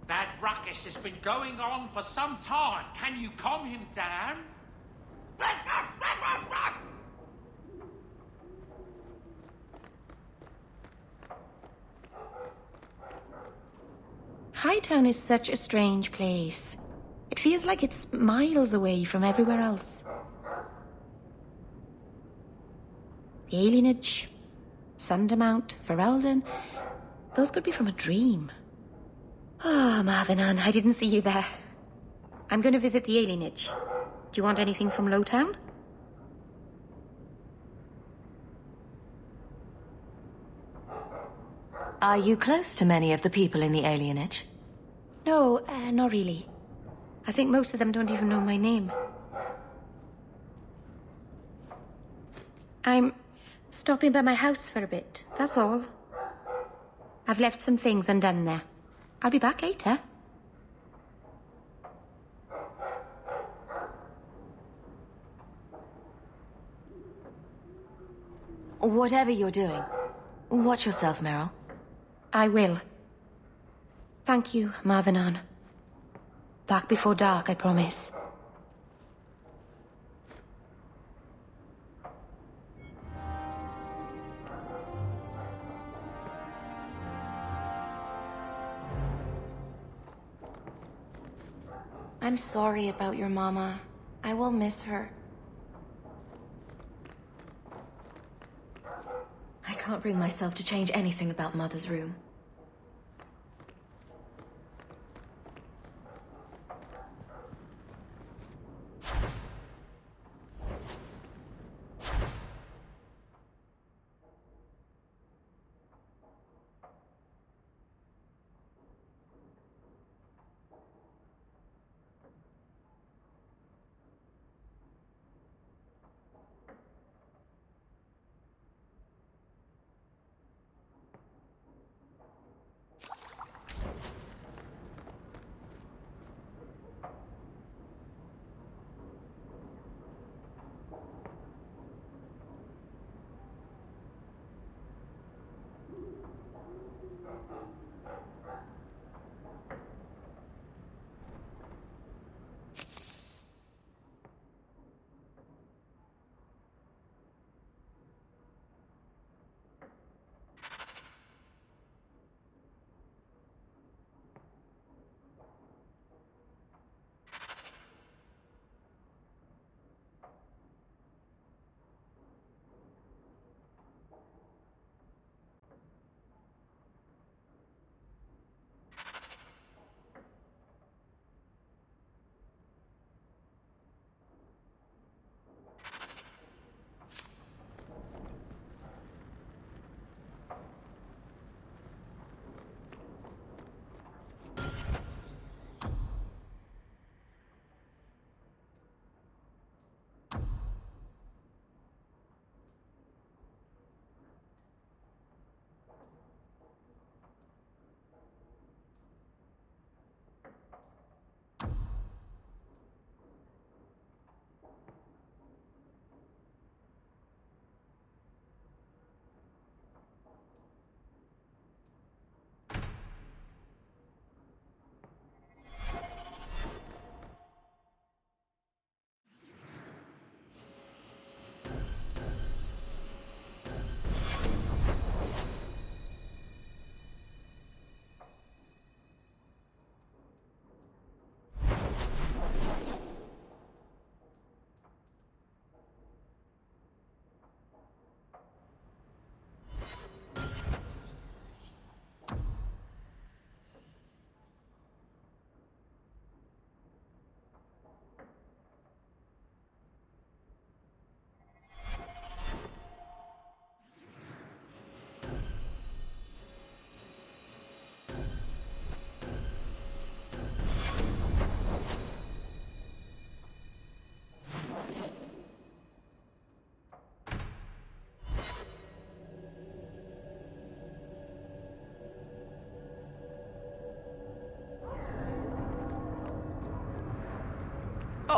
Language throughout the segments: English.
That ruckus has been going on for some time. Can you calm him down? Hightown is such a strange place. It feels like it's miles away from everywhere else. The Alienage, Sundermount, Ferelden, those could be from a dream. Oh, Marvenon, I didn't see you there. I'm going to visit the Alienage. Do you want anything from Lowtown? Are you close to many of the people in the Alienage? No, not really. I think most of them don't even know my name. I'm stopping by my house for a bit, that's all. I've left some things undone there. I'll be back later. Whatever you're doing, watch yourself, Meryl. I will. Thank you, Marvenon. Back before dark, I promise. I'm sorry about your mama. I will miss her. I can't bring myself to change anything about Mother's room.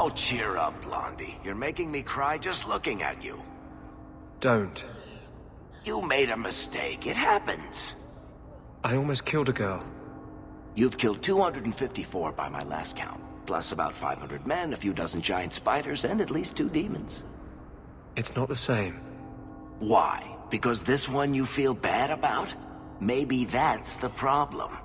Oh, cheer up, Blondie. You're making me cry just looking at you. Don't. You made a mistake. It happens. I almost killed a girl. You've killed 254 by my last count, plus about 500 men, a few dozen giant spiders, and at least 2 demons. It's not the same. Why? Because this one you feel bad about? Maybe that's the problem.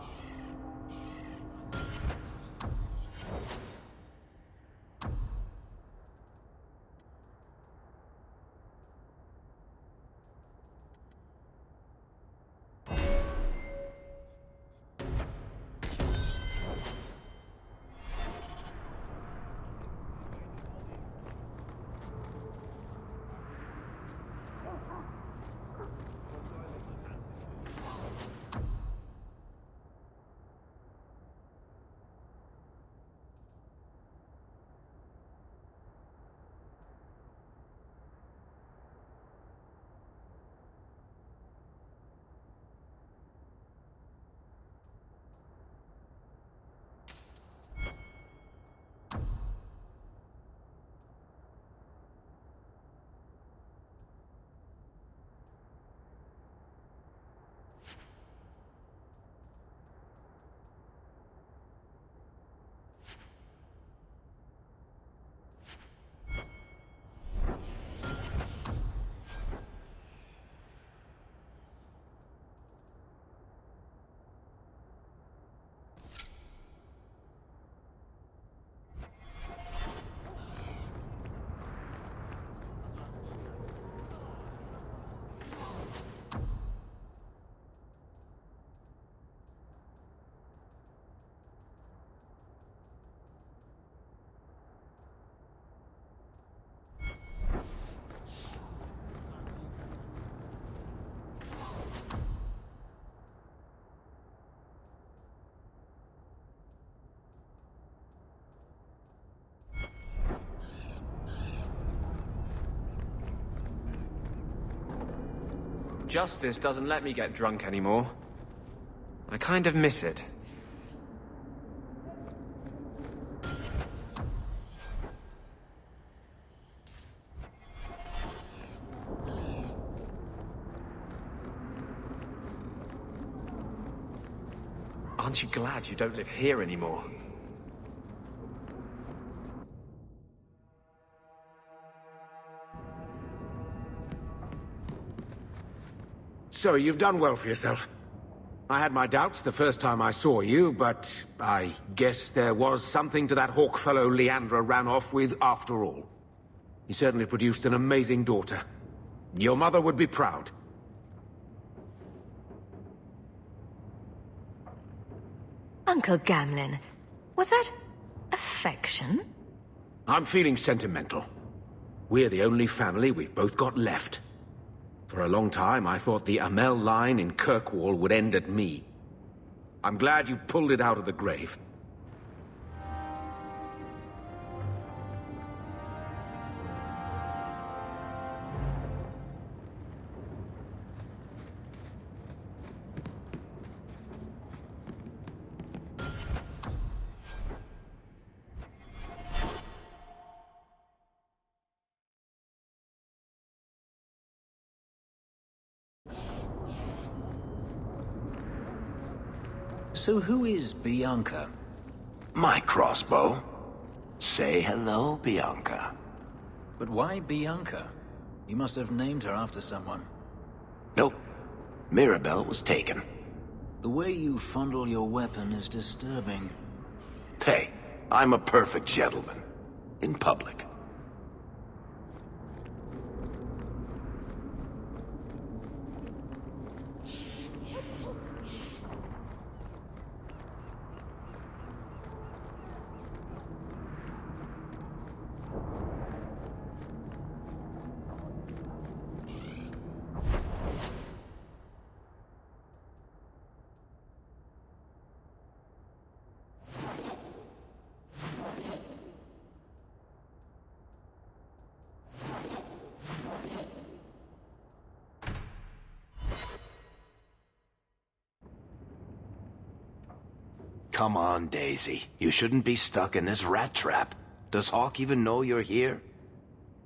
Justice doesn't let me get drunk anymore. I kind of miss it. Aren't you glad you don't live here anymore? So, you've done well for yourself. I had my doubts the first time I saw you, but I guess there was something to that hawk fellow Leandra ran off with after all. He certainly produced an amazing daughter. Your mother would be proud. Uncle Gamlin, was that affection? I'm feeling sentimental. We're the only family we've both got left. For a long time, I thought the Amel line in Kirkwall would end at me. I'm glad you've pulled it out of the grave. So who is Bianca? My crossbow. Say hello, Bianca. But why Bianca? You must have named her after someone. Nope. Mirabelle was taken. The way you fondle your weapon is disturbing. Hey, I'm a perfect gentleman. In public. Come on, Daisy. You shouldn't be stuck in this rat trap. Does Hawk even know you're here?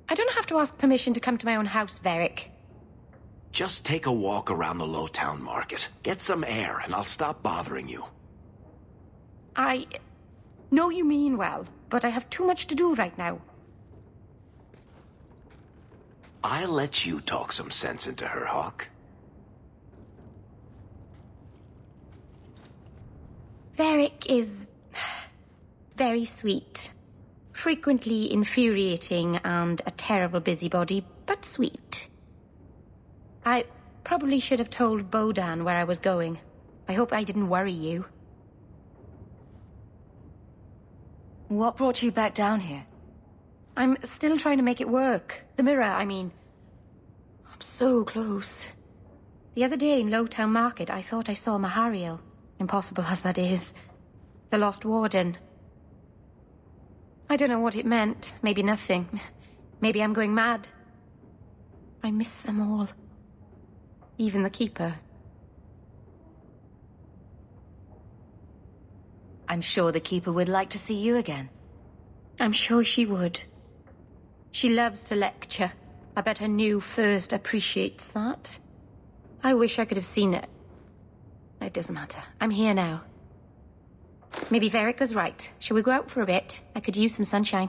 I don't have to ask permission to come to my own house, Varric. Just take a walk around the Lowtown Market. Get some air, and I'll stop bothering you. I know you mean well, but I have too much to do right now. I'll let you talk some sense into her, Hawk. Varric is very sweet. Frequently infuriating and a terrible busybody, but sweet. I probably should have told Bodan where I was going. I hope I didn't worry you. What brought you back down here? I'm still trying to make it work. The mirror, I mean. I'm so close. The other day in Lowtown Market, I thought I saw Mahariel. Impossible as that is. The Lost Warden. I don't know what it meant. Maybe nothing. Maybe I'm going mad. I miss them all. Even the Keeper. I'm sure the Keeper would like to see you again. I'm sure she would. She loves to lecture. I bet her new first appreciates that. I wish I could have seen it. It doesn't matter. I'm here now. Maybe Varric was right. Shall we go out for a bit? I could use some sunshine.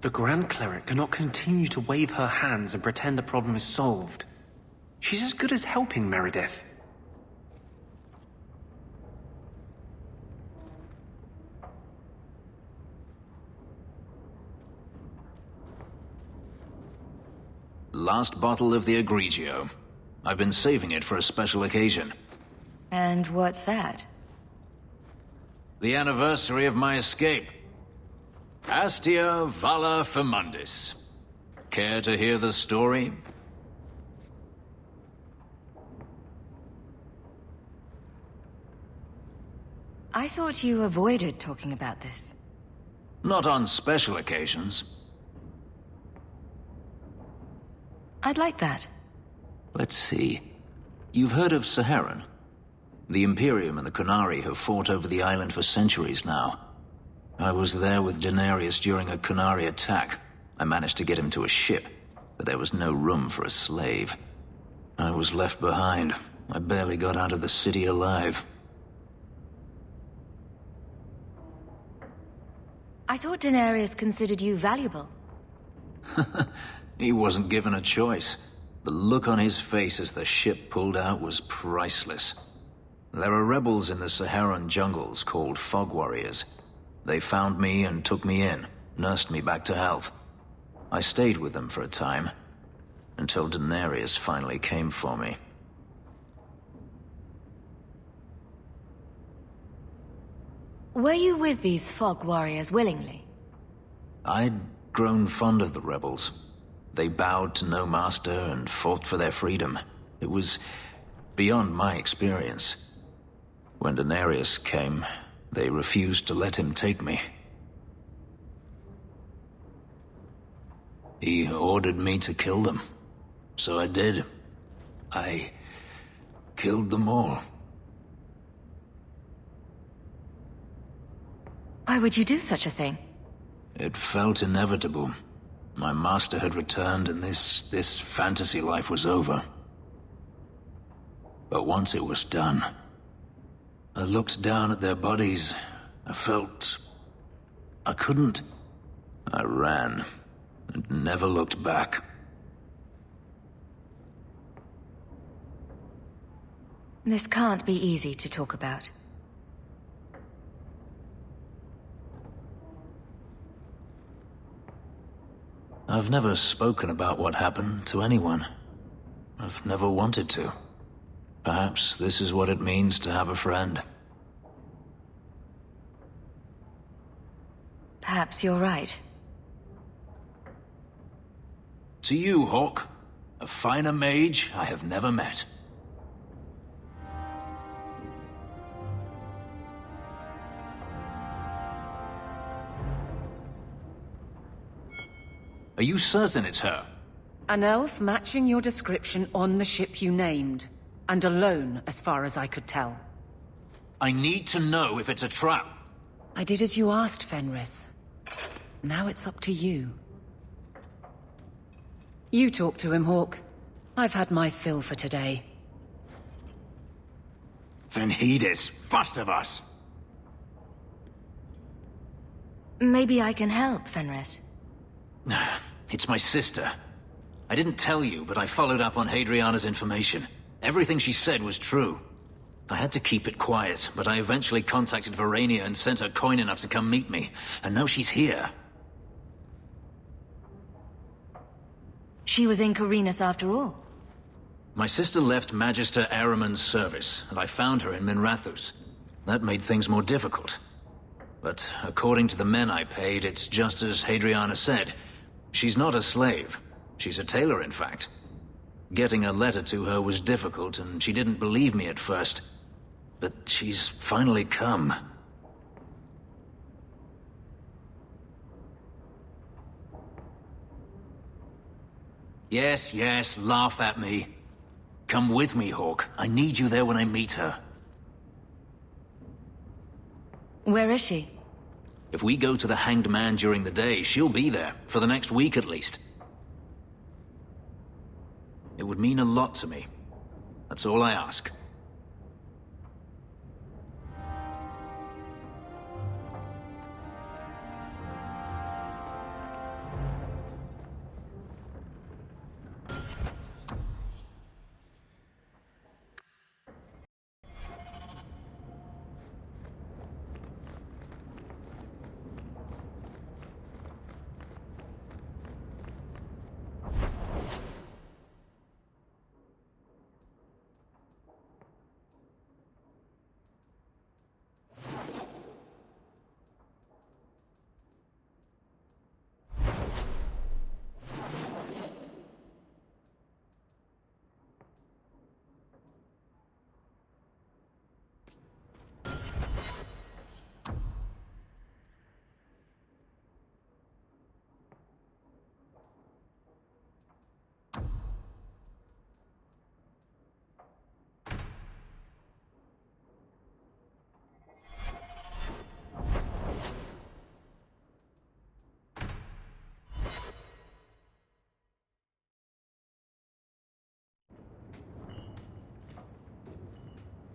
The Grand Cleric cannot continue to wave her hands and pretend the problem is solved. She's as good as helping Meredith. Last bottle of the Egregio. I've been saving it for a special occasion. And what's that? The anniversary of my escape. Astia Vala Firmundis. Care to hear the story? I thought you avoided talking about this. Not on special occasions. I'd like that. Let's see. You've heard of Saharan? The Imperium and the Qunari have fought over the island for centuries now. I was there with Daenerys during a Qunari attack. I managed to get him to a ship, but there was no room for a slave. I was left behind. I barely got out of the city alive. I thought Daenerys considered you valuable. He wasn't given a choice. The look on his face as the ship pulled out was priceless. There are rebels in the Saharan jungles called Fog Warriors. They found me and took me in, nursed me back to health. I stayed with them for a time, until Daenerys finally came for me. Were you with these Fog Warriors willingly? I'd grown fond of the rebels. They bowed to no master and fought for their freedom. It was beyond my experience. When Daenerys came, they refused to let him take me. He ordered me to kill them. So I did. I killed them all. Why would you do such a thing? It felt inevitable. My master had returned and this fantasy life was over. But once it was done, I looked down at their bodies. I felt I couldn't. I ran and never looked back. This can't be easy to talk about. I've never spoken about what happened to anyone. I've never wanted to. Perhaps this is what it means to have a friend. Perhaps you're right. To you, Hawke, a finer mage I have never met. Are you certain it's her? An elf matching your description on the ship you named. And alone, as far as I could tell. I need to know if it's a trap. I did as you asked, Fenris. Now it's up to you. You talk to him, Hawke. I've had my fill for today. Venhedis, first of us. Maybe I can help, Fenris. It's my sister. I didn't tell you, but I followed up on Hadriana's information. Everything she said was true. I had to keep it quiet, but I eventually contacted Varania and sent her coin enough to come meet me. And now she's here. She was in Carinus after all. My sister left Magister Ahriman's service, and I found her in Minrathous. That made things more difficult. But according to the men I paid, it's just as Hadriana said. She's not a slave. She's a tailor, in fact. Getting a letter to her was difficult, and she didn't believe me at first. But she's finally come. Yes, yes, laugh at me. Come with me, Hawke. I need you there when I meet her. Where is she? If we go to the Hanged Man during the day, she'll be there, for the next week at least. It would mean a lot to me. That's all I ask.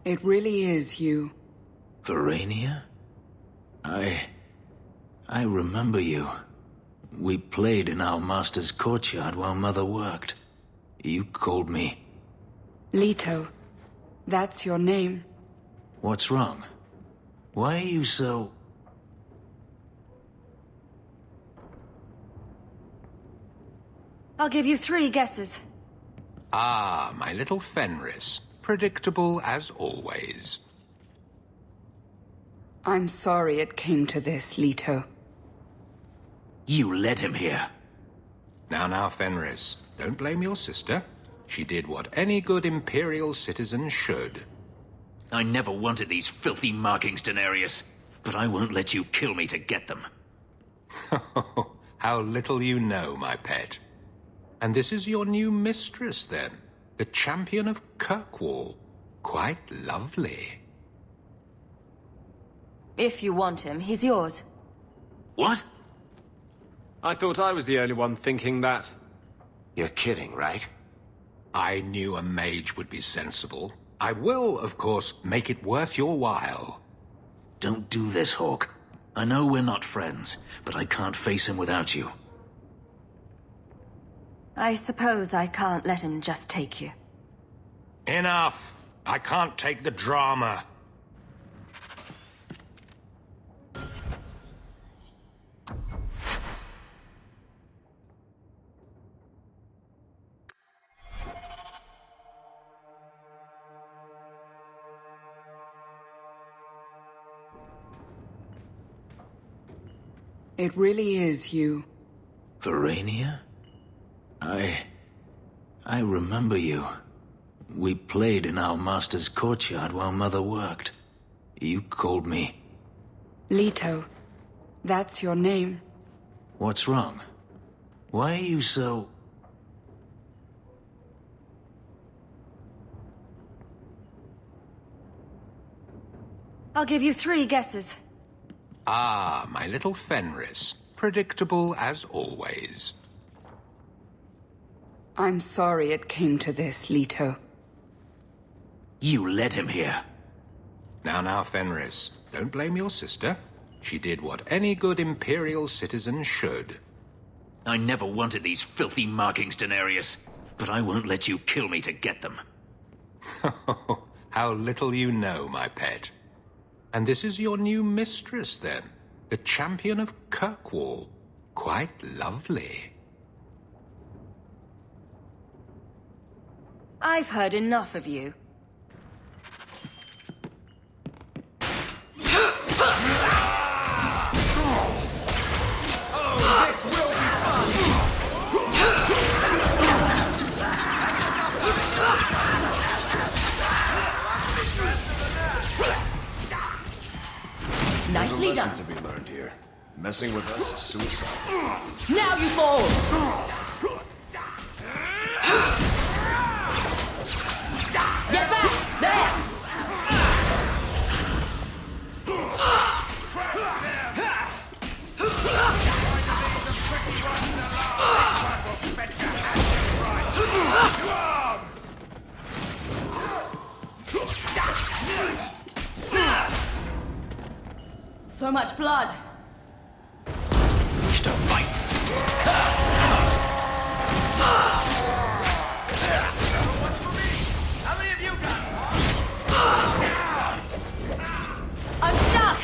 It really is you. Verania? I remember you. We played in our master's courtyard while Mother worked. You called me. Leto. That's your name. What's wrong? Why are you so... I'll give you 3 guesses. Ah, my little Fenris. Predictable as always. I'm sorry it came to this, Leto. You led him here. Now, Fenris. Don't blame your sister. She did what any good Imperial citizen should. I never wanted these filthy markings, Daenerys. But I won't let you kill me to get them. How little you know, my pet. And this is your new mistress, then? The champion of Kirkwall. Quite lovely. If you want him, he's yours. What? I thought I was the only one thinking that. You're kidding, right? I knew a mage would be sensible. I will, of course, make it worth your while. Don't do this, Hawk. I know we're not friends, but I can't face him without you. I suppose I can't let him just take you. Enough! I can't take the drama. It really is you. Verania? I remember you. We played in our master's courtyard while Mother worked. You called me. Leto. That's your name. What's wrong? Why are you so... I'll give you 3 guesses. Ah, my little Fenris. Predictable as always. I'm sorry it came to this, Leto. You led him here. Now, Fenris. Don't blame your sister. She did what any good Imperial citizen should. I never wanted these filthy markings, Daenerys. But I won't let you kill me to get them. How little you know, my pet. And this is your new mistress, then? The champion of Kirkwall. Quite lovely. I've heard enough of you. Nicely done. To be learned here. Messing with us is suicide. Now you fall! Get back! There! So much blood. Wish to fight. How many of you got? I'm stuck!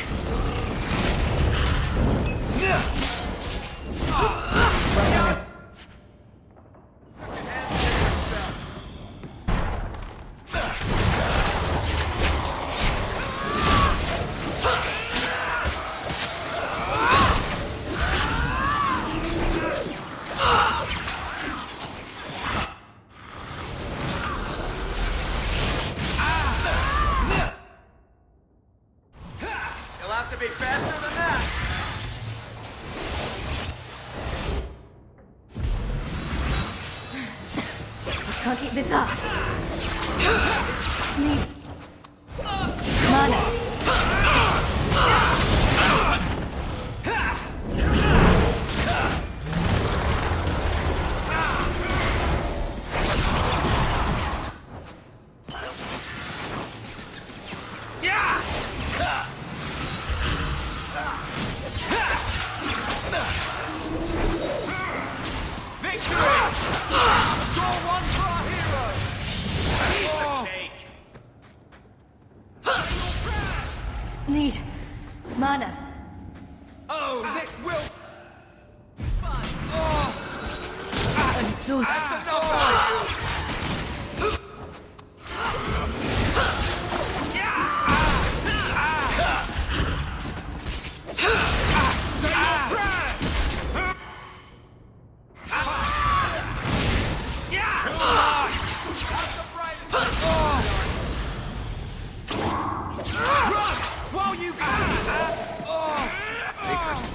You'll have to be faster than that. Can't keep this up. Need mana.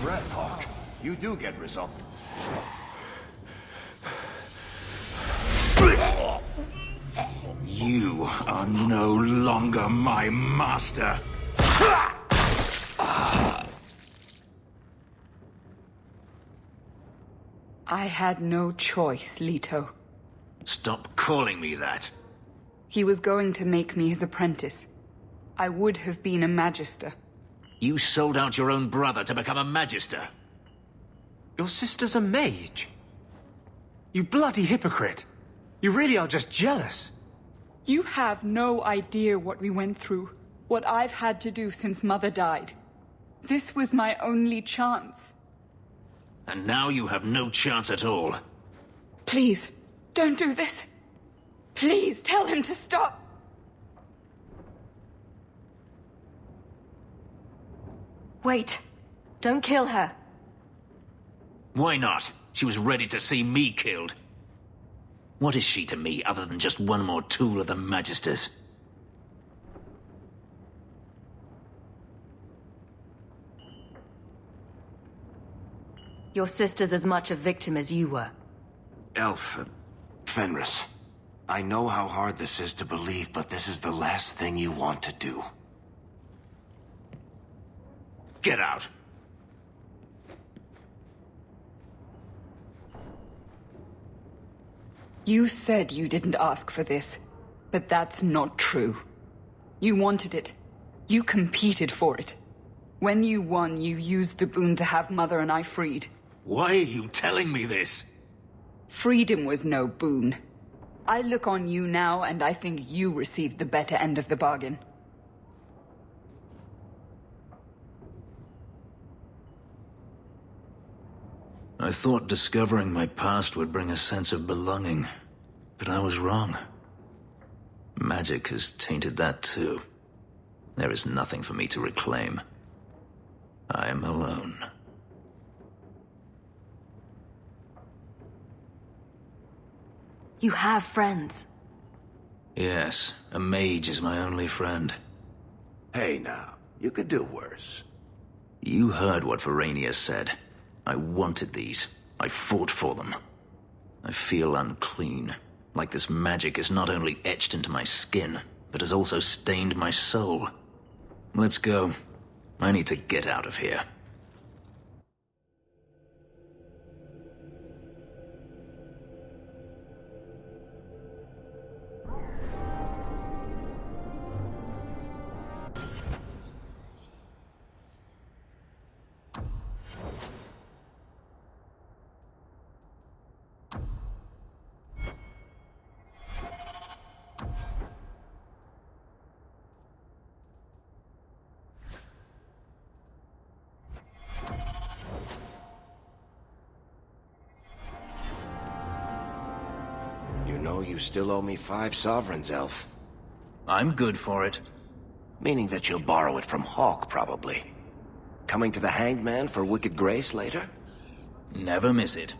Breath, Hawk. You do get results. You are no longer my master. I had no choice, Leto. Stop calling me that. He was going to make me his apprentice. I would have been a Magister. You sold out your own brother to become a Magister. Your sister's a mage. You bloody hypocrite. You really are just jealous. You have no idea what we went through, what I've had to do since Mother died. This was my only chance. And now you have no chance at all. Please, don't do this. Please, tell him to stop. Wait. Don't kill her. Why not? She was ready to see me killed. What is she to me other than just one more tool of the Magisters? Your sister's as much a victim as you were. Elf, Fenris. I know how hard this is to believe, but this is the last thing you want to do. Get out! You said you didn't ask for this, but that's not true. You wanted it. You competed for it. When you won, you used the boon to have Mother and I freed. Why are you telling me this? Freedom was no boon. I look on you now, and I think you received the better end of the bargain. I thought discovering my past would bring a sense of belonging, but I was wrong. Magic has tainted that too. There is nothing for me to reclaim. I am alone. You have friends. Yes, a mage is my only friend. Hey now, you could do worse. You heard what Verania said. I wanted these. I fought for them. I feel unclean. Like this magic is not only etched into my skin, but has also stained my soul. Let's go. I need to get out of here. You know you still owe me 5 sovereigns, Elf. I'm good for it. Meaning that you'll borrow it from Hawk, probably. Coming to the Hanged Man for Wicked Grace later? Never miss it.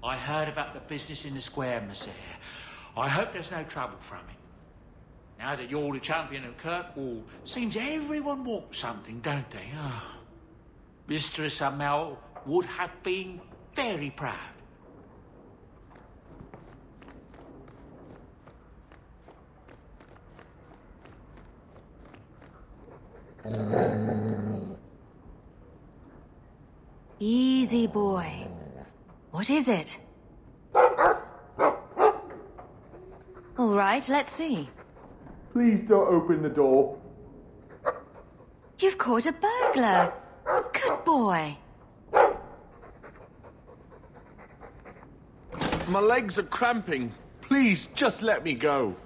I heard about the business in the square, Messere. I hope there's no trouble from it. Now that you're the champion of Kirkwall, seems everyone wants something, don't they? Oh. Mistress Amel would have been very proud. Easy, boy. What is it? All right, let's see. Please don't open the door. You've caught a burglar. Good boy. My legs are cramping. Please, just let me go.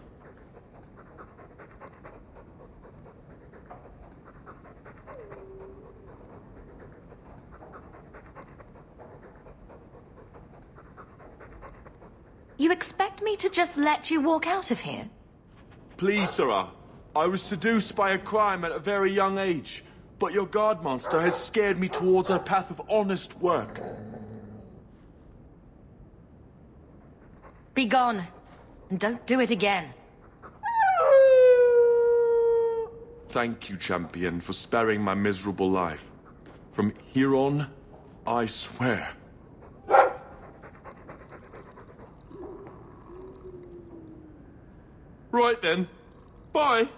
You expect me to just let you walk out of here? Please, sirrah. I was seduced by a crime at a very young age, but your guard monster has scared me towards a path of honest work. Be gone, and don't do it again. Thank you, champion, for sparing my miserable life. From here on, I swear. Right then. Bye.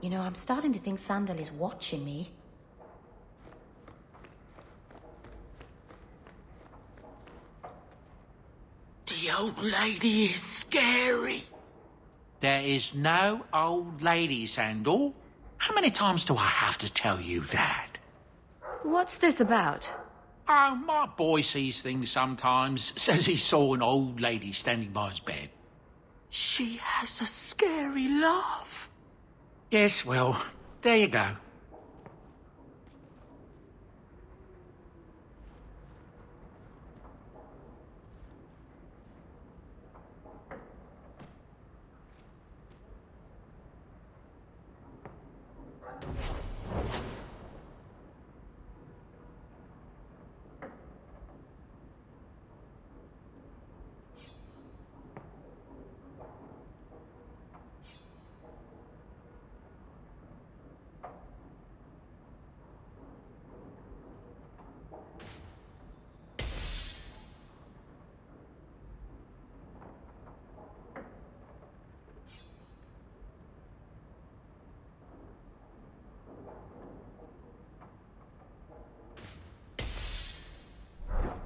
You know, I'm starting to think Sandal is watching me. The old lady is scary. There is no old lady, Sandal. How many times do I have to tell you that? What's this about? Oh, my boy sees things sometimes. Says he saw an old lady standing by his bed. She has a scary laugh. Yes, well, there you go.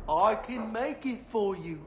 I can make it for you.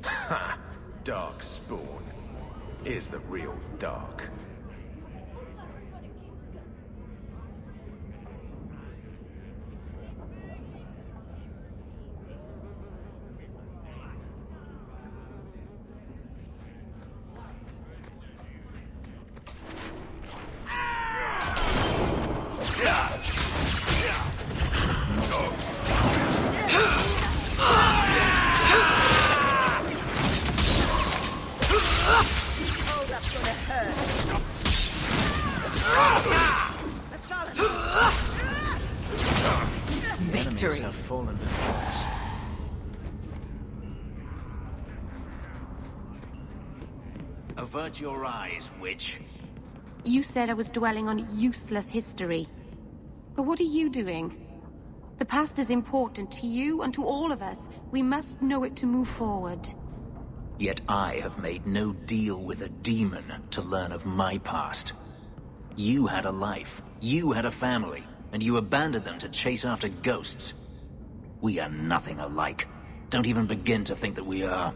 Ha! Darkspawn is the real dark. Victory. Have fallen. Avert your eyes, witch. You said I was dwelling on useless history. But what are you doing? The past is important to you and to all of us. We must know it to move forward. Yet I have made no deal with a demon to learn of my past. You had a life, you had a family, and you abandoned them to chase after ghosts. We are nothing alike. Don't even begin to think that we are.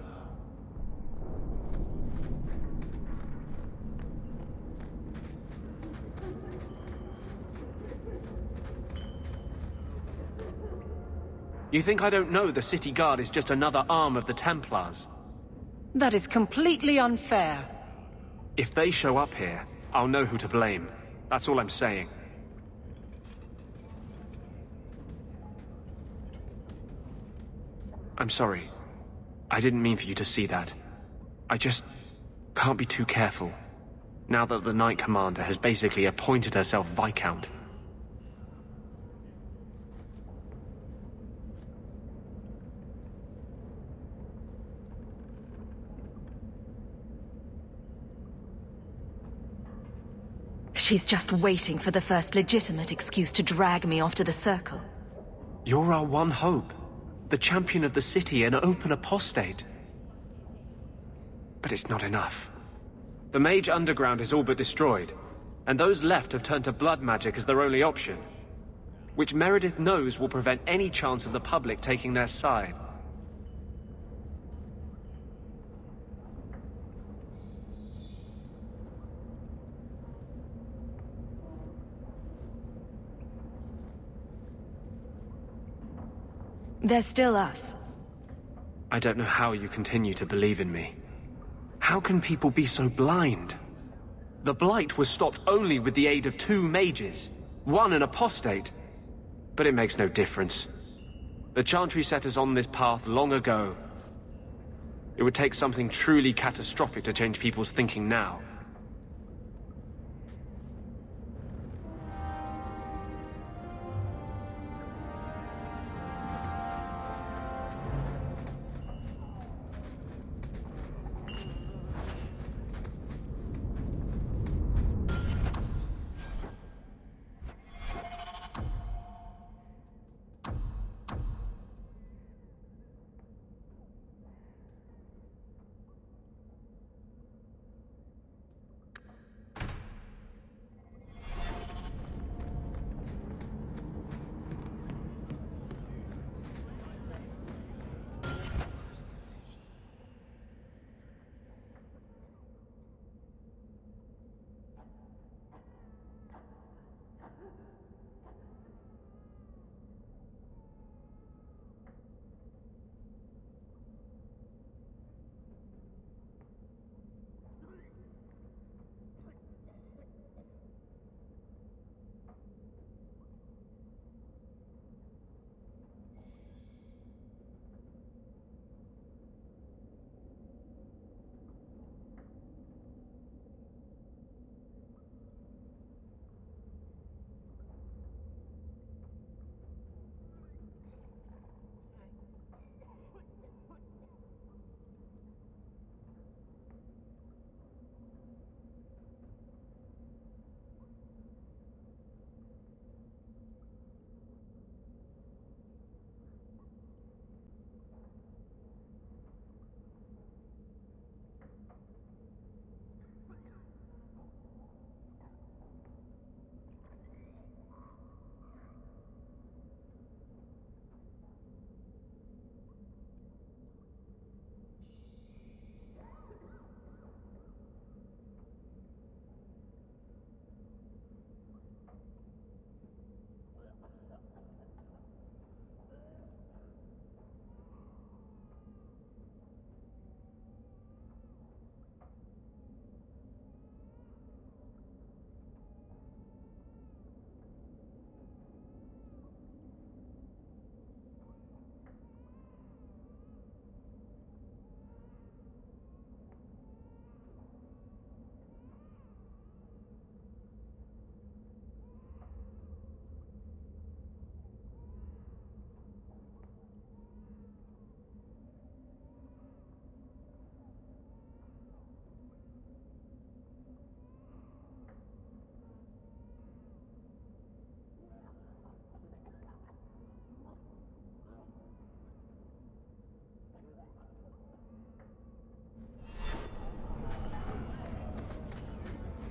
You think I don't know the City Guard is just another arm of the Templars? That is completely unfair. If they show up here, I'll know who to blame. That's all I'm saying. I'm sorry. I didn't mean for you to see that. I just can't be too careful, now that the Knight Commander has basically appointed herself Viscount. She's just waiting for the first legitimate excuse to drag me off to the Circle. You're our one hope. The champion of the city, an open apostate. But it's not enough. The Mage Underground is all but destroyed, and those left have turned to blood magic as their only option, which Meredith knows will prevent any chance of the public taking their side. They're still us. I don't know how you continue to believe in me. How can people be so blind? The Blight was stopped only with the aid of 2 mages, one an apostate. But it makes no difference. The Chantry set us on this path long ago. It would take something truly catastrophic to change people's thinking now.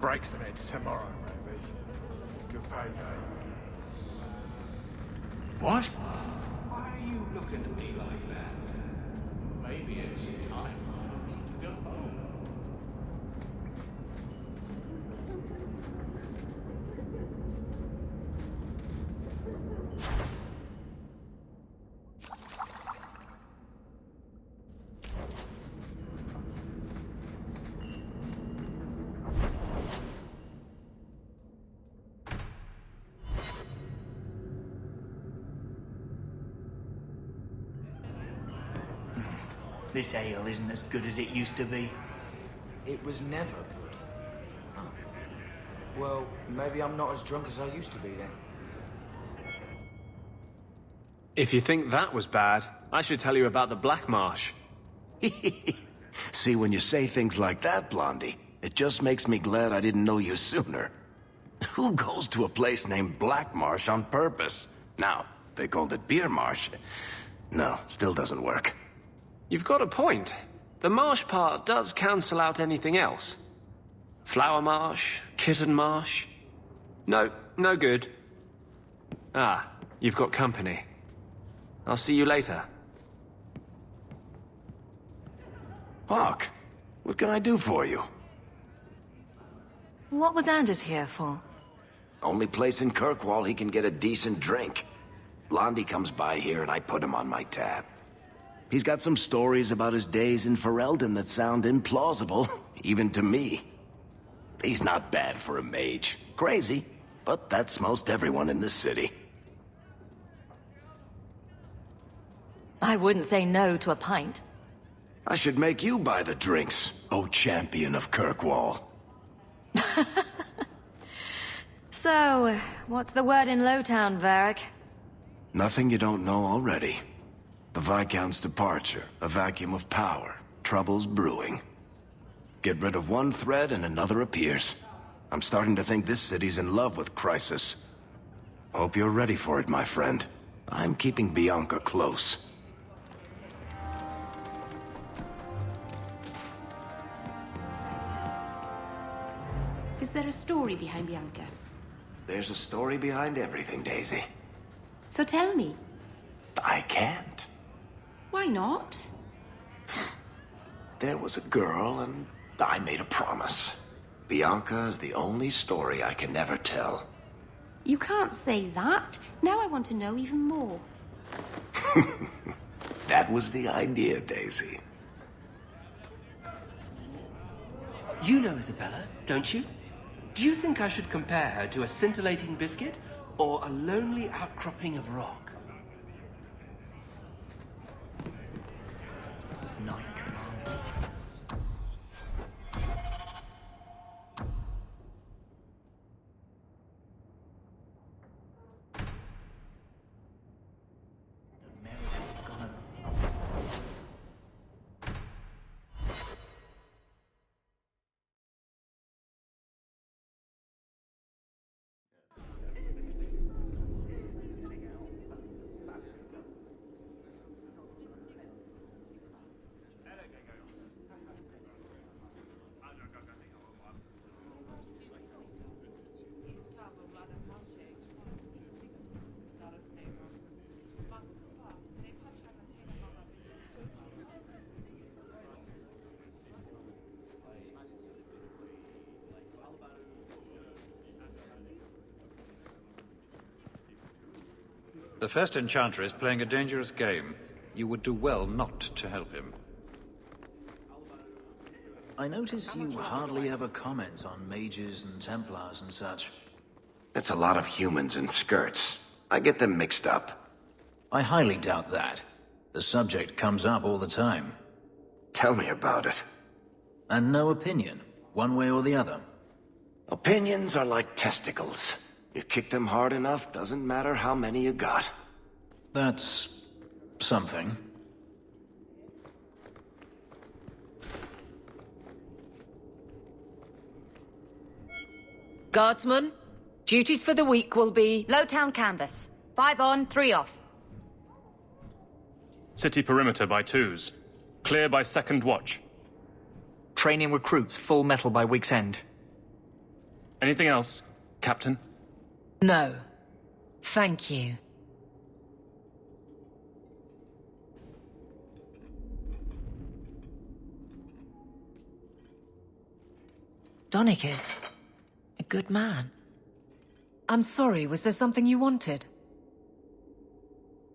Break some heads tomorrow, maybe. Good payday. What? Why are you looking at me like that? Maybe it's time to go home. This ale isn't as good as it used to be. It was never good. Oh. Well, maybe I'm not as drunk as I used to be then. If you think that was bad, I should tell you about the Black Marsh. See, when you say things like that, Blondie, it just makes me glad I didn't know you sooner. Who goes to a place named Black Marsh on purpose? Now, if they called it Beer Marsh. No, still doesn't work. You've got a point. The marsh part does cancel out anything else. Flower Marsh, Kitten Marsh. No, no good. Ah, you've got company. I'll see you later. Hawk, what can I do for you? What was Anders here for? Only place in Kirkwall he can get a decent drink. Blondie comes by here and I put him on my tab. He's got some stories about his days in Ferelden that sound implausible, even to me. He's not bad for a mage. Crazy, but that's most everyone in this city. I wouldn't say no to a pint. I should make you buy the drinks, oh champion of Kirkwall. So, what's the word in Lowtown, Varric? Nothing you don't know already. The Viscount's departure, a vacuum of power, troubles brewing. Get rid of one thread and another appears. I'm starting to think this city's in love with Crisis. Hope you're ready for it, my friend. I'm keeping Bianca close. Is there a story behind Bianca? There's a story behind everything, Daisy. So tell me. I can't. Why not? There was a girl, and I made a promise. Bianca is the only story I can never tell. You can't say that. Now I want to know even more. That was the idea, Daisy. You know Isabella, don't you? Do you think I should compare her to a scintillating biscuit or a lonely outcropping of rock? Knight Commander. Meredith's gone. The first enchanter is playing a dangerous game. You would do well not to help him. I notice you hardly ever comment on mages and Templars and such. It's a lot of humans in skirts. I get them mixed up. I highly doubt that. The subject comes up all the time. Tell me about it. And no opinion, one way or the other. Opinions are like testicles. You kick them hard enough, doesn't matter how many you got. That's something. Guardsman, duties for the week will be... Lowtown canvas. 5 on, 3 off. City perimeter by 2s. Clear by second watch. Training recruits full metal by week's end. Anything else, Captain? No. Thank you. Donnic is a good man. I'm sorry, was there something you wanted?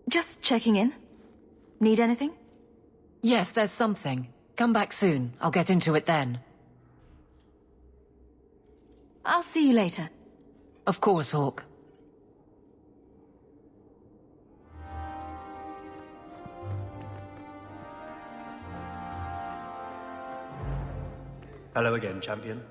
Just checking in. Need anything? Yes, there's something. Come back soon. I'll get into it then. I'll see you later. Of course, Hawk. Hello again, champion.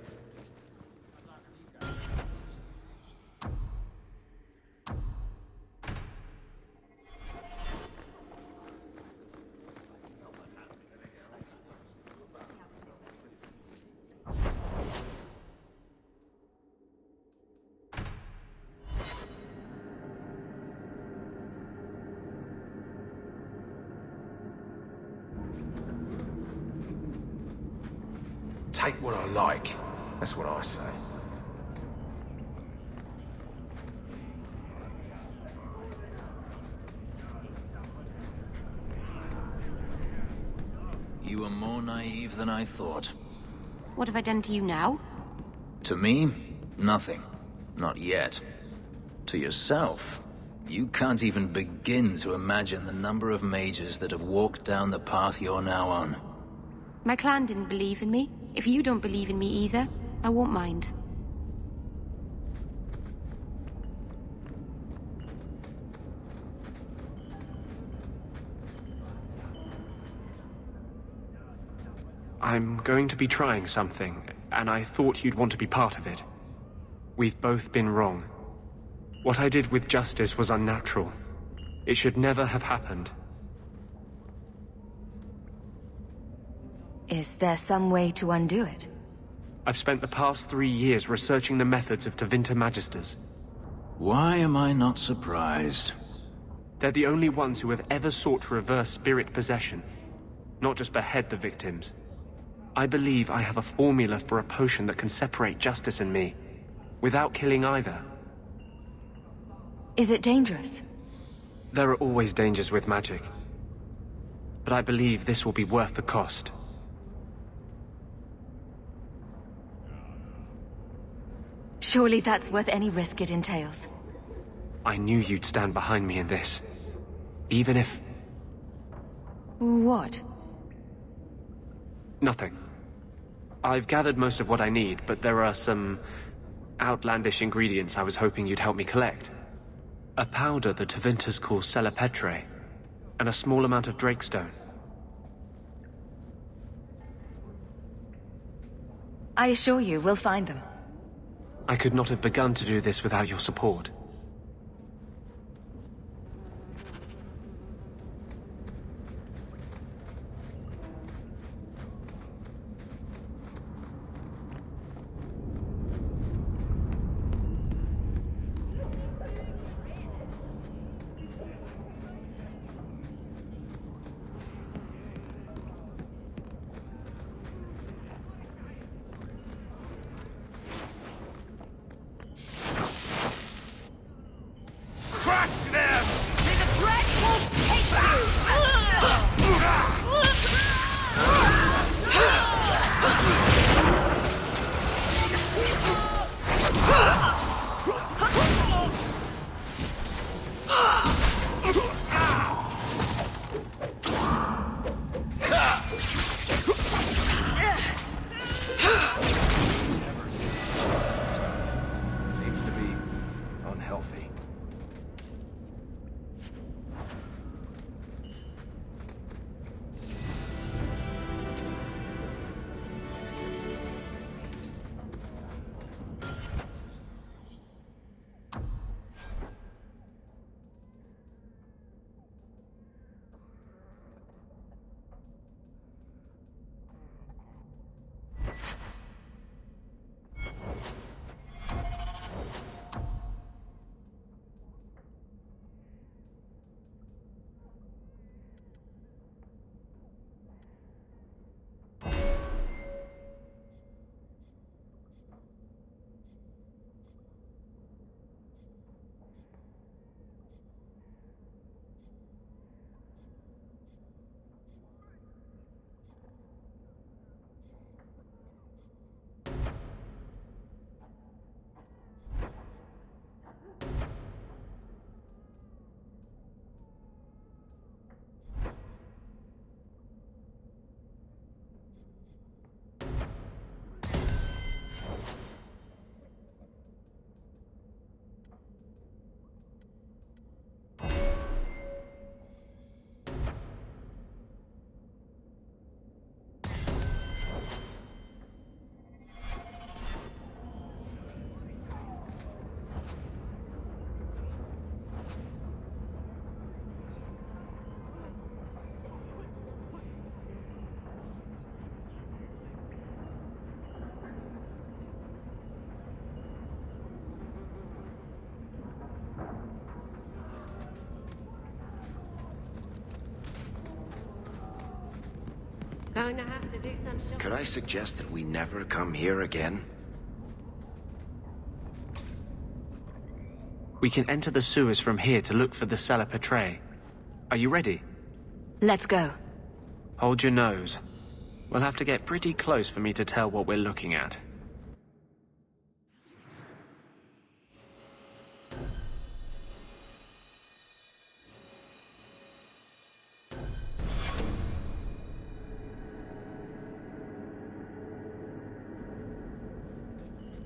Take what I like. That's what I say. You are more naive than I thought. What have I done to you now? To me, nothing. Not yet. To yourself, you can't even begin to imagine the number of mages that have walked down the path you're now on. My clan didn't believe in me. If you don't believe in me either, I won't mind. I'm going to be trying something, and I thought you'd want to be part of it. We've both been wrong. What I did with Justice was unnatural. It should never have happened. Is there some way to undo it? I've spent the past 3 years researching the methods of Tevinter Magisters. Why am I not surprised? They're the only ones who have ever sought to reverse spirit possession, not just behead the victims. I believe I have a formula for a potion that can separate Justice and me, without killing either. Is it dangerous? There are always dangers with magic. But I believe this will be worth the cost. Surely that's worth any risk it entails. I knew you'd stand behind me in this. Even if... What? Nothing. I've gathered most of what I need, but there are some outlandish ingredients I was hoping you'd help me collect. A powder the Tevinters call Celepetre, and a small amount of Drakestone. I assure you, we'll find them. I could not have begun to do this without your support. Going to have to do some shopping. Could I suggest that we never come here again? We can enter the sewers from here to look for the Cellar Petray. Are you ready? Let's go. Hold your nose. We'll have to get pretty close for me to tell what we're looking at.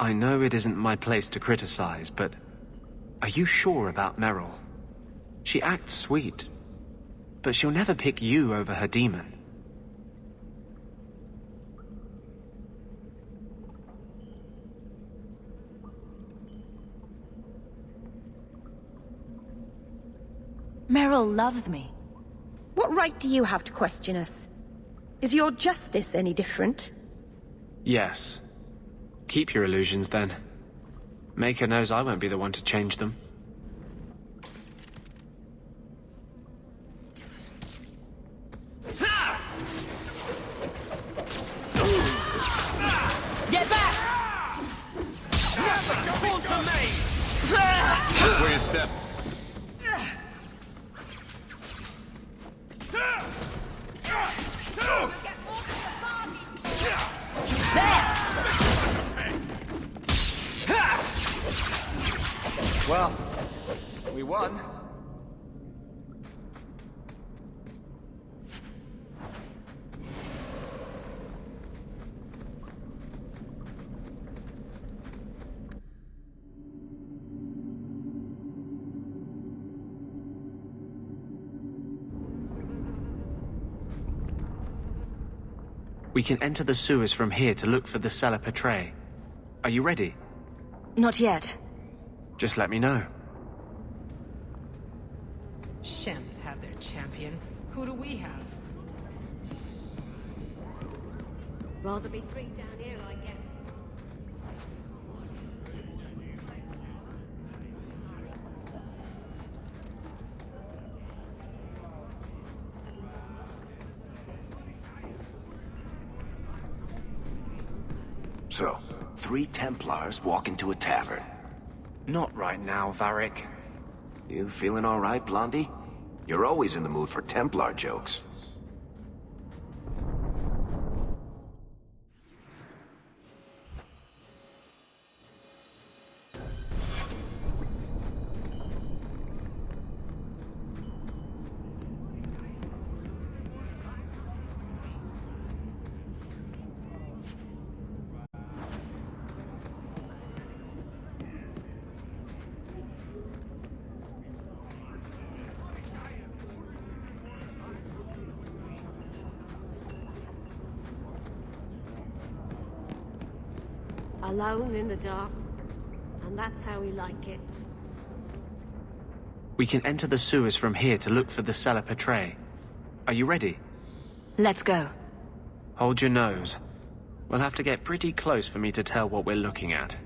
I know it isn't my place to criticize, but are you sure about Meryl? She acts sweet, but she'll never pick you over her demon. Meryl loves me. What right do you have to question us? Is your justice any different? Yes. Keep your illusions, then. Maker knows I won't be the one to change them. Get back! Watch where you step. Well, we won. We can enter the sewers from here to look for the Cellar Petray. Are you ready? Not yet. Just let me know. Shems have their champion. Who do we have? Rather be free down here, I guess. So, 3 Templars walk into a tavern. Not right now, Varric. You feeling all right, Blondie? You're always in the mood for Templar jokes. Alone in the dark. And that's how we like it. We can enter the sewers from here to look for the Cellar Petray. Are you ready? Let's go. Hold your nose. We'll have to get pretty close for me to tell what we're looking at.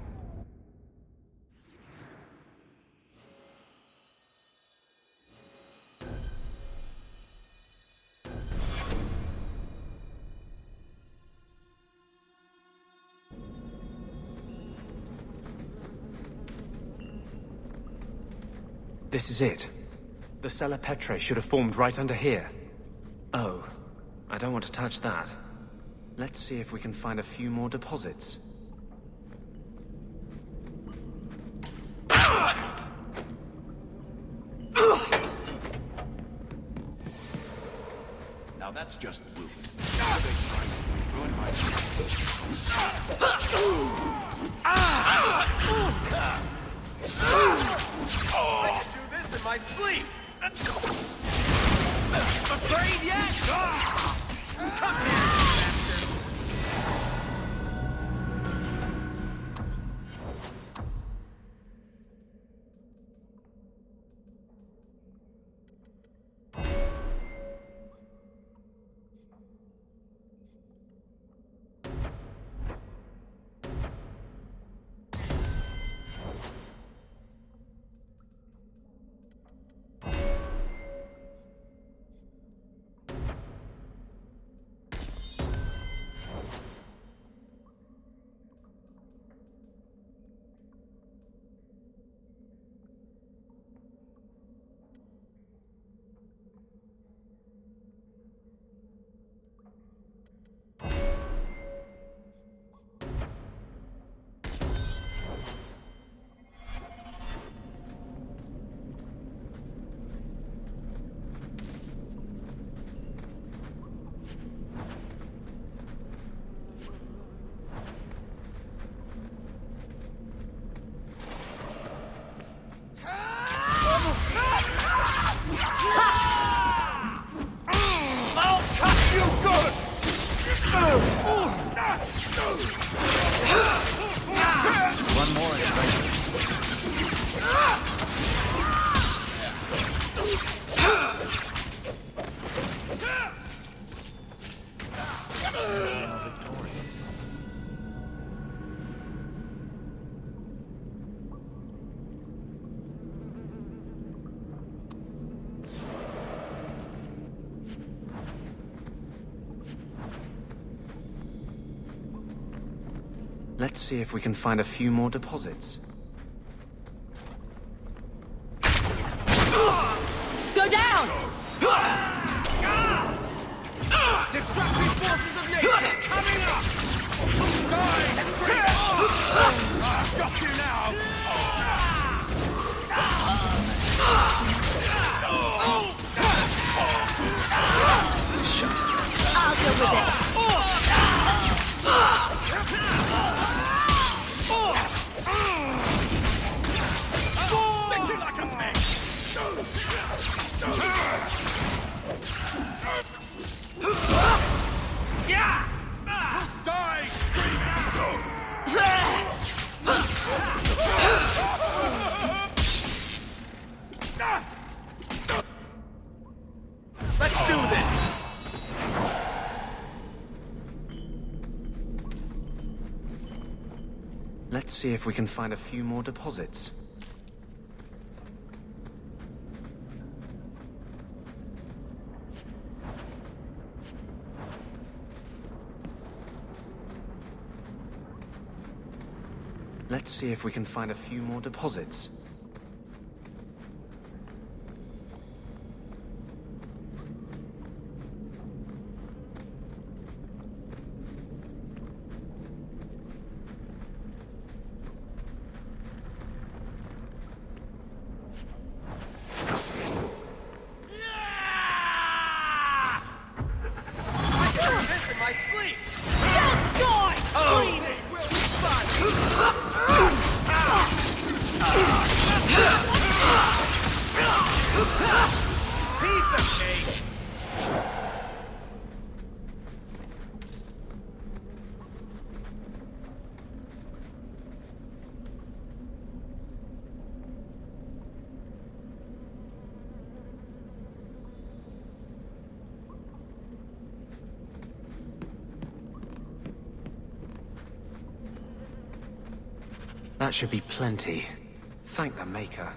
This is it. The Cellar Petray should have formed right under here. Oh, I don't want to touch that. Let's see if we can find a few more deposits. Now that's just brutal. I can do this in my sleep! Afraid yet? Come here, bastard! Let's see if we can find a few more deposits. Go down! Destructive forces of nature coming up! Die, scream! Got you now! I'll deal with it. Stick you like a man! Die, Let's do this! Let's see if we can find a few more deposits. Let's see if we can find a few more deposits. That should be plenty. Thank the Maker.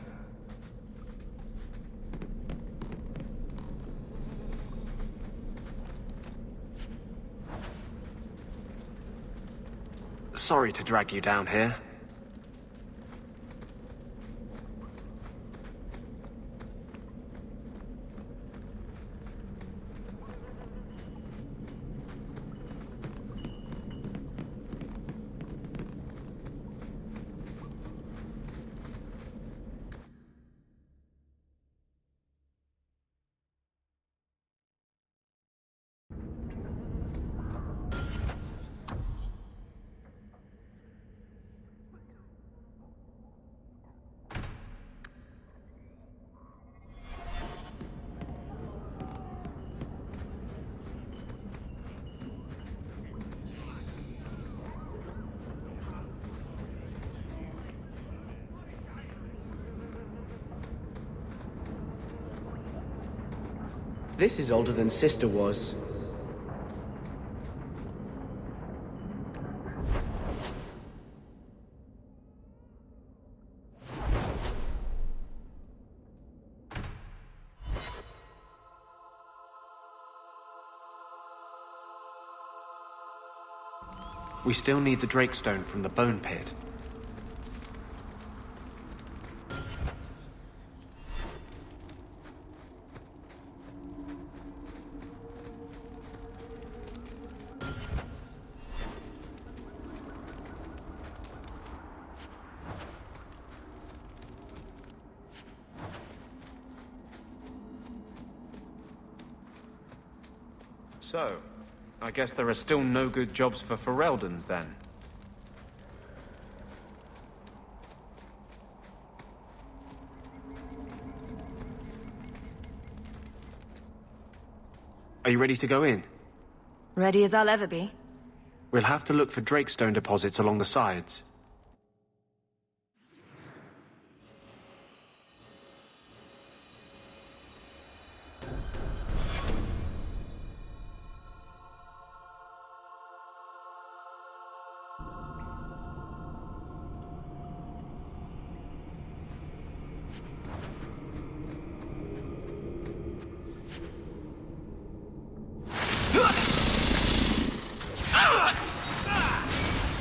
Sorry to drag you down here. This is older than Sister was. We still need the Drakestone from the Bone Pit. So, I guess there are still no good jobs for Ferelden's then. Are you ready to go in? Ready as I'll ever be. We'll have to look for Drakestone deposits along the sides.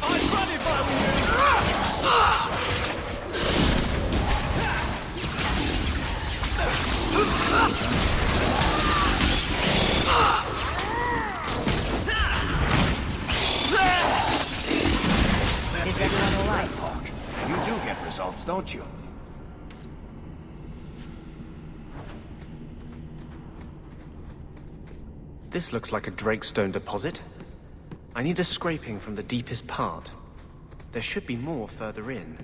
I'm running for Is everyone all right? You do get results, don't you? This looks like a Drakestone deposit. I need a scraping from the deepest part. There should be more further in.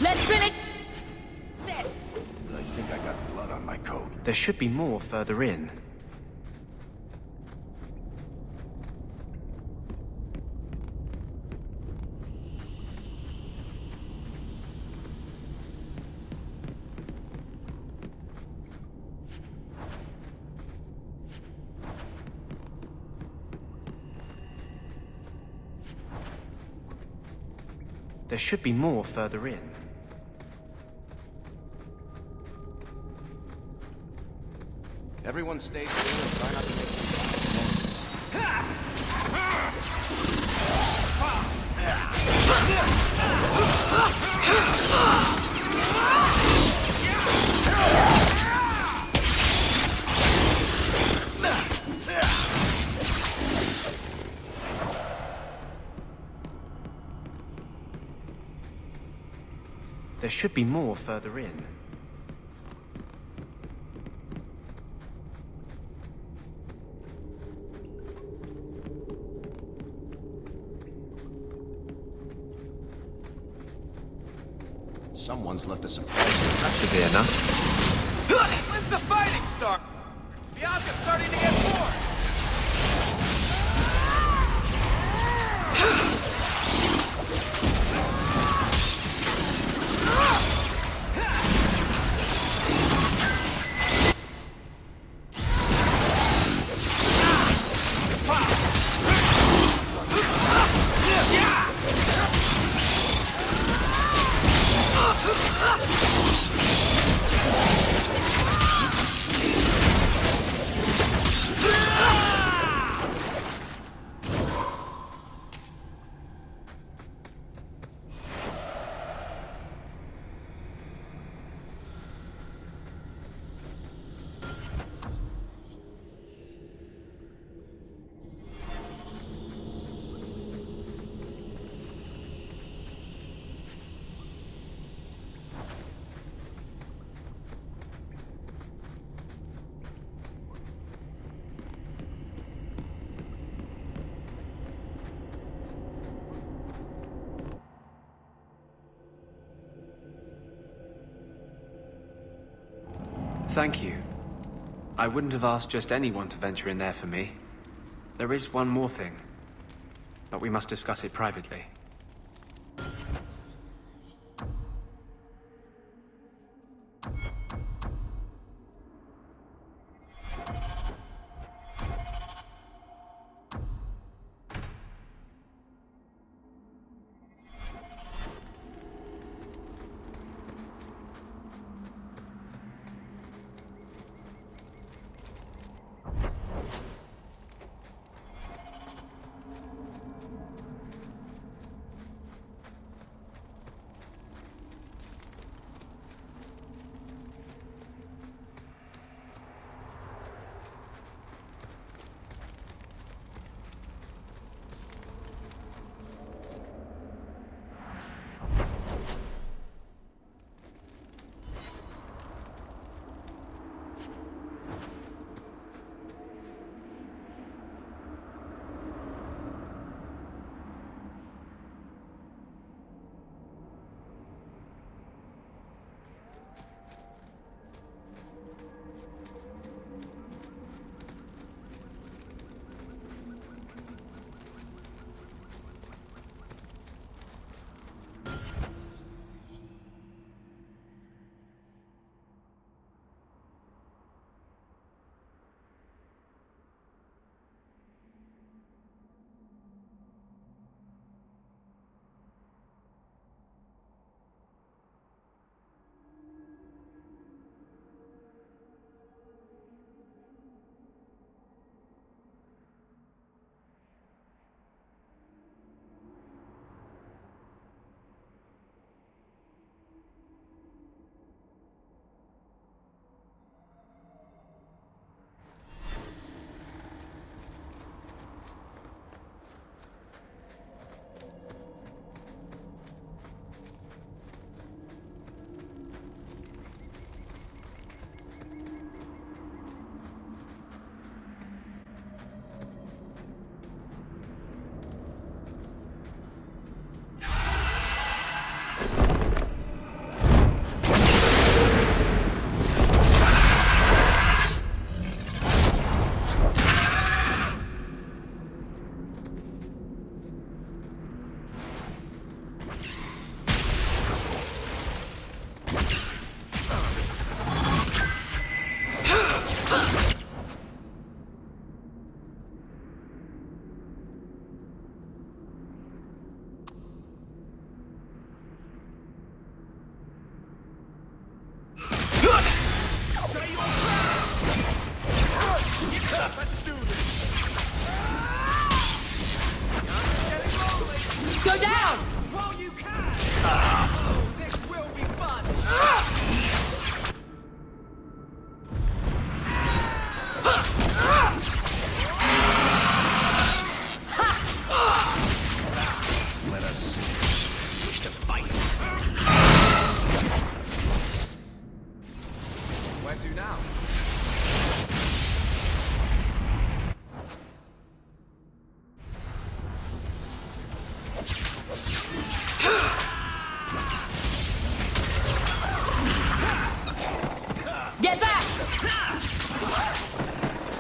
Let's finish. I think I got blood on my coat. There should be more further in. There should be more further in. Everyone stay still and try not to make There should be more further in. Someone's left a surprise. That should be enough. When's the fighting start? Bianca's starting to get bored. Thank you. I wouldn't have asked just anyone to venture in there for me. There is one more thing, but we must discuss it privately. now. Get back!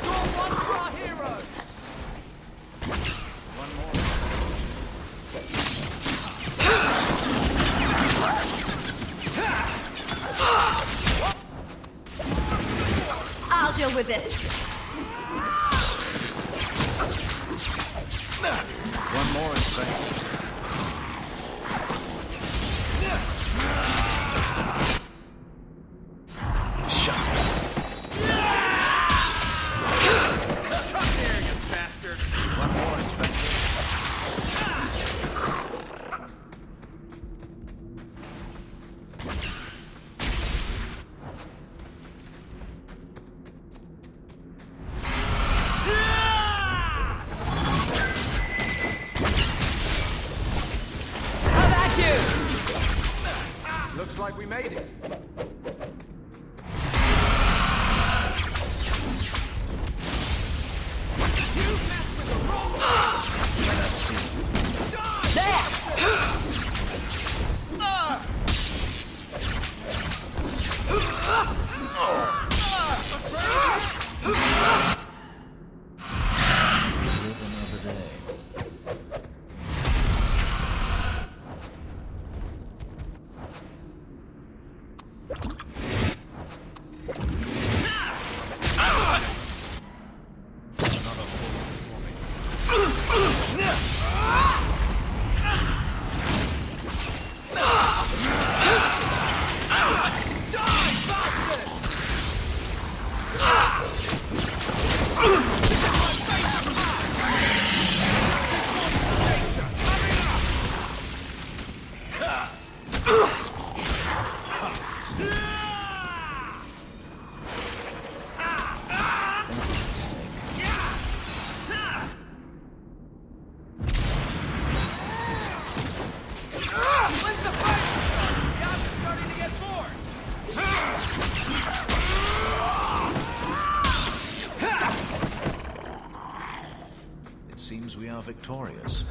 Score one for our heroes! One more. I'll deal with this. One more, Inspector. Looks like we made it. Seems we are victorious.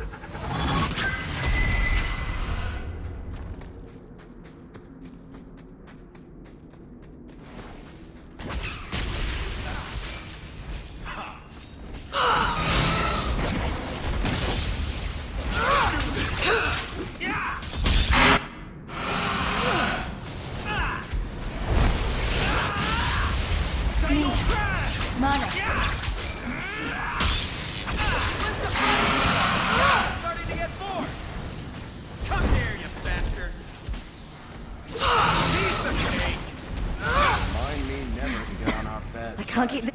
Mana. Starting to get bored! Come here, you bastard! Piece of cake! Remind me never to get on our beds. I can't keep the...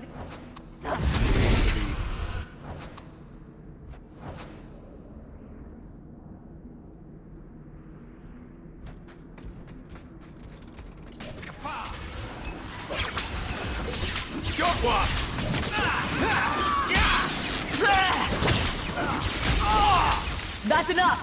Got one! That's enough!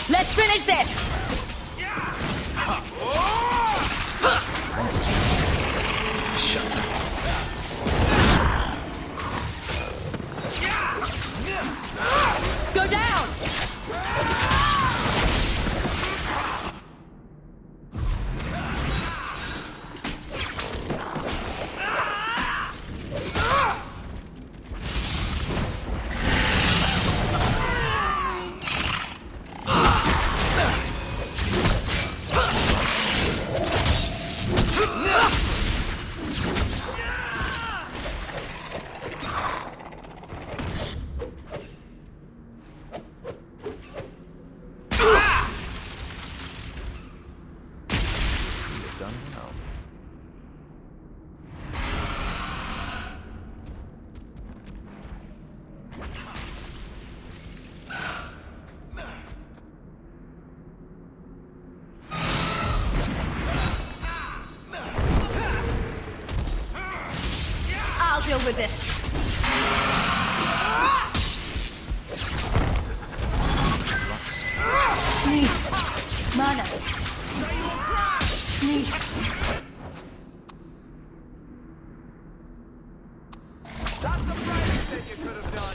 Let's finish this! Go down! deal with this. Please. Mana. Please. That's the brightest thing you could have done.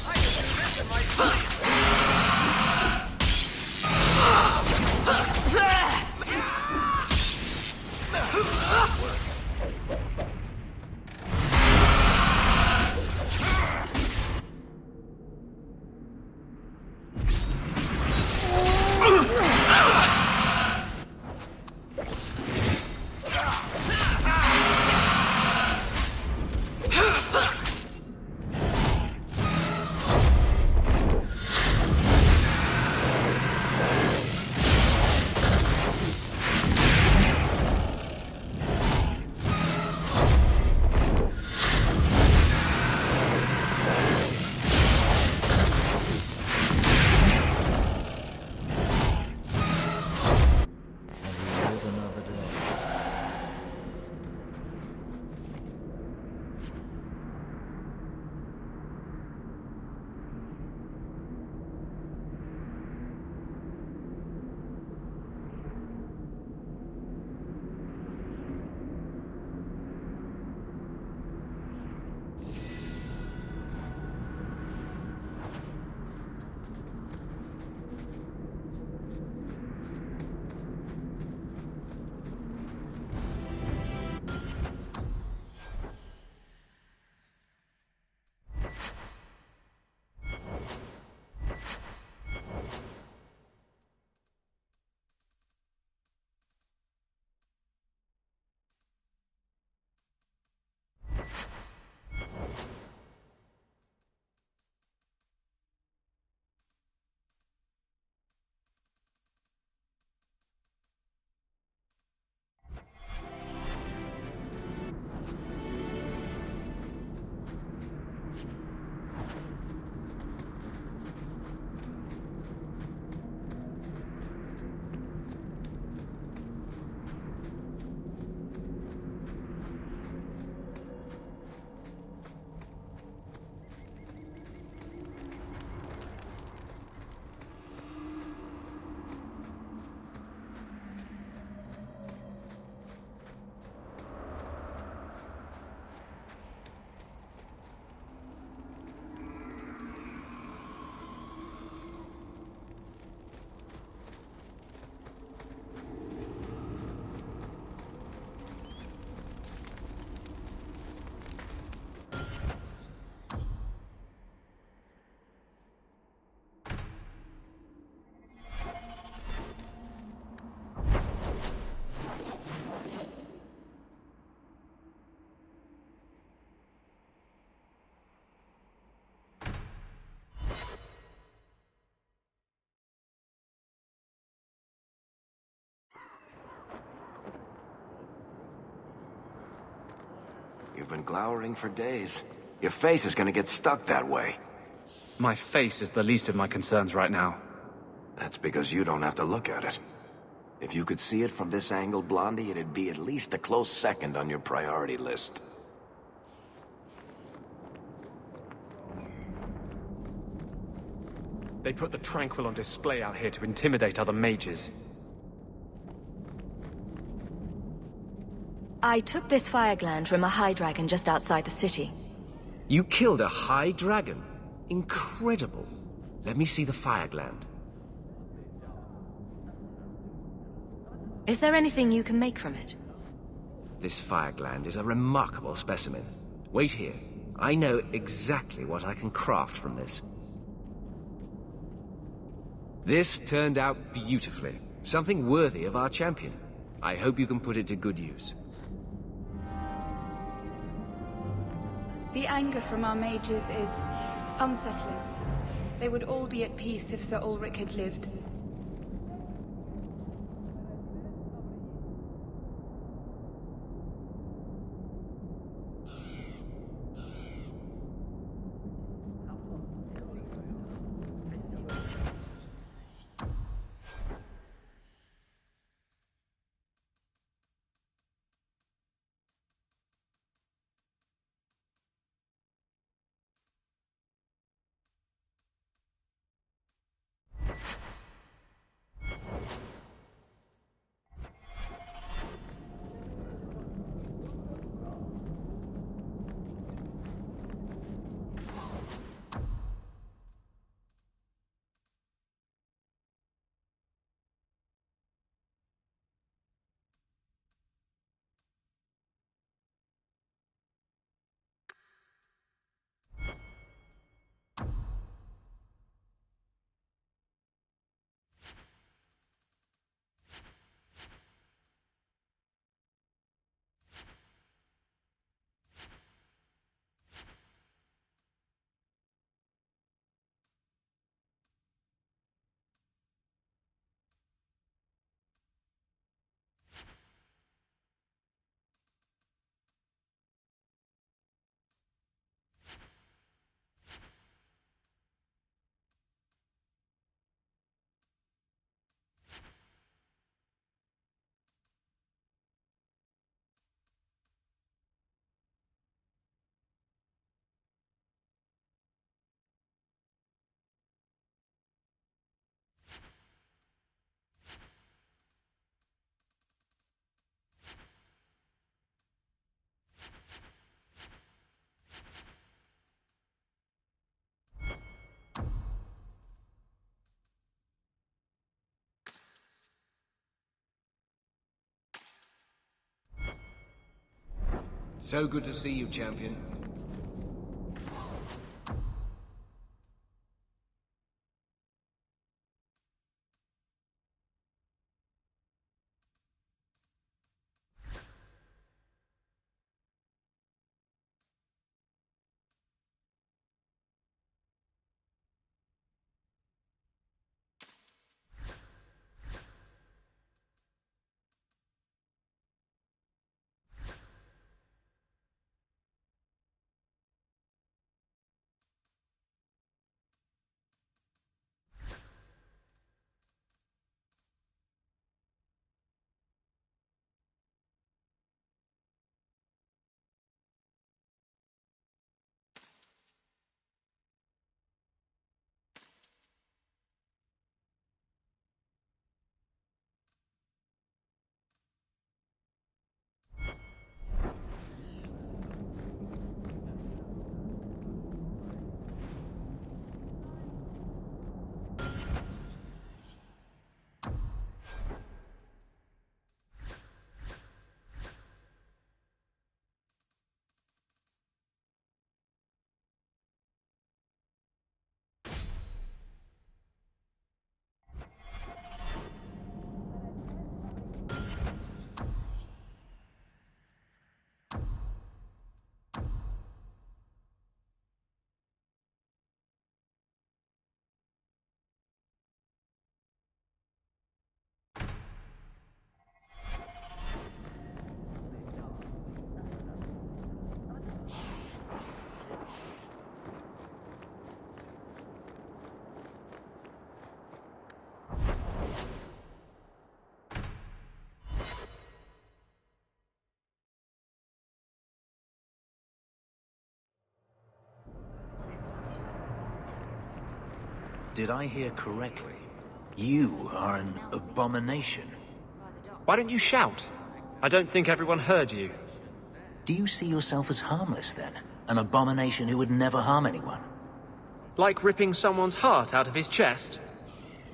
I can do this in my sleep. You've been glowering for days. Your face is gonna get stuck that way. My face is the least of my concerns right now. That's because you don't have to look at it. If you could see it from this angle, Blondie, it'd be at least a close second on your priority list. They put the Tranquil on display out here to intimidate other mages. I took this fire gland from a high dragon just outside the city. You killed a high dragon? Incredible. Let me see the fire gland. Is there anything you can make from it? This fire gland is a remarkable specimen. Wait here. I know exactly what I can craft from this. This turned out beautifully. Something worthy of our champion. I hope you can put it to good use. The anger from our mages is unsettling. They would all be at peace if Sir Ulrich had lived. So good to see you, champion. Did I hear correctly? You are an abomination. Why don't you shout? I don't think everyone heard you. Do you see yourself as harmless, then? An abomination who would never harm anyone? Like ripping someone's heart out of his chest?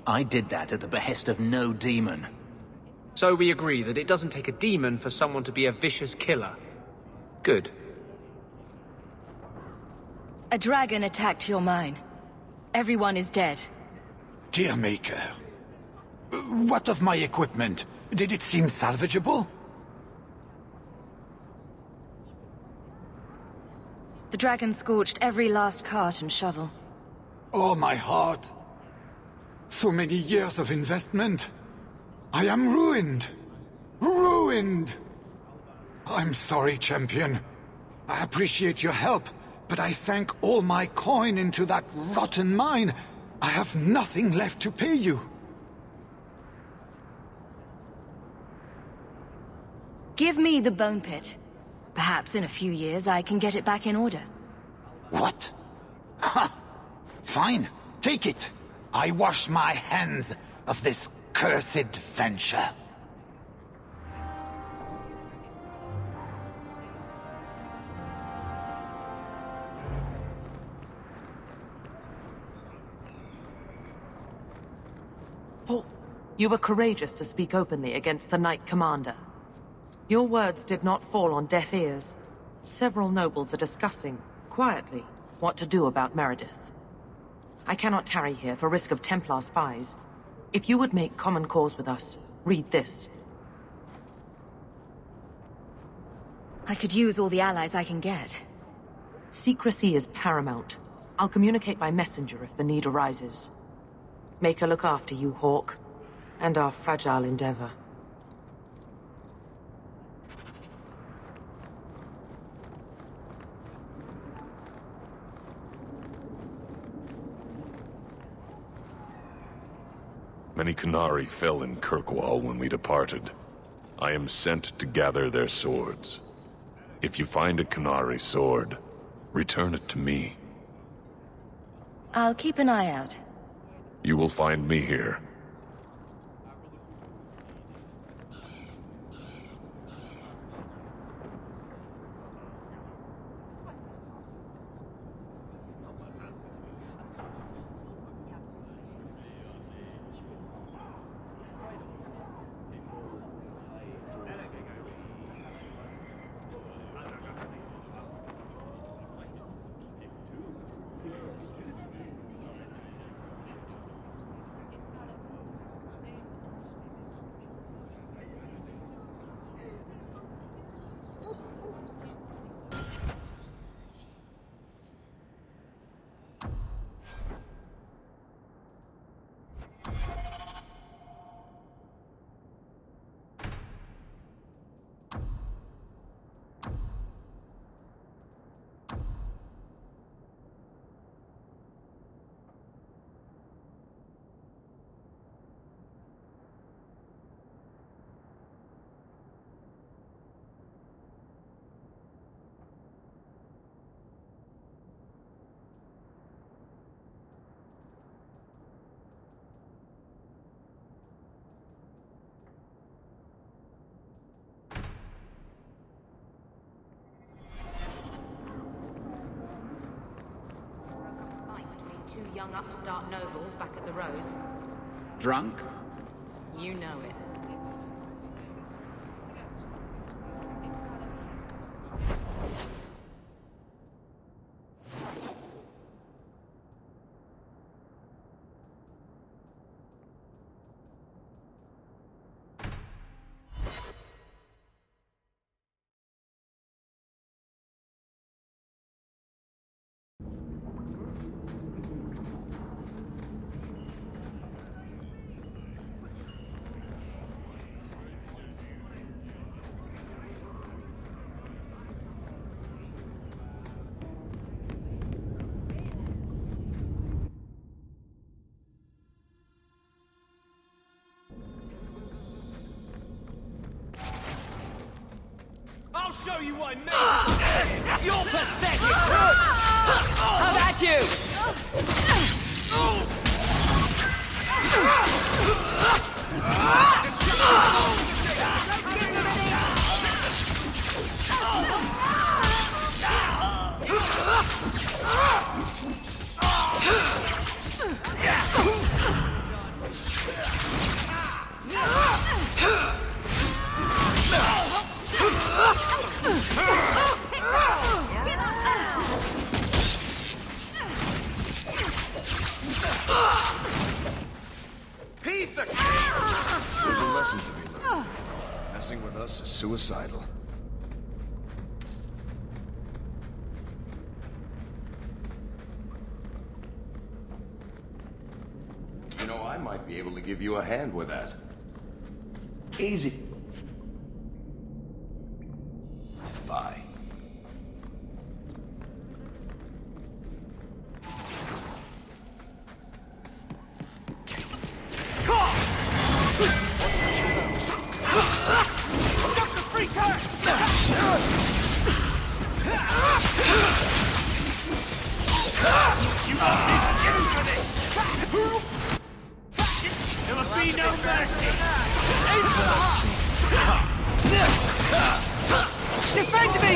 I did that at the behest of no demon. So we agree that it doesn't take a demon for someone to be a vicious killer. Good. A dragon attacked your mine. Everyone is dead. Dear Maker, what of my equipment? Did it seem salvageable? The dragon scorched every last cart and shovel. Oh, my heart. So many years of investment. I am ruined. Ruined! I'm sorry, champion. I appreciate your help, but I sank all my coin into that rotten mine. I have nothing left to pay you. Give me the bone pit. Perhaps in a few years I can get it back in order. What? Ha! Fine, take it. I wash my hands of this cursed venture. You were courageous to speak openly against the Knight Commander. Your words did not fall on deaf ears. Several nobles are discussing, quietly, what to do about Meredith. I cannot tarry here for risk of Templar spies. If you would make common cause with us, read this. I could use all the allies I can get. Secrecy is paramount. I'll communicate by messenger if the need arises. Maker look after you, Hawk, and our fragile endeavor. Many Qunari fell in Kirkwall when we departed. I am sent to gather their swords. If you find a Qunari sword, return it to me. I'll keep an eye out. You will find me here. young upstart nobles back at the Rose. Drunk? You know it. I'll show you what I mean! You're pathetic! How about you? Piece of There's a lesson to be learned. Messing with us is suicidal. You know, I might be able to give you a hand with that. Easy. Bye. Defend me!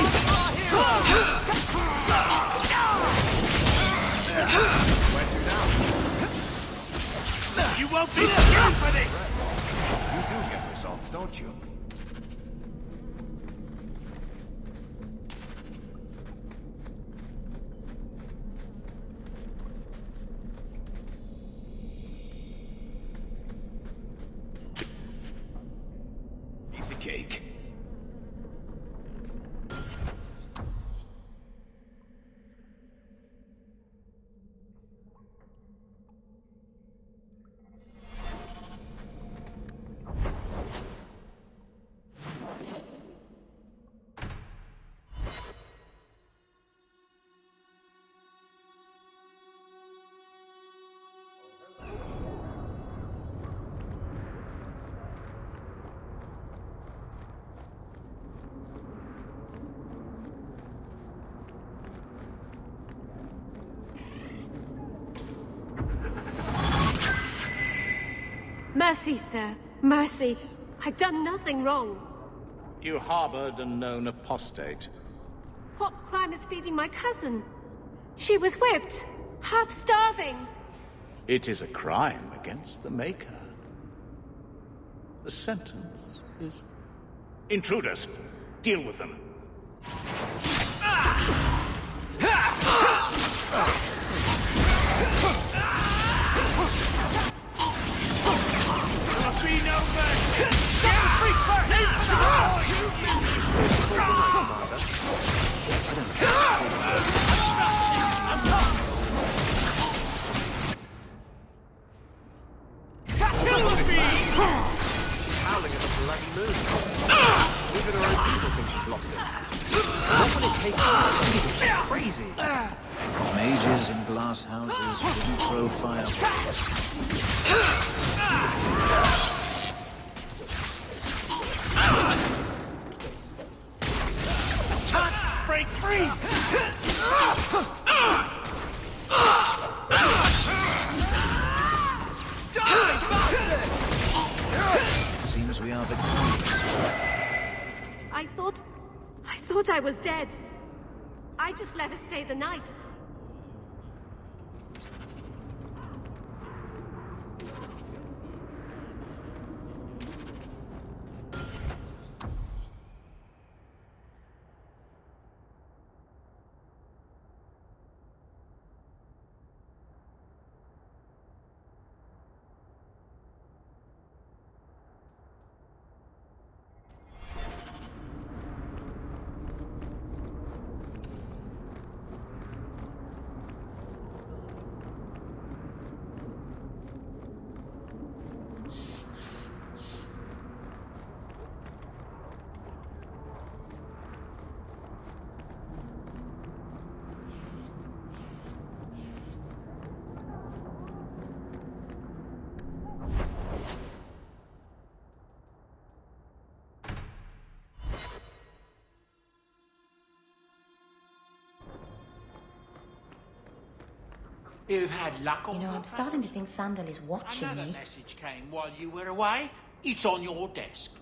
You won't be scared for this! You do get results, don't you? Piece of cake. Mercy, sir. Mercy. I've done nothing wrong. You harbored a known apostate. What crime is feeding my cousin? She was whipped, half starving. It is a crime against the Maker. The sentence is... Intruders! Deal with them. There'll be no mercy! Get free first! Kill the beast! Howling at the bloody moon. Even her own people think she's lost it. What would it take to she's crazy? Mages in glass houses wouldn't throw fireballs. Break free! Seems we are victorious. I thought I was dead. I just let her stay the night. You've had luck on You know, I'm starting to think Sandal is watching Another me. message came while you were away. It's on your desk.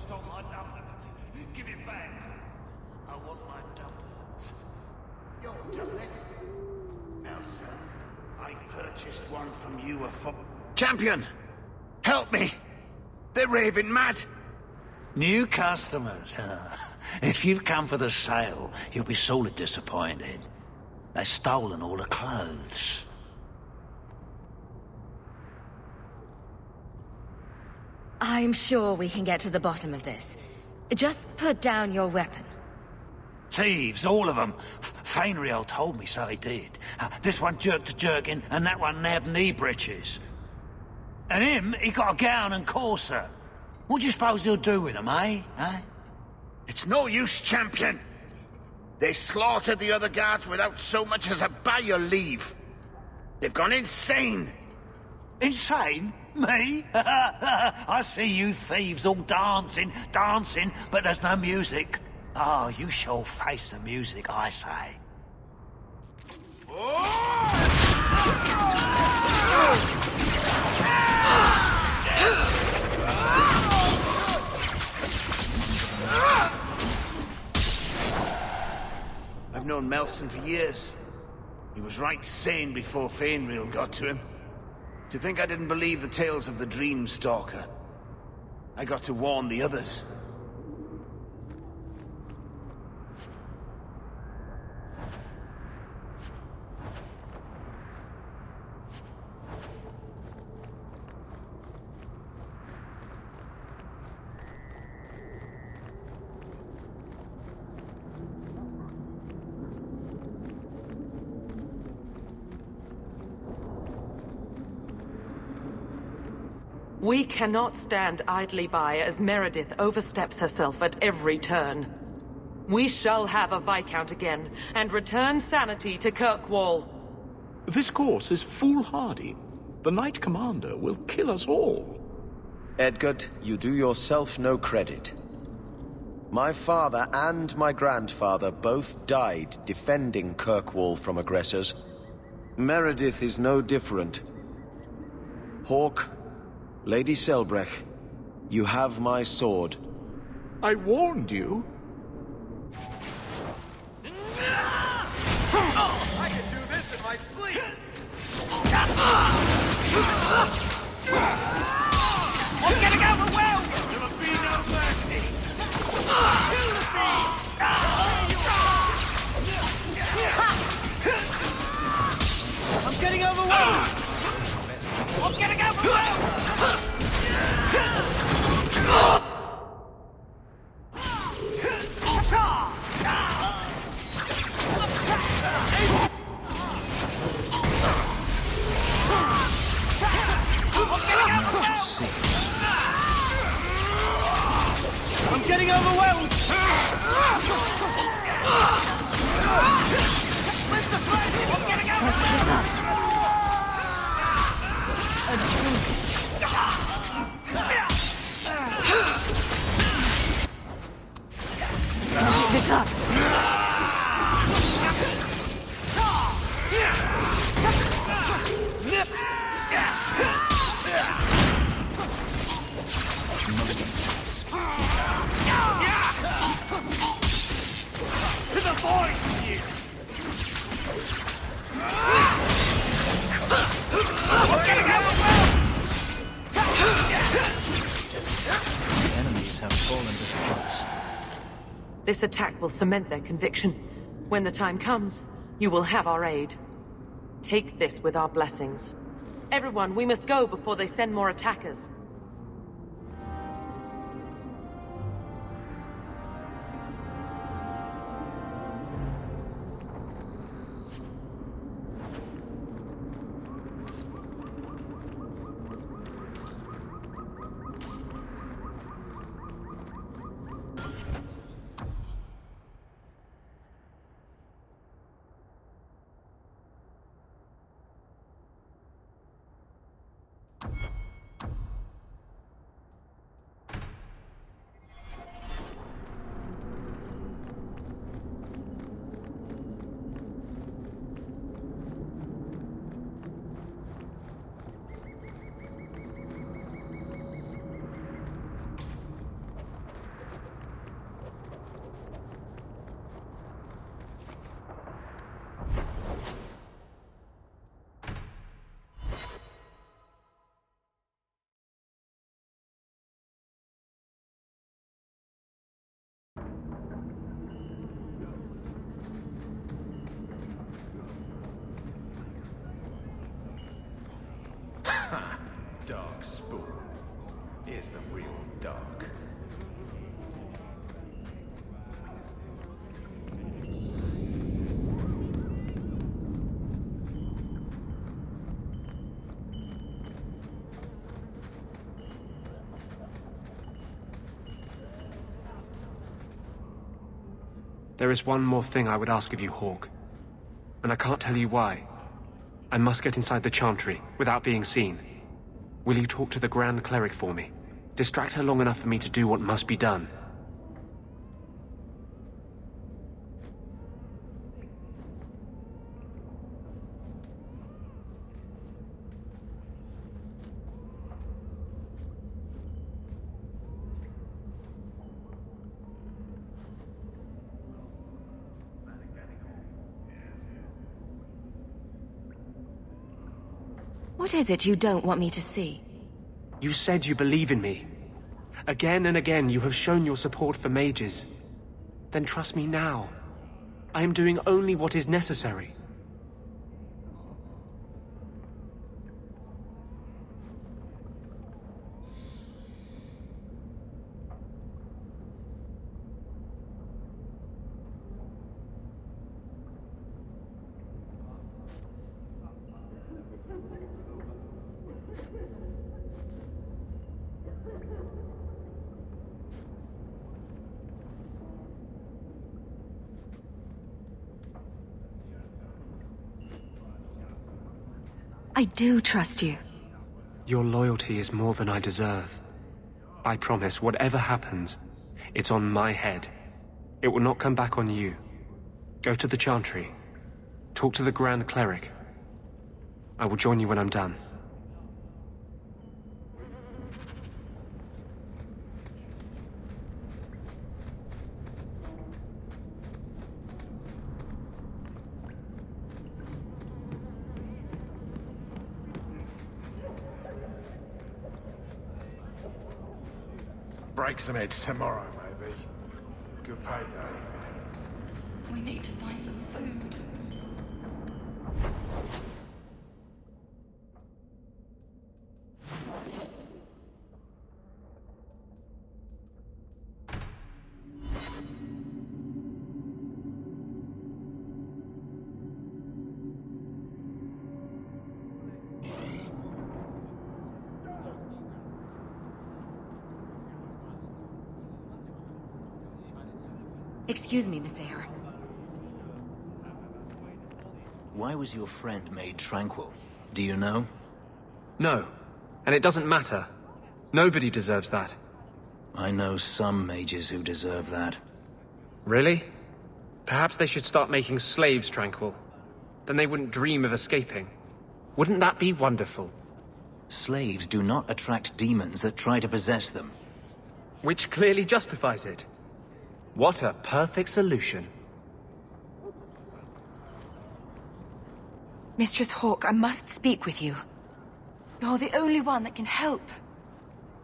Stole my dumpling. Give it back. I want my dumplings. Your dumplings? Now, sir, I purchased one from you for... Champion! Help me! They're raving mad! New customers, huh? If you've come for the sale, you'll be sorely disappointed. They've stolen all the clothes. I'm sure we can get to the bottom of this. Just put down your weapon. Thieves, all of them. Fainriel told me so he did. This one jerked a jerkin, and that one nabbed knee breeches. And him, he got a gown and corset. What do you suppose he'll do with them, eh? It's no use, champion. They slaughtered the other guards without so much as a by your leave. They've gone insane. Insane? Me? I see you thieves all dancing, but there's no music. Oh, you shall face the music, I say. I've known Melson for years. He was right sane before Fainriel got to him. To think I didn't believe the tales of the Dream Stalker. I got to warn the others. We cannot stand idly by as Meredith oversteps herself at every turn. We shall have a Viscount again, and return sanity to Kirkwall. This course is foolhardy. The Knight Commander will kill us all. Edgard, you do yourself no credit. My father and my grandfather both died defending Kirkwall from aggressors. Meredith is no different. Hawke, Lady Selbrecht, you have my sword. I warned you. I can do this in my sleep! I'm getting overwhelmed! There will be no mercy! I'm getting overwhelmed! I'm getting overwhelmed! I'm getting overwhelmed! Mr. French, I'm getting overwhelmed! This attack will cement their conviction. When the time comes, you will have our aid. Take this with our blessings. Everyone, we must go before they send more attackers. Dark Spawn. Here's the real dark. There is one more thing I would ask of you, Hawke. And I can't tell you why. I must get inside the Chantry, without being seen. Will you talk to the Grand Cleric for me? Distract her long enough for me to do what must be done. What is it you don't want me to see? You said you believe in me. Again and again you have shown your support for mages. Then trust me now. I am doing only what is necessary. I do trust you. Your loyalty is more than I deserve. I promise, whatever happens, it's on my head. It will not come back on you. Go to the Chantry. Talk to the Grand Cleric. I will join you when I'm done. Break some heads tomorrow, maybe. Good payday. We need to find some food. Excuse me, Miss Aher. Why was your friend made tranquil? Do you know? No. And it doesn't matter. Nobody deserves that. I know some mages who deserve that. Really? Perhaps they should start making slaves tranquil. Then they wouldn't dream of escaping. Wouldn't that be wonderful? Slaves do not attract demons that try to possess them. Which clearly justifies it. What a perfect solution. Mistress Hawke, I must speak with you. You're the only one that can help.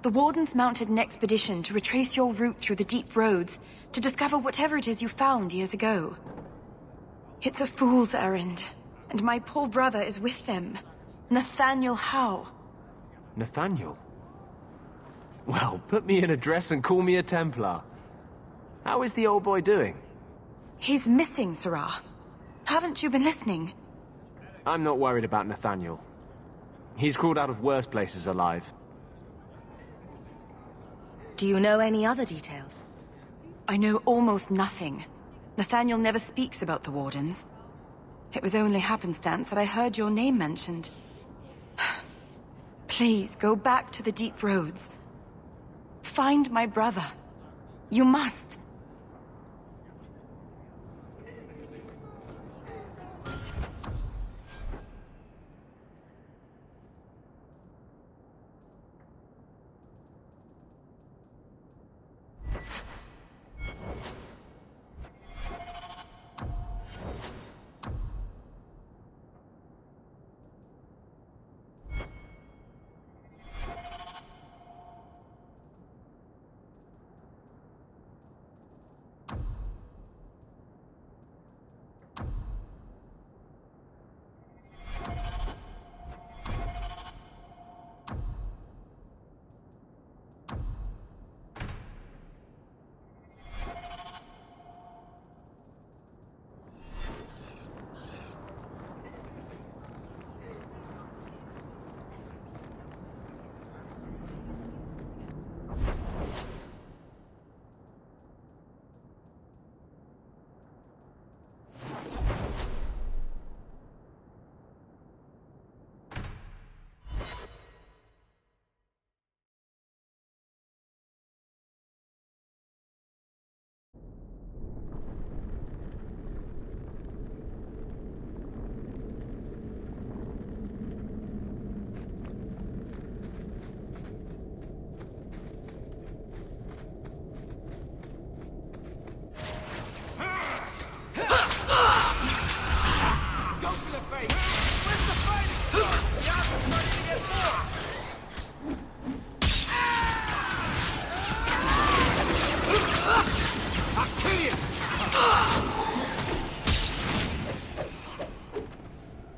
The Wardens mounted an expedition to retrace your route through the deep roads To discover whatever it is you found years ago. It's a fool's errand, and my poor brother is with them. Nathaniel Howe. Nathaniel? Well, put me in a dress and call me a Templar. How is the old boy doing? He's missing, Sirrah. Haven't you been listening? I'm not worried about Nathaniel. He's crawled out of worse places alive. Do you know any other details? I know almost nothing. Nathaniel never speaks about the Wardens. It was only happenstance that I heard your name mentioned. Please, go back to the deep roads. Find my brother. You must.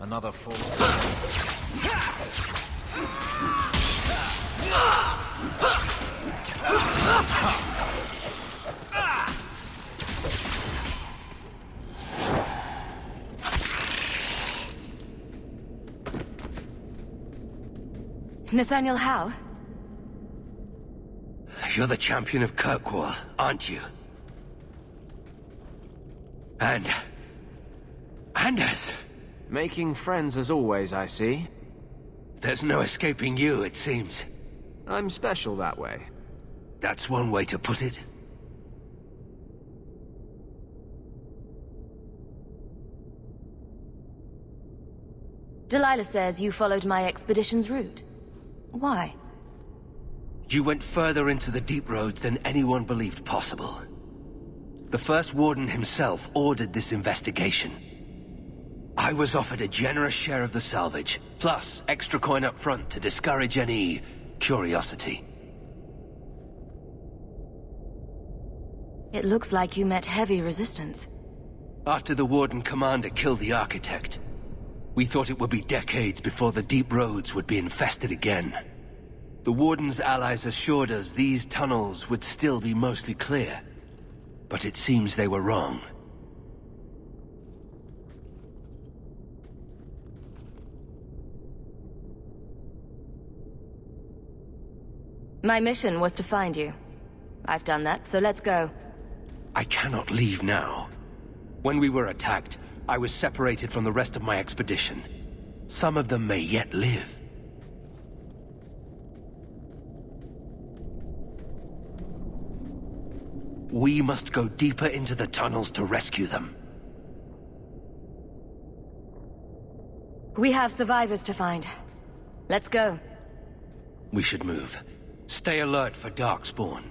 Another fall. Nathaniel Howe? You're the champion of Kirkwall, aren't you? And Anders. Making friends as always, I see. There's no escaping you, it seems. I'm special that way. That's one way to put it. Delilah says you followed my expedition's route. Why? You went further into the deep roads than anyone believed possible. The first warden himself ordered this investigation. I was offered a generous share of the salvage, plus extra coin up front to discourage any curiosity. It looks like you met heavy resistance. After the Warden Commander killed the Architect, we thought it would be decades before the deep roads would be infested again. The Warden's allies assured us these tunnels would still be mostly clear, but it seems they were wrong. My mission was to find you. I've done that, so let's go. I cannot leave now. When we were attacked, I was separated from the rest of my expedition. Some of them may yet live. We must go deeper into the tunnels to rescue them. We have survivors to find. Let's go. We should move. Stay alert for Darkspawn.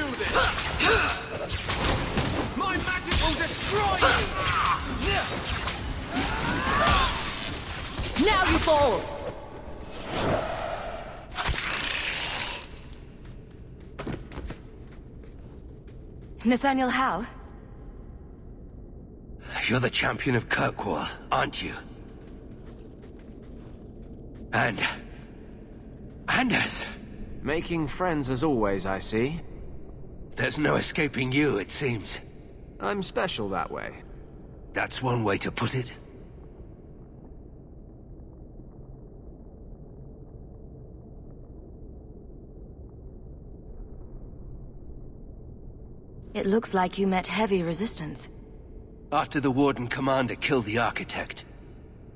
do this! My magic will destroy you! Now you fall! Nathaniel Howe? You're the champion of Kirkwall, aren't you? And... Anders! Making friends as always, I see. There's no escaping you, it seems. I'm special that way. That's one way to put it. It looks like you met heavy resistance. After the Warden Commander killed the Architect,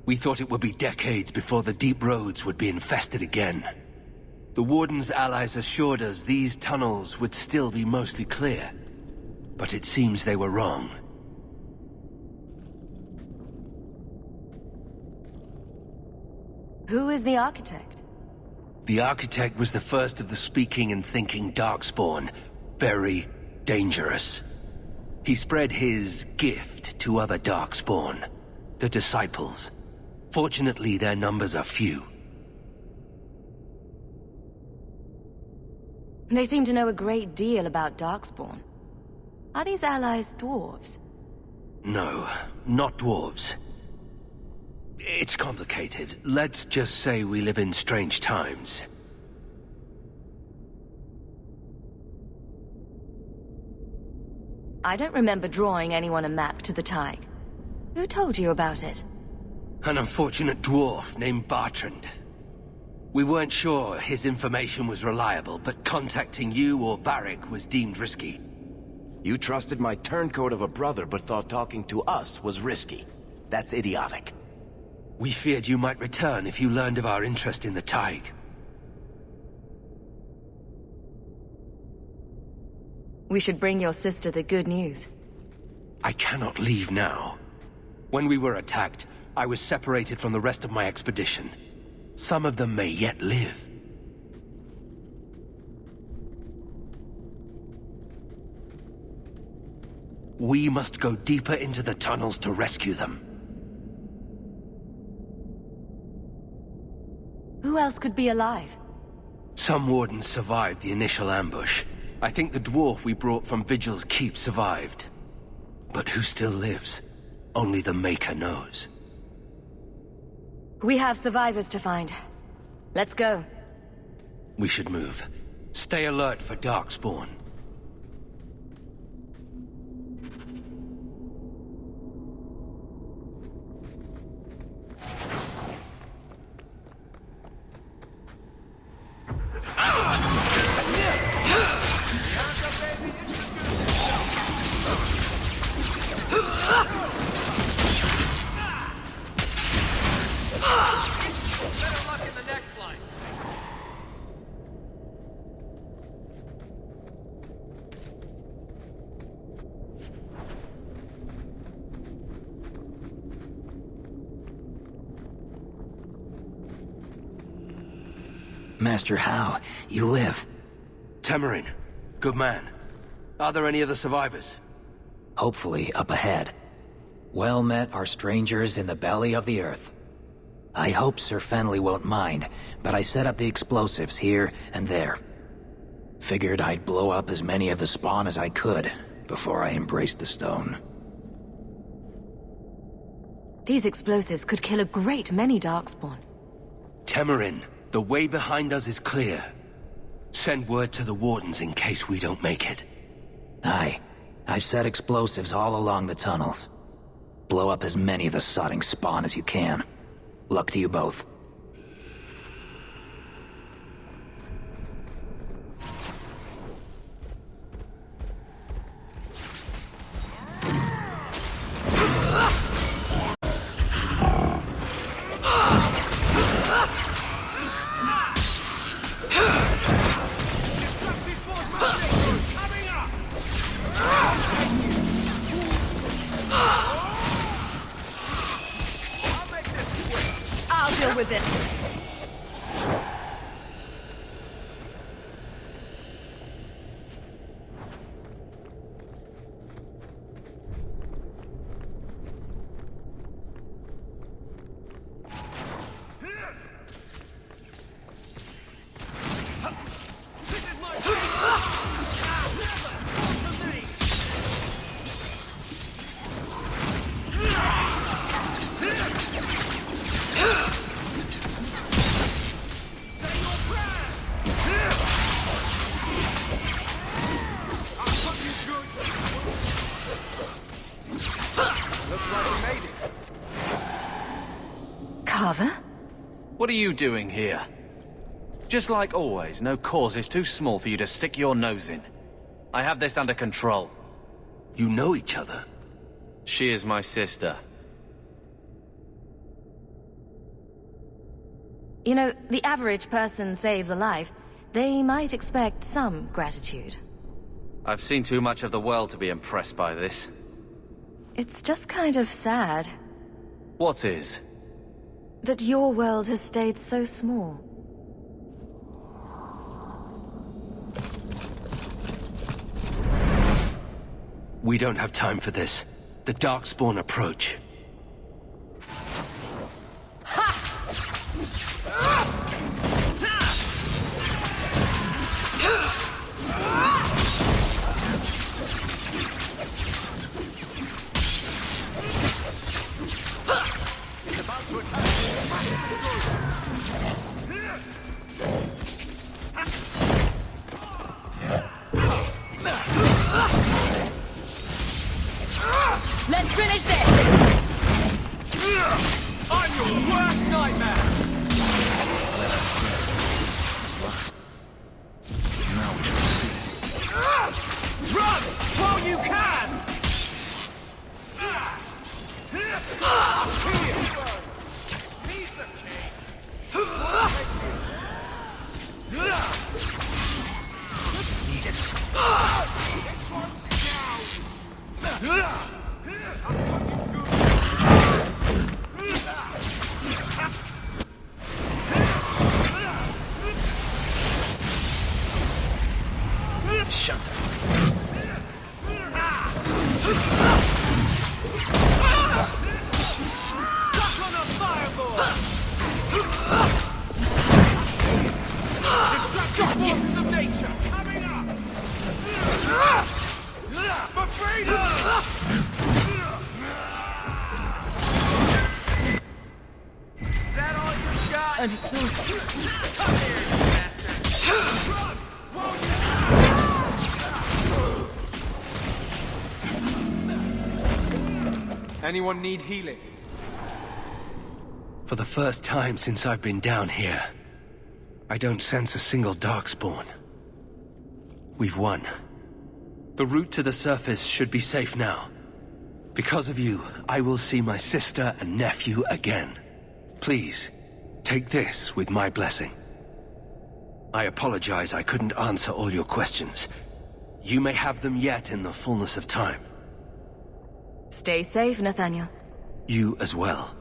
we thought it would be decades before the deep roads would be infested again. The Warden's allies assured us these tunnels would still be mostly clear, but it seems they were wrong. Who is the Architect? The Architect was the first of the speaking and thinking Darkspawn. Very dangerous. He spread his gift to other Darkspawn, the Disciples. Fortunately, their numbers are few. They seem to know a great deal about Darkspawn. Are these allies dwarves? No, not dwarves. It's complicated. Let's just say we live in strange times. I don't remember drawing anyone a map to the Tig. Who told you about it? An unfortunate dwarf named Bartrand. We weren't sure his information was reliable, but contacting you or Varric was deemed risky. You trusted my turncoat of a brother, but thought talking to us was risky. That's idiotic. We feared you might return if you learned of our interest in the Tig. We should bring your sister the good news. I cannot leave now. When we were attacked, I was separated from the rest of my expedition. Some of them may yet live. We must go deeper into the tunnels to rescue them. Who else could be alive? Some Wardens survived the initial ambush. I think the dwarf we brought from Vigil's Keep survived. But who still lives? Only the Maker knows. We have survivors to find. Let's go. We should move. Stay alert for Darkspawn. Master Howe, you live. Temerin, good man. Are there any other survivors? Hopefully up ahead. Well met are strangers in the belly of the earth. I hope Sir Fenley won't mind, but I set up the explosives here and there. Figured I'd blow up as many of the spawn as I could before I embraced the stone. These explosives could kill a great many Darkspawn. Temerin, the way behind us is clear. Send word to the Wardens in case we don't make it. Aye. I've set explosives all along the tunnels. Blow up as many of the sodding spawn as you can. Luck to you both. I'll deal with this. Carver? What are you doing here? Just like always, no cause is too small for you to stick your nose in. I have this under control. You know each other? She is my sister. You know, the average person saves a life. They might expect some gratitude. I've seen too much of the world to be impressed by this. It's just kind of sad. What is? That your world has stayed so small. We don't have time for this. The Darkspawn approach. Let's finish this! I'm your worst nightmare! Run while you can! He's the This one's down! Shut up. Stuck on a fireball! Destructive forces of nature coming up! For freedom! Is that all you got? I'm exhausted. Come here, you bastard! Run! Won't you? Anyone need healing? For the first time since I've been down here, I don't sense a single Darkspawn. We've won. The route to the surface should be safe now. Because of you, I will see my sister and nephew again. Please, take this with my blessing. I apologize I couldn't answer all your questions. You may have them yet in the fullness of time. Stay safe, Nathaniel. You as well.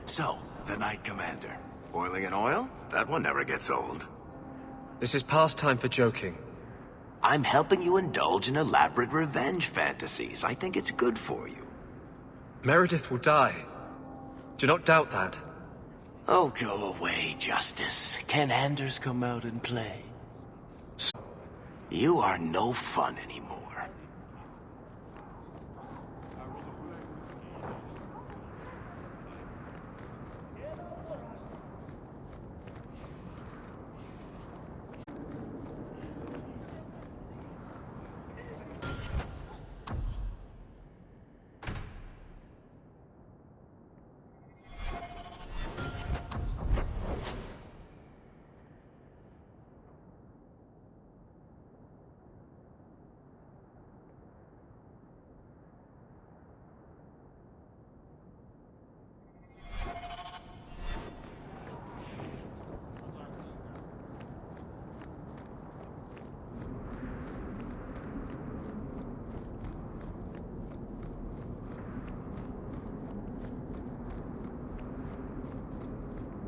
So, the Knight Commander. Boiling in oil? That one never gets old. This is past time for joking. I'm helping you indulge in elaborate revenge fantasies. I think it's good for you. Meredith will die. Do not doubt that. Oh, go away, Justice. Can Anders come out and play? You are no fun anymore.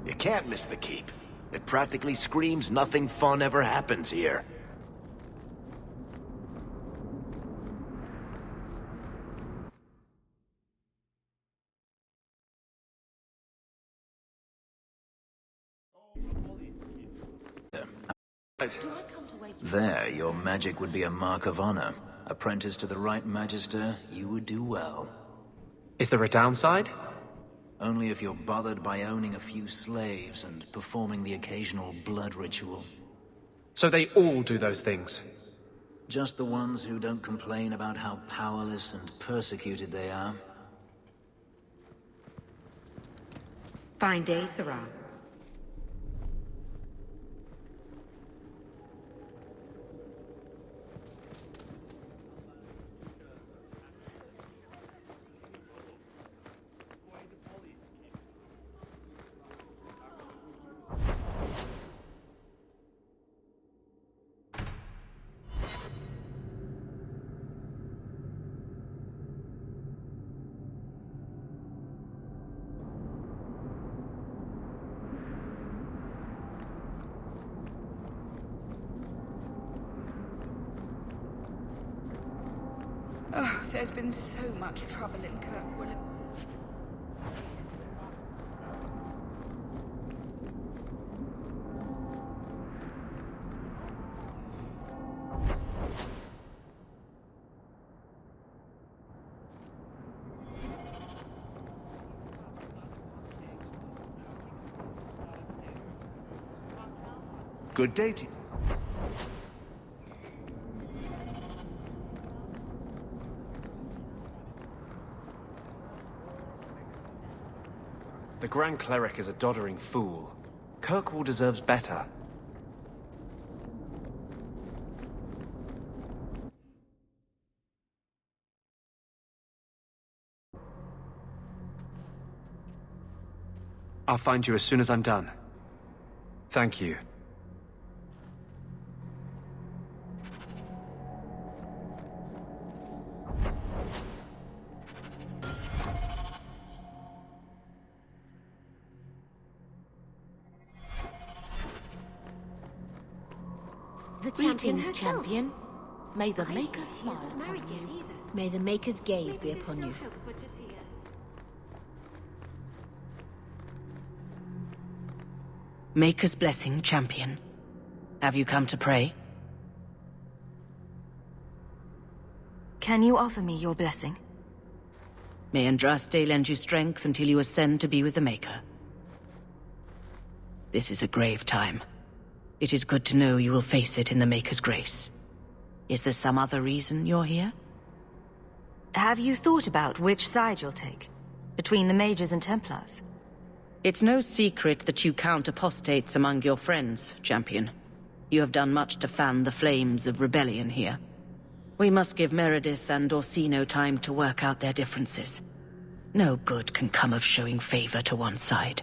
You can't miss the keep. It practically screams nothing fun ever happens here. There, your magic would be a mark of honor. Apprentice to the right Magister, you would do well. Is there a downside? Only if you're bothered by owning a few slaves and performing the occasional blood ritual. So they all do those things? Just the ones who don't complain about how powerless and persecuted they are. Fine day, Sarah. Oh, there's been so much trouble in Kirkwall. Good day to you. The Grand Cleric is a doddering fool. Kirkwall deserves better. I'll find you as soon as I'm done. Thank you. The champion Greetings, herself. champion. May the I Maker guess she smile isn't married upon yet you. either. May the Maker's gaze be Maybe there's upon still you. hope for Jatia. Maker's blessing, champion. Have you come to pray? Can you offer me your blessing? May Andraste lend you strength until you ascend to be with the Maker. This is a grave time. It is good to know you will face it in the Maker's grace. Is there some other reason you're here? Have you thought about which side you'll take? Between the Mages and Templars? It's no secret that you count apostates among your friends, champion. You have done much to fan the flames of rebellion here. We must give Meredith and Orsino time to work out their differences. No good can come of showing favor to one side.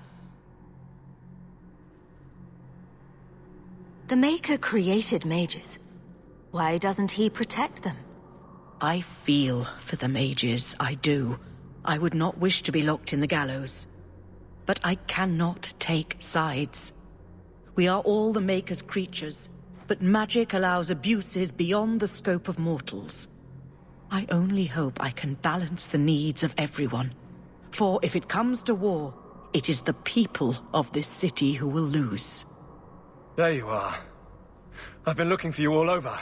The Maker created mages. Why doesn't he protect them? I feel for the mages, I do. I would not wish to be locked in the gallows. but I cannot take sides. We are all the Maker's creatures, but magic allows abuses beyond the scope of mortals. I only hope I can balance the needs of everyone. For if it comes to war, it is the people of this city who will lose. There you are. I've been looking for you all over.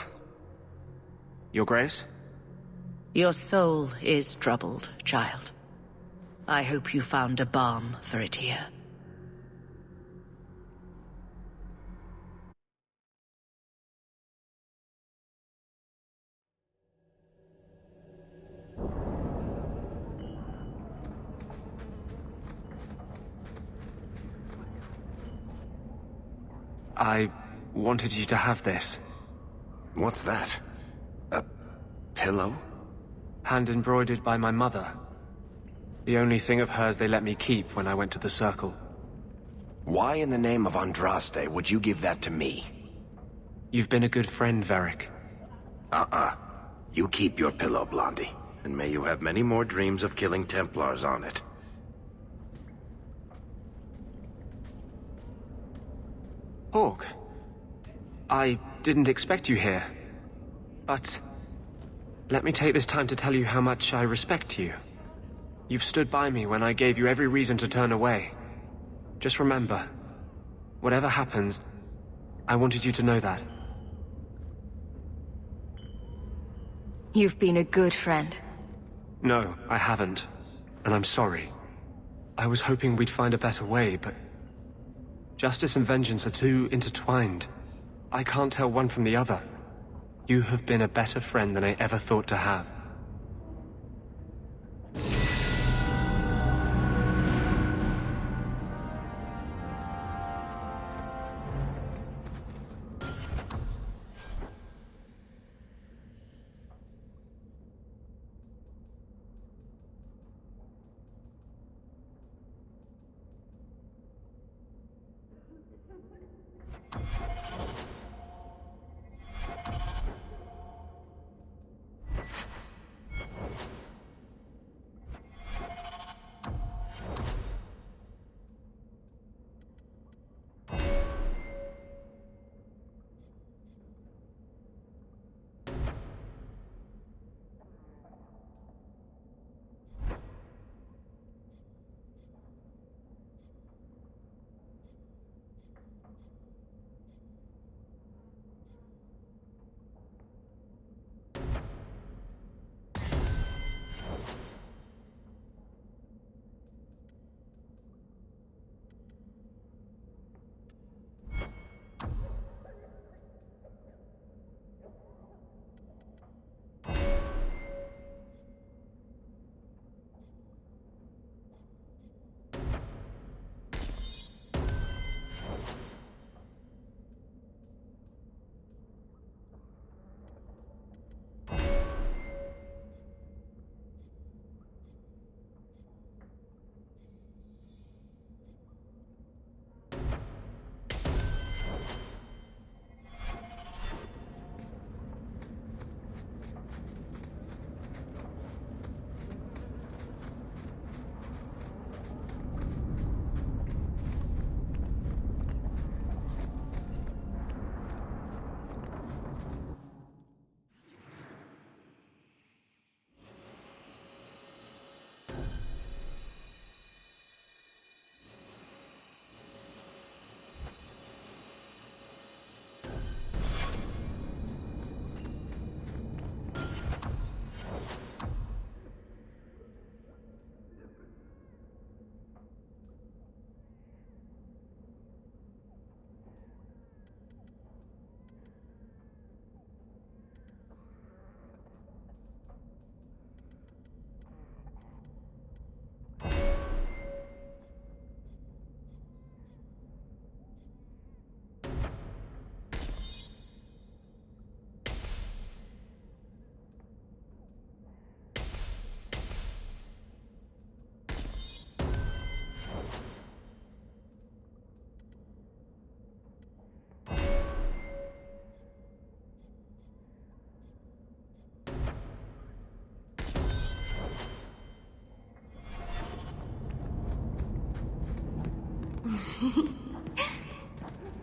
Your Grace? Your soul is troubled, child. I hope you found a balm for it here. I wanted you to have this. What's that? A pillow? Hand-embroidered by my mother. The only thing of hers they let me keep when I went to the Circle. Why in the name of Andraste would you give that to me? You've been a good friend, Varric. You keep your pillow, Blondie. And may you have many more dreams of killing Templars on it. Hawke, I didn't expect you here. But let me take this time to tell you how much I respect you. You've stood by me when I gave you every reason to turn away. Just remember, whatever happens, I wanted you to know that. You've been a good friend. No, I haven't. And I'm sorry. I was hoping we'd find a better way, but justice and vengeance are too intertwined. I can't tell one from the other. You have been a better friend than I ever thought to have.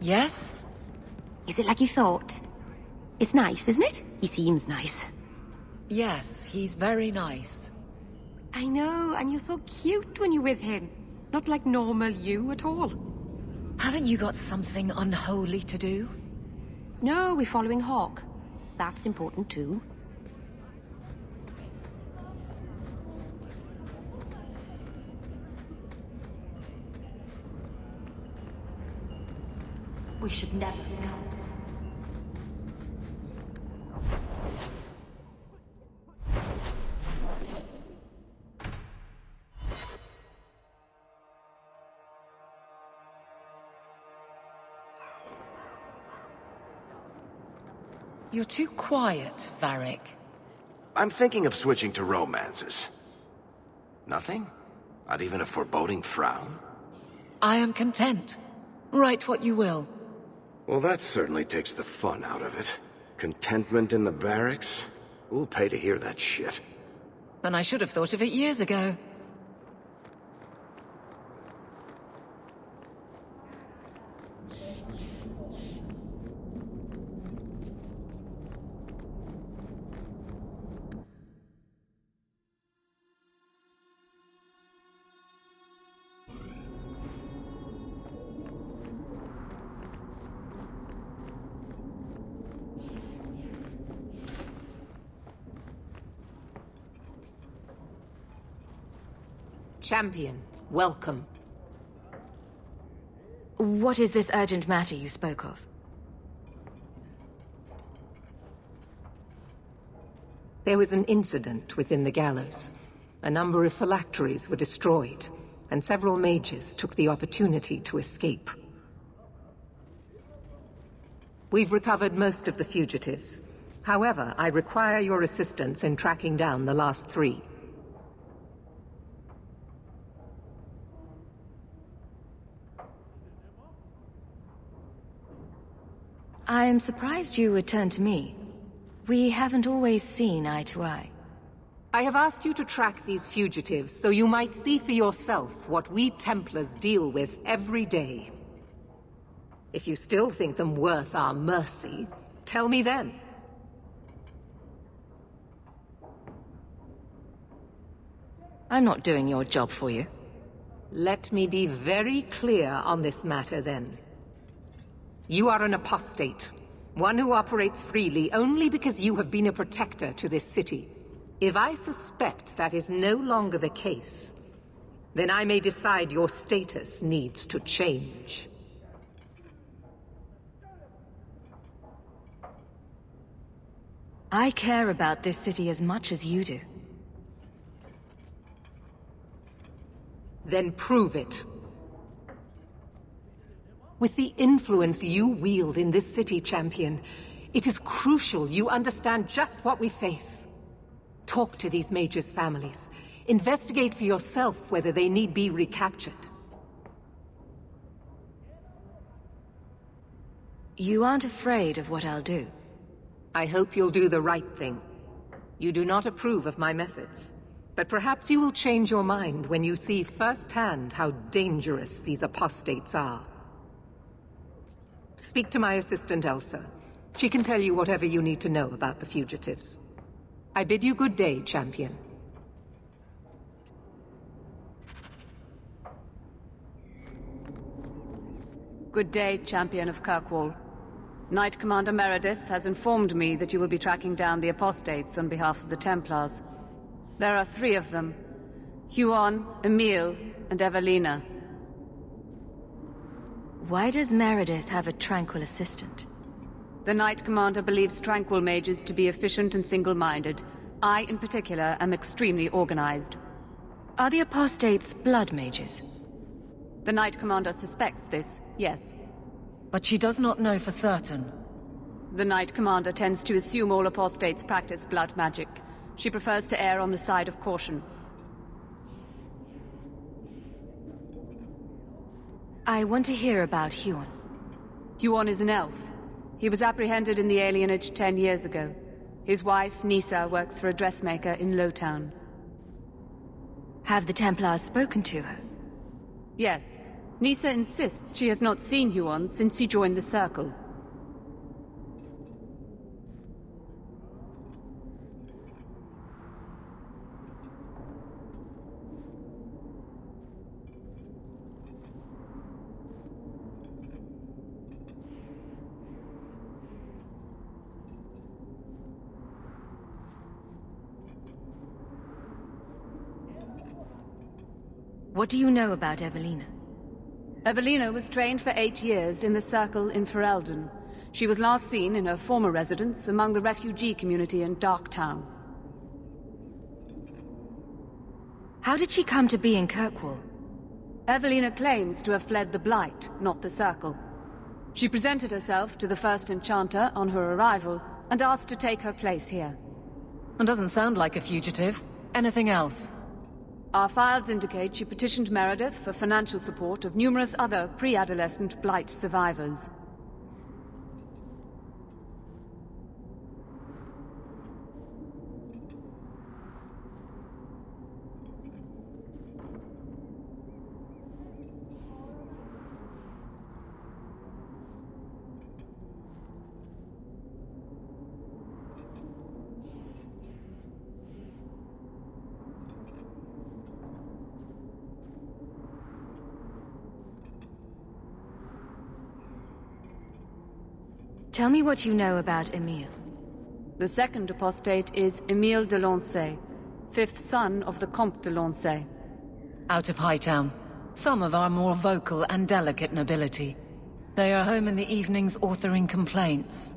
Yes? Is it like you thought? It's nice, isn't it? He seems nice. Yes, he's very nice. I know, and you're so cute when you're with him. Not like normal you at all. Haven't you got something unholy to do? No, we're following Hawk. That's important too. We should never come. You're too quiet, Varric. I'm thinking of switching to romances. Nothing? Not even a foreboding frown? I am content. Write what you will. Well, that certainly takes the fun out of it. Contentment in the barracks? Who'll pay to hear that shit? Then I should have thought of it years ago. Champion, welcome. What is this urgent matter you spoke of? There was an incident within the gallows. A number of phylacteries were destroyed, and several mages took the opportunity to escape. We've recovered most of the fugitives. However, I require your assistance in tracking down the last 3. I am surprised you would turn to me. We haven't always seen eye to eye. I have asked you to track these fugitives so you might see for yourself what we Templars deal with every day. If you still think them worth our mercy, tell me then. I'm not doing your job for you. Let me be very clear on this matter then. You are an apostate, one who operates freely only because you have been a protector to this city. If I suspect that is no longer the case, then I may decide your status needs to change. I care about this city as much as you do. Then prove it. With the influence you wield in this city, Champion, it is crucial you understand just what we face. Talk to these mages' families. Investigate for yourself whether they need be recaptured. You aren't afraid of what I'll do? I hope you'll do the right thing. You do not approve of my methods, but perhaps you will change your mind when you see firsthand how dangerous these apostates are. Speak to my assistant, Elsa. She can tell you whatever you need to know about the fugitives. I bid you good day, Champion. Good day, Champion of Kirkwall. Knight Commander Meredith has informed me that you will be tracking down the apostates on behalf of the Templars. There are 3 of them. Huon, Emile, and Evelina. Why does Meredith have a Tranquil assistant? The Knight Commander believes Tranquil mages to be efficient and single-minded. I, in particular, am extremely organized. Are the apostates blood mages? The Knight Commander suspects this, yes. But she does not know for certain. The Knight Commander tends to assume all apostates practice blood magic. She prefers to err on the side of caution. I want to hear about Huon. Huon is an elf. He was apprehended in the alienage 10 years ago. His wife, Nisa, works for a dressmaker in Lowtown. Have the Templars spoken to her? Yes. Nisa insists she has not seen Huon since he joined the Circle. What do you know about Evelina? Evelina was trained for 8 years in the Circle in Ferelden. She was last seen in her former residence among the refugee community in Darktown. How did she come to be in Kirkwall? Evelina claims to have fled the Blight, not the Circle. She presented herself to the First Enchanter on her arrival and asked to take her place here. And doesn't sound like a fugitive. Anything else? Our files indicate she petitioned Meredith for financial support of numerous other pre-adolescent Blight survivors. Tell me what you know about Emile. The second apostate is Emile de Lancey, 5th son of the Comte de Lancey. Out of Hightown. Some of our more vocal and delicate nobility. They are home in the evenings authoring complaints.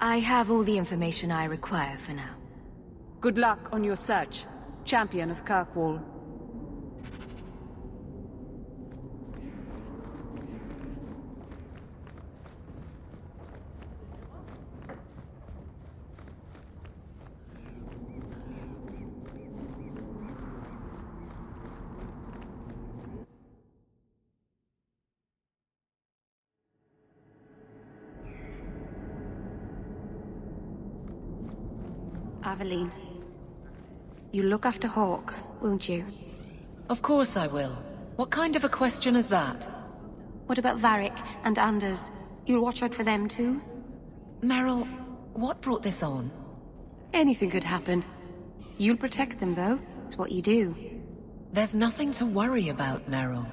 I have all the information I require for now. Good luck on your search, Champion of Kirkwall. Aveline, you'll look after Hawke, won't you? Of course I will. What kind of a question is that? What about Varric and Anders? You'll watch out for them too? Meryl, what brought this on? Anything could happen. You'll protect them, though. It's what you do. There's nothing to worry about, Meryl.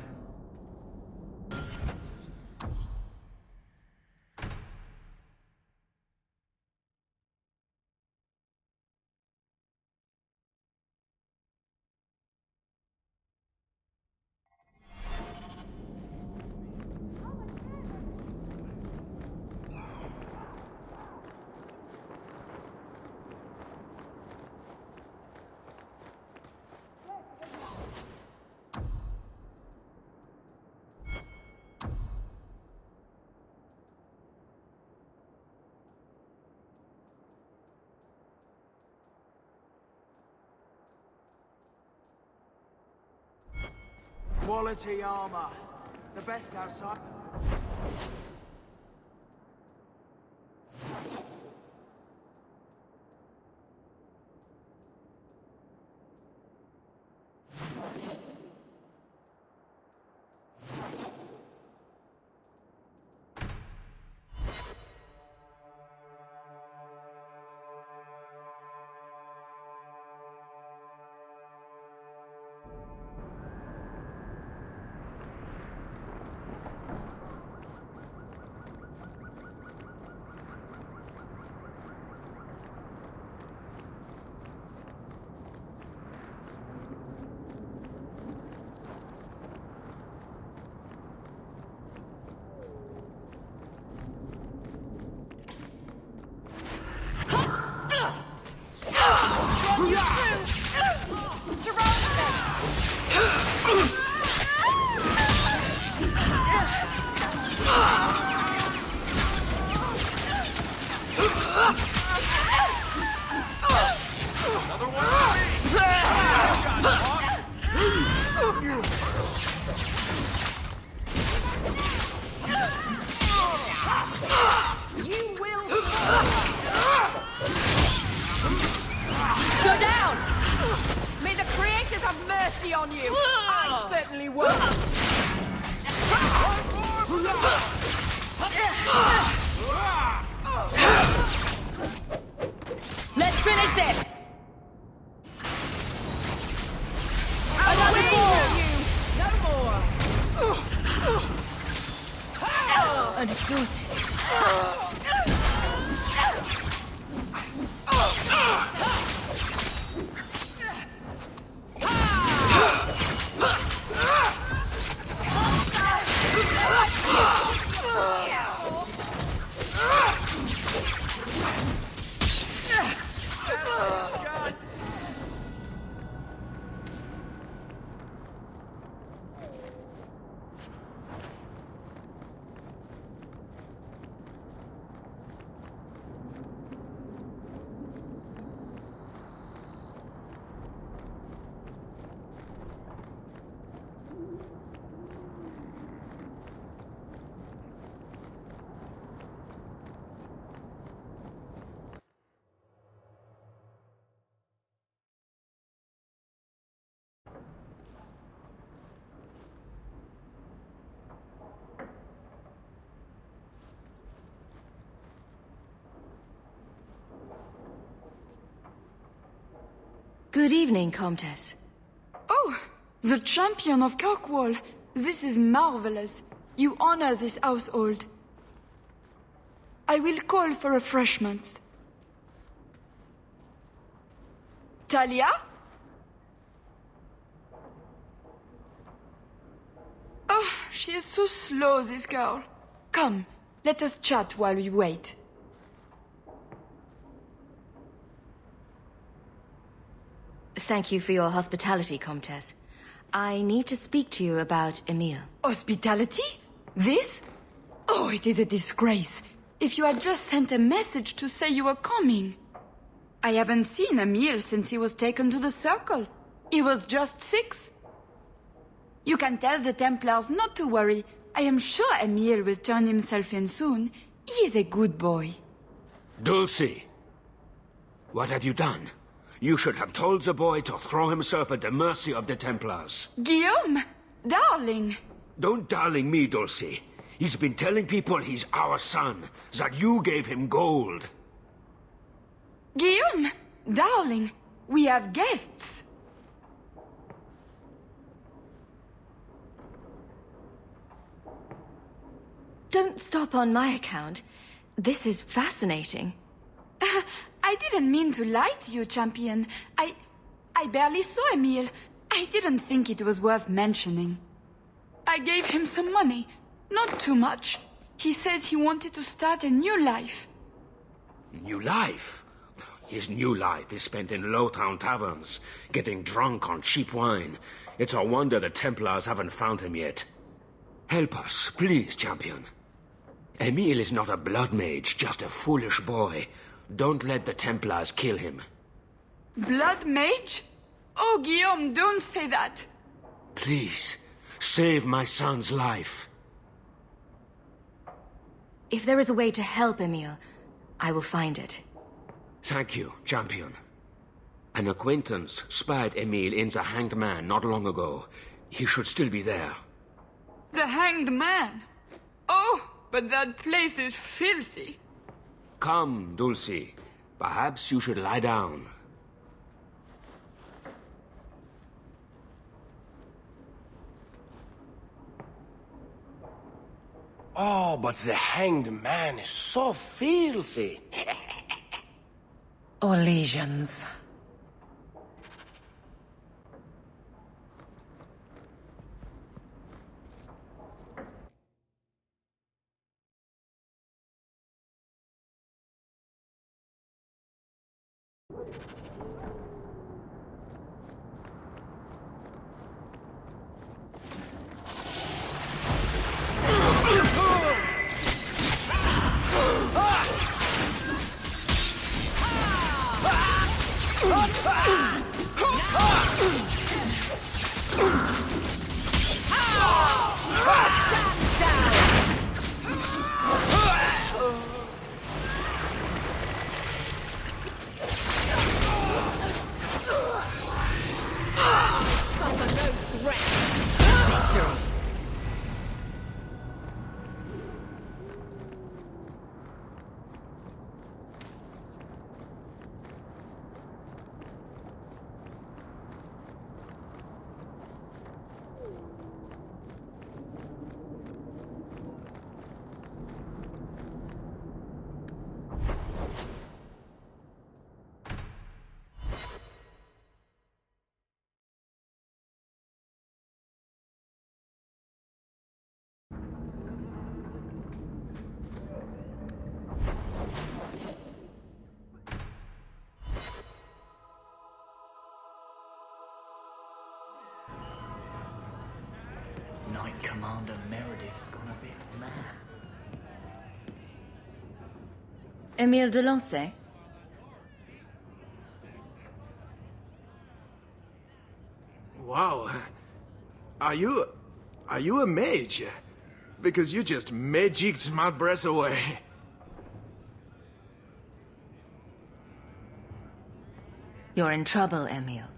Quality armor. The best outside. you! You will... Go down! May the creators have mercy on you! I certainly will! Let's finish this! Another ball! No more! I'm exhausted. Good evening, Comtesse. Oh, the champion of Kirkwall. This is marvelous. You honor this household. I will call for refreshments. Talia? Oh, she is so slow, this girl. Come, let us chat while we wait. Thank you for your hospitality, Comtesse. I need to speak to you about Emile. Hospitality? This? Oh, it is a disgrace. If you had just sent a message to say you were coming. I haven't seen Emile since he was taken to the Circle. He was just 6. You can tell the Templars not to worry. I am sure Emile will turn himself in soon. He is a good boy. Dulcie! What have you done? You should have told the boy to throw himself at the mercy of the Templars. Guillaume! Darling! Don't darling me, Dulcie. He's been telling people he's our son, that you gave him gold. Guillaume! Darling! We have guests! Don't stop on my account. This is fascinating. I didn't mean to lie to you, champion. I barely saw Emile. I didn't think it was worth mentioning. I gave him some money. Not too much. He said he wanted to start a new life. New life? His new life is spent in low-town taverns, getting drunk on cheap wine. It's a wonder the Templars haven't found him yet. Help us, please, champion. Emile is not a blood mage, just a foolish boy. Don't let the Templars kill him. Blood mage? Oh, Guillaume, don't say that. Please, save my son's life. If there is a way to help Emile, I will find it. Thank you, champion. An acquaintance spied Emile in the Hanged Man not long ago. He should still be there. The Hanged Man? Oh, but that place is filthy. Come, Dulcie. Perhaps you should lie down. Oh, but the Hanged Man is so filthy. Or lesions. Commander Meredith's gone a bit mad. Emile de Lancey? Wow. Are you a mage? Because you just magicked my breath away. You're in trouble, Emile.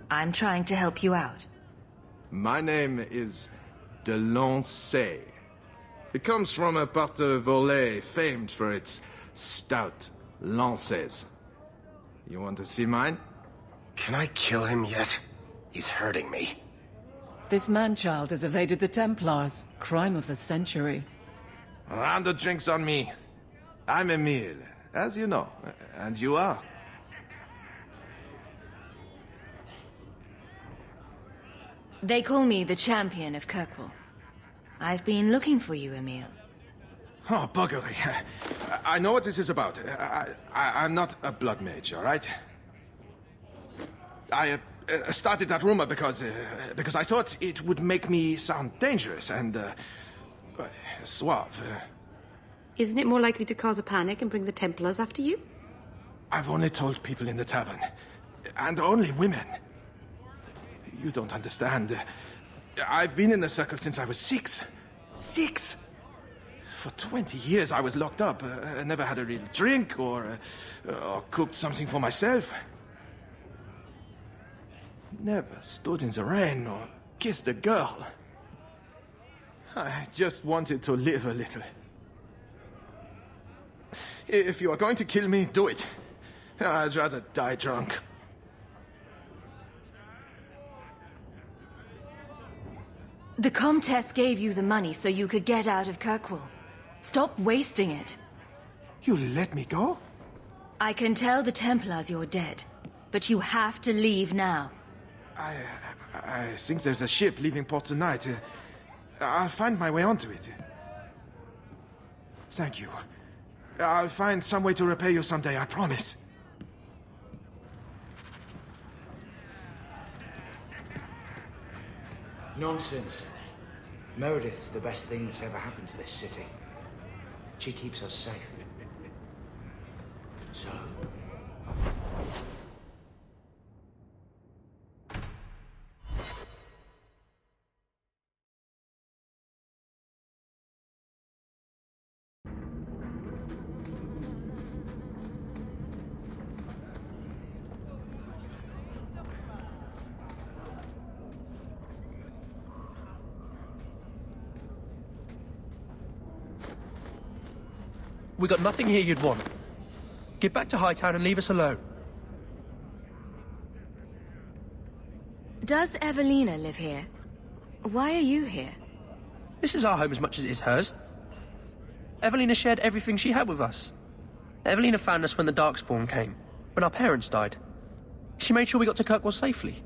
I'm trying to help you out. My name is de Lancey. It comes from a part of Volée famed for its stout lances. You want to see mine? Can I kill him yet? He's hurting me. This man-child has evaded the Templars. Crime of the century. A round of drinks on me. I'm Emile, as you know. And you are? They call me the champion of Kirkwall. I've been looking for you, Emile. Oh, buggery. I know what this is about. I'm not a blood mage, all right? I started that rumor because I thought it would make me sound dangerous and suave. Isn't it more likely to cause a panic and bring the Templars after you? I've only told people in the tavern, and only women. You don't understand. I've been in the circle since I was 6. 6! For 20 years I was locked up. I never had a real drink or cooked something for myself. Never stood in the rain or kissed a girl. I just wanted to live a little. If you are going to kill me, do it. I'd rather die drunk. The Comtesse gave you the money so you could get out of Kirkwall. Stop wasting it. You let me go? I can tell the Templars you're dead, but you have to leave now. I think there's a ship leaving port tonight. I'll find my way onto it. Thank you. I'll find some way to repay you someday, I promise. Nonsense. Meredith's the best thing that's ever happened to this city. She keeps us safe. So... We got nothing here you'd want. Get back to Hightown and leave us alone. Does Evelina live here? Why are you here? This is our home as much as it is hers. Evelina shared everything she had with us. Evelina found us when the Darkspawn came, when our parents died. She made sure we got to Kirkwall safely.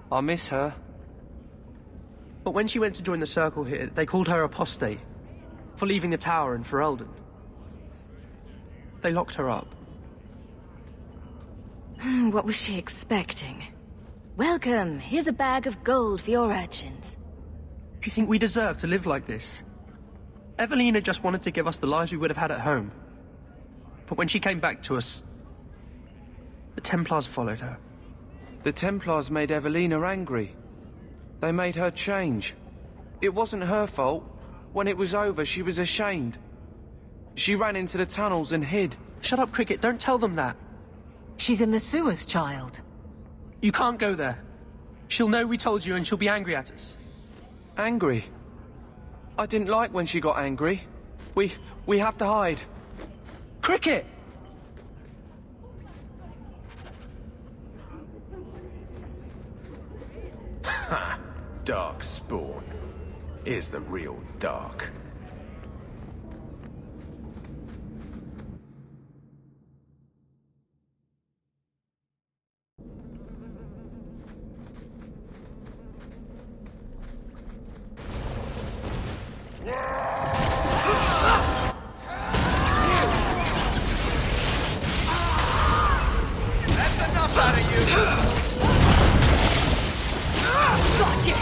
I miss her. But when she went to join the Circle here, they called her apostate. For leaving the tower in Ferelden. They locked her up. What was she expecting? Welcome, here's a bag of gold for your urchins. Do you think we deserve to live like this? Evelina just wanted to give us the lives we would have had at home. But when she came back to us, the Templars followed her. The Templars made Evelina angry. They made her change. It wasn't her fault. When it was over, she was ashamed. She ran into the tunnels and hid. Shut up, Cricket. Don't tell them that. She's in the sewers, child. You can't go there. She'll know we told you and she'll be angry at us. Angry? I didn't like when she got angry. We have to hide. Cricket! Ha! Darkspawn. Is the real dark. That's enough out of you! Gotcha!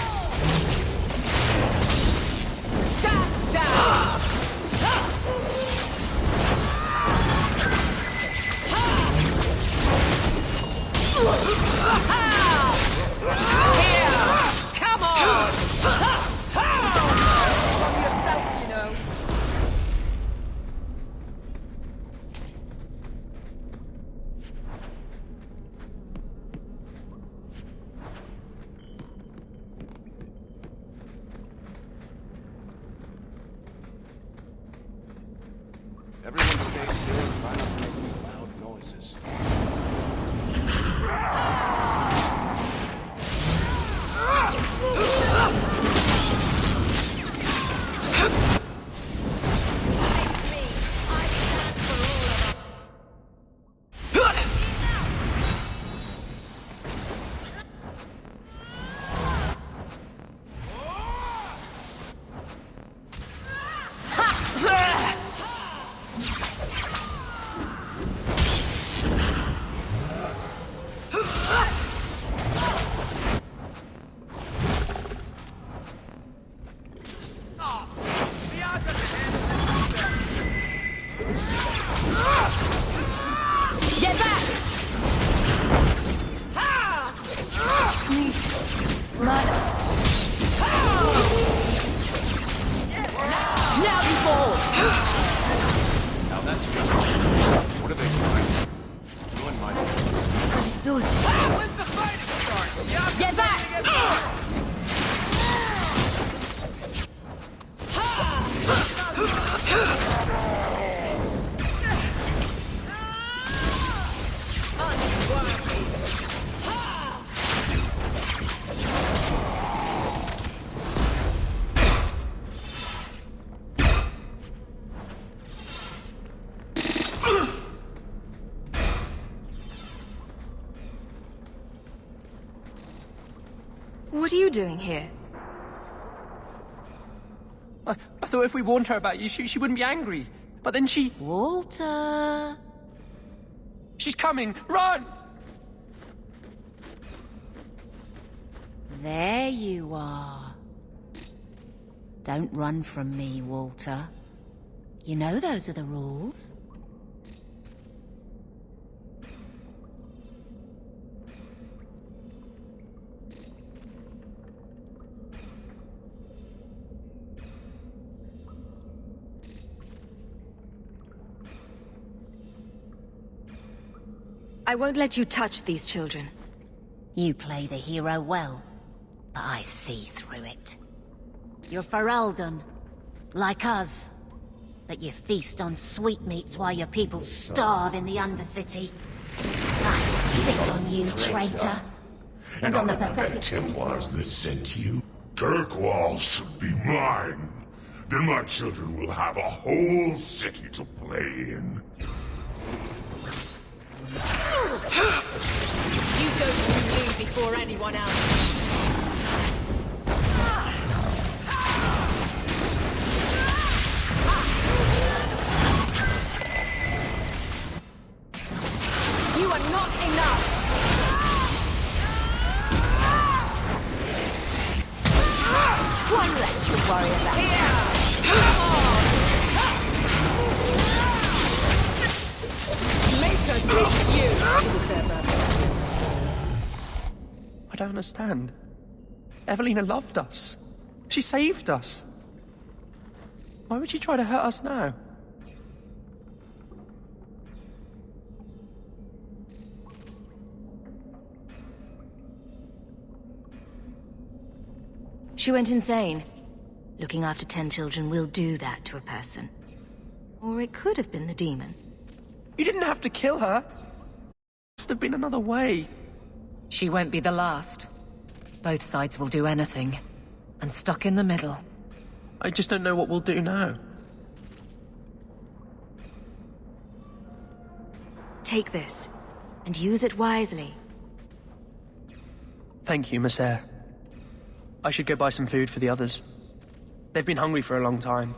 Everyone stay still and try not to make any loud noises. What are you doing here? I thought if we warned her about you, she wouldn't be angry. But then she... Walter... She's coming! Run! There you are. Don't run from me, Walter. You know those are the rules. I won't let you touch these children. You play the hero well, but I see through it. You're Ferelden, like us. But you feast on sweetmeats while your people starve in the Undercity. I spit on you, traitor. And on the pathetic Templars that sent you. Kirkwall should be mine. Then my children will have a whole city to play in. You go through me before anyone else. You are not enough! One less to worry about. Here! Come on! Make her take you! It was their birthday. I don't understand. Evelina loved us. She saved us. Why would she try to hurt us now? She went insane. Looking after 10 children will do that to a person. Or it could have been the demon. You didn't have to kill her. Must have been another way. She won't be the last. Both sides will do anything. And stuck in the middle. I just don't know what we'll do now. Take this, and use it wisely. Thank you, Miss Eyre. I should go buy some food for the others. They've been hungry for a long time.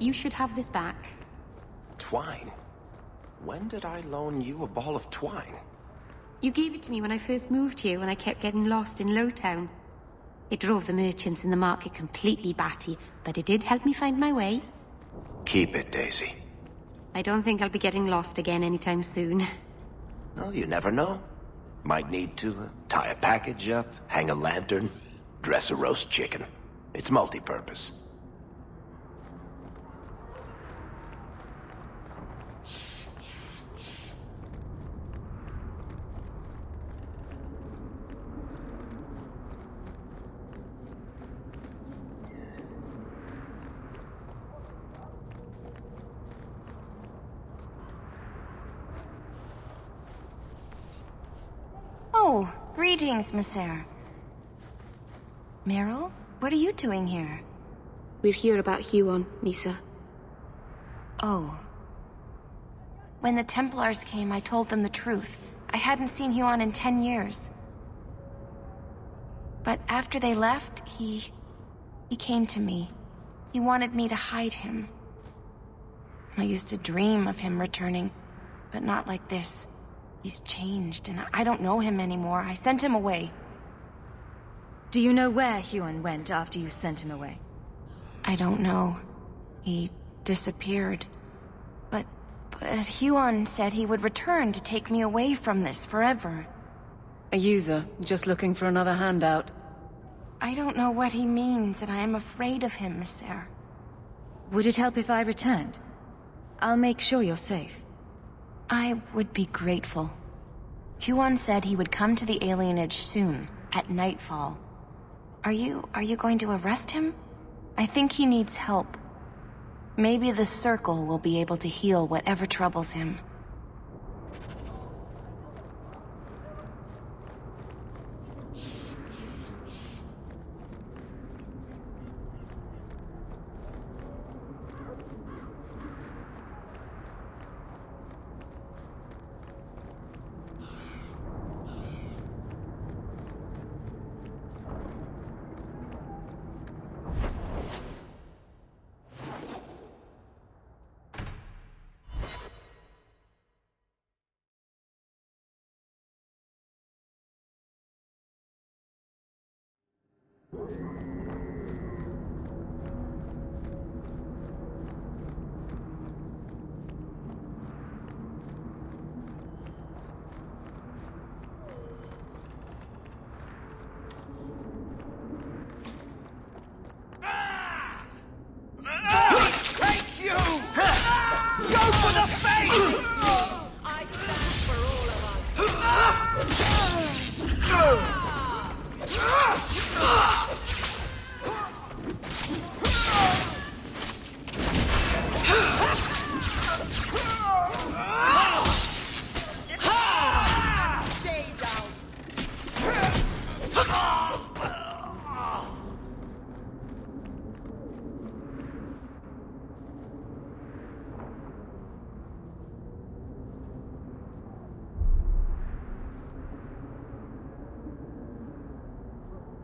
you should have this back. Twine? When did I loan you a ball of twine? You gave it to me when I first moved here when I kept getting lost in Lowtown. It drove the merchants in the market completely batty, but it did help me find my way. Keep it, Daisy. I don't think I'll be getting lost again anytime soon. Well, you never know. Might need to tie a package up, hang a lantern, dress a roast chicken. It's multi-purpose. Oh, greetings, Messer. Meryl, what are you doing here? We're here about Huon, Misa. Oh. When the Templars came, I told them the truth. I hadn't seen Huon in 10 years. But after they left, he came to me. He wanted me to hide him. I used to dream of him returning, but not like this. He's changed, and I don't know him anymore. I sent him away. Do you know where Huon went after you sent him away? I don't know. He disappeared. But Huon said he would return to take me away from this forever. A user, just looking for another handout. I don't know what he means, and I am afraid of him, Messer. Would it help if I returned? I'll make sure you're safe. I would be grateful. Huon said he would come to the alienage soon, at nightfall. Are you going to arrest him? I think he needs help. Maybe the Circle will be able to heal whatever troubles him.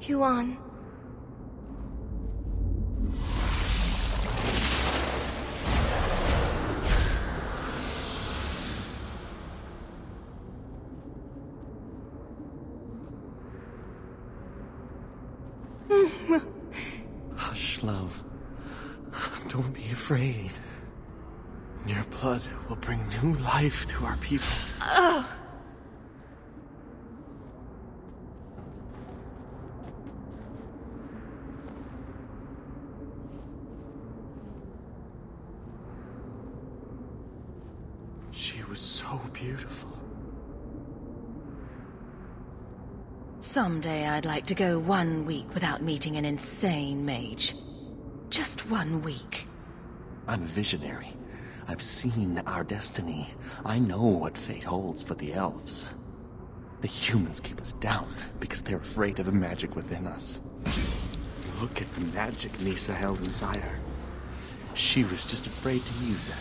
Huon. Hush, love. Don't be afraid. Your blood will bring new life to our people. She was so beautiful. Someday I'd like to go 1 week without meeting an insane mage. Just 1 week. I'm a visionary. I've seen our destiny. I know what fate holds for the elves. The humans keep us down because they're afraid of the magic within us. Look at the magic Misa held inside her. She was just afraid to use it.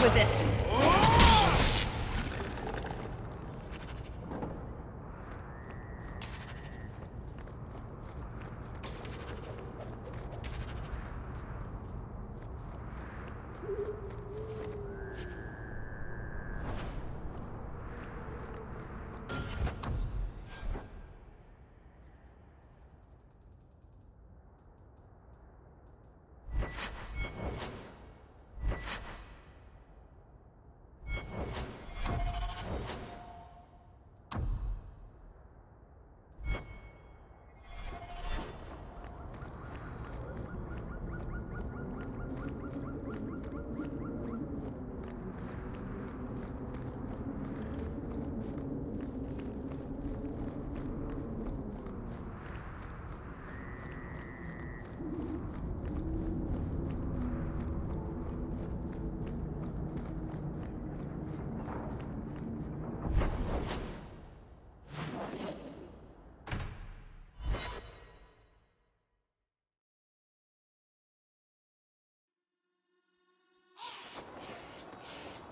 with this.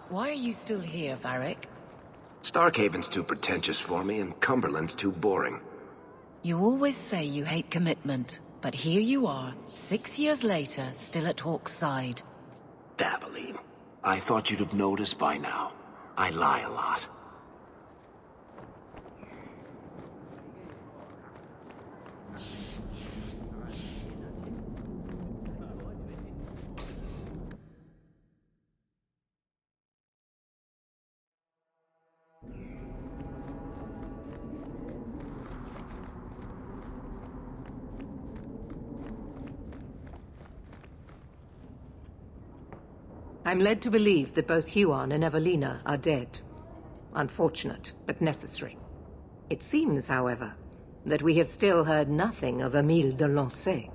Why are you still here, Varric? Starkhaven's too pretentious for me, and Cumberland's too boring. You always say you hate commitment, but here you are, 6 years later, still at Hawke's side. Dabbling. I thought you'd have noticed by now. I lie a lot. I'm led to believe that both Huon and Evelina are dead. Unfortunate, but necessary. It seems, however, that we have still heard nothing of Emile de Lancey.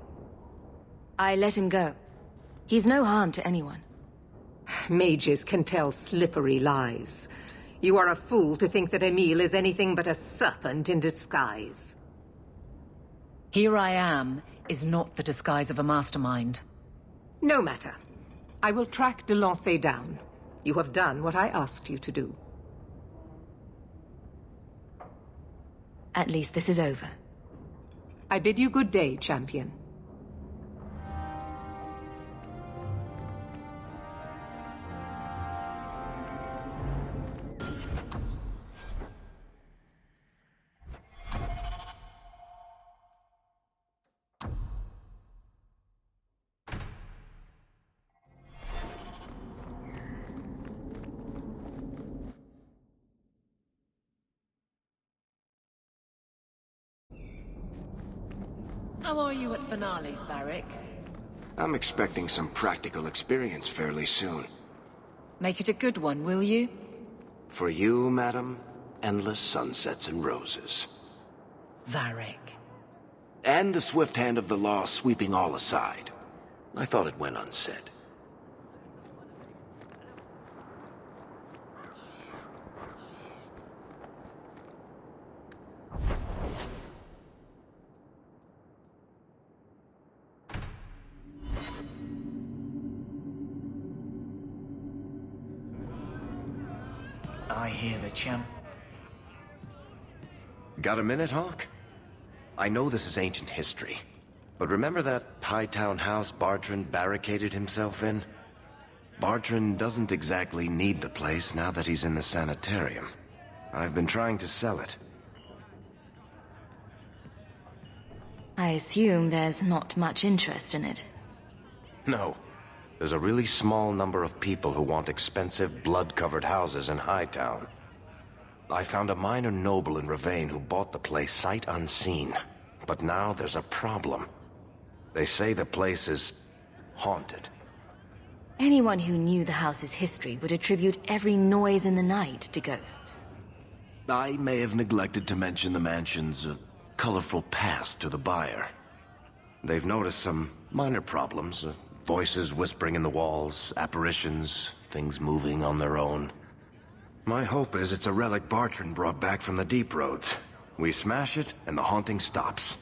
I let him go. He's no harm to anyone. Mages can tell slippery lies. You are a fool to think that Emile is anything but a serpent in disguise. Here I am is not the disguise of a mastermind. No matter. I will track de Lancey down. You have done what I asked you to do. At least this is over. I bid you good day, champion. How are you at finales, Varric? I'm expecting some practical experience fairly soon. Make it a good one, will you? For you, madam, endless sunsets and roses. Varric. And the swift hand of the law sweeping all aside. I thought it went unsaid. I hear the champ. Got a minute, Hawk? I know this is ancient history, but remember that Hightown house Bartrand barricaded himself in? Bartrand doesn't exactly need the place now that he's in the sanitarium. I've been trying to sell it. I assume there's not much interest in it. No. There's a really small number of people who want expensive, blood-covered houses in Hightown. I found a minor noble in Ravane who bought the place sight unseen. But now there's a problem. They say the place is haunted. Anyone who knew the house's history would attribute every noise in the night to ghosts. I may have neglected to mention the mansion's colorful past to the buyer. They've noticed some minor problems. Voices whispering in the walls, apparitions, things moving on their own. My hope is it's a relic Bartrand brought back from the Deep Roads. We smash it, and the haunting stops.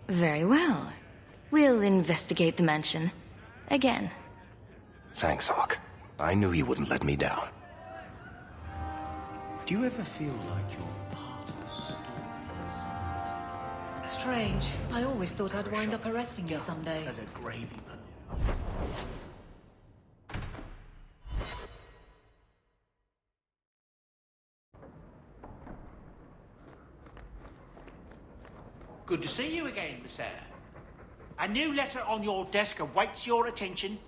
Very well. We'll investigate the mansion. Again. Thanks, Hawk. I knew you wouldn't let me down. Do you ever feel like you're part of a story? Strange. I always thought I'd wind up arresting you someday. As a gravy man. Good to see you again, Miss Eyre. A new letter on your desk awaits your attention.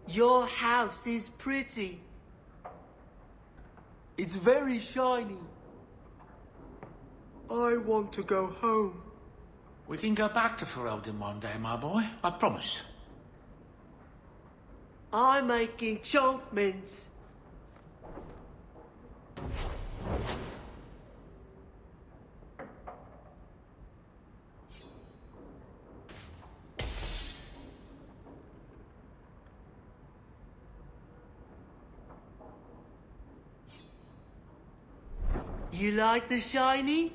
Your house is pretty. It's very shiny. I want to go home. We can go back to Ferelden one day, my boy. I promise. I make enchantments. You like the shiny?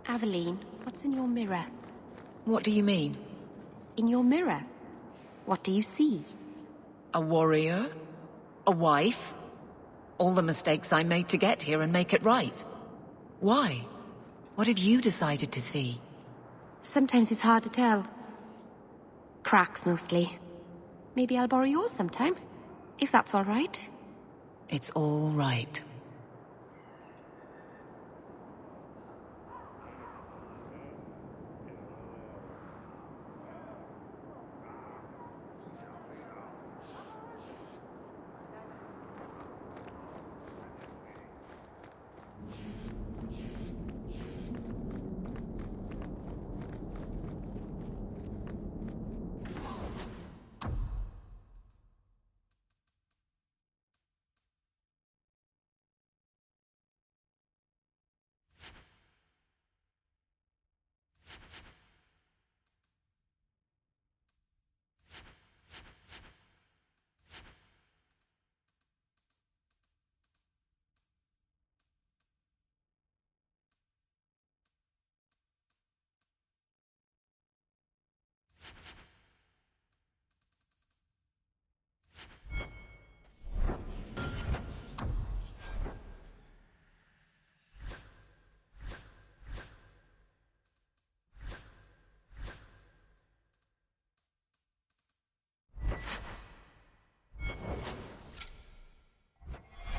Aveline, what's in your mirror? What do you mean? In your mirror, what do you see? A warrior? A wife? All the mistakes I made to get here and make it right. Why? What have you decided to see? Sometimes it's hard to tell. Cracks, mostly. Maybe I'll borrow yours sometime, if that's all right. It's all right.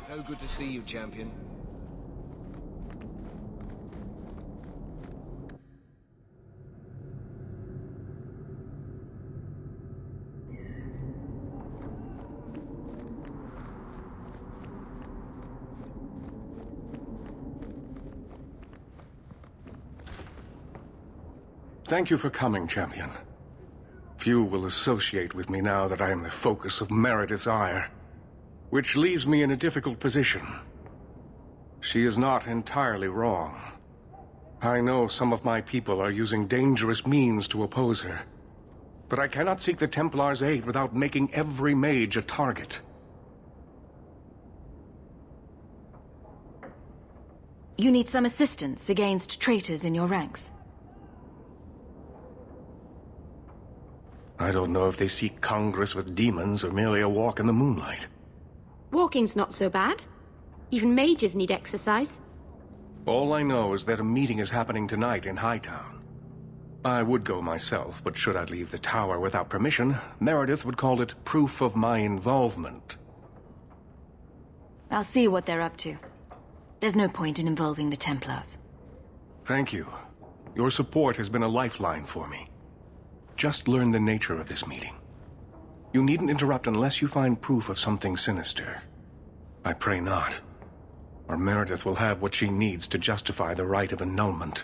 So good to see you, champion. Thank you for coming, champion. Few will associate with me now that I am the focus of Meredith's ire, which leaves me in a difficult position. She is not entirely wrong. I know some of my people are using dangerous means to oppose her, but I cannot seek the Templars' aid without making every mage a target. You need some assistance against traitors in your ranks. I don't know if they seek congress with demons or merely a walk in the moonlight. Walking's not so bad. Even mages need exercise. All I know is that a meeting is happening tonight in Hightown. I would go myself, but should I leave the tower without permission, Meredith would call it proof of my involvement. I'll see what they're up to. There's no point in involving the Templars. Thank you. Your support has been a lifeline for me. Just learn the nature of this meeting. You needn't interrupt unless you find proof of something sinister. I pray not, or Meredith will have what she needs to justify the right of annulment.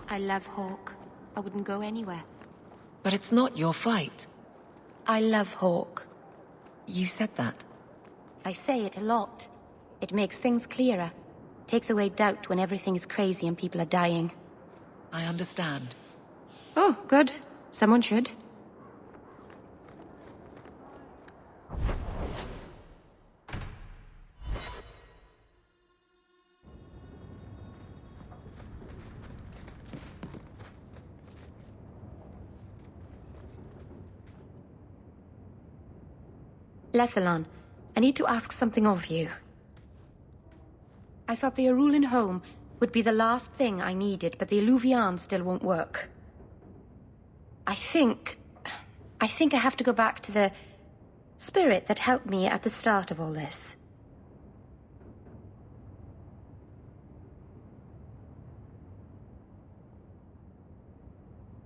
I love Hawke. I wouldn't go anywhere. But it's not your fight. I love Hawke. You said that. I say it a lot. It makes things clearer. Takes away doubt when everything is crazy and people are dying. I understand. Oh, good. Someone should. Lethalon, I need to ask something of you. I thought the Arulin home would be the last thing I needed, but the Eluvian still won't work. I think I have to go back to the spirit that helped me at the start of all this.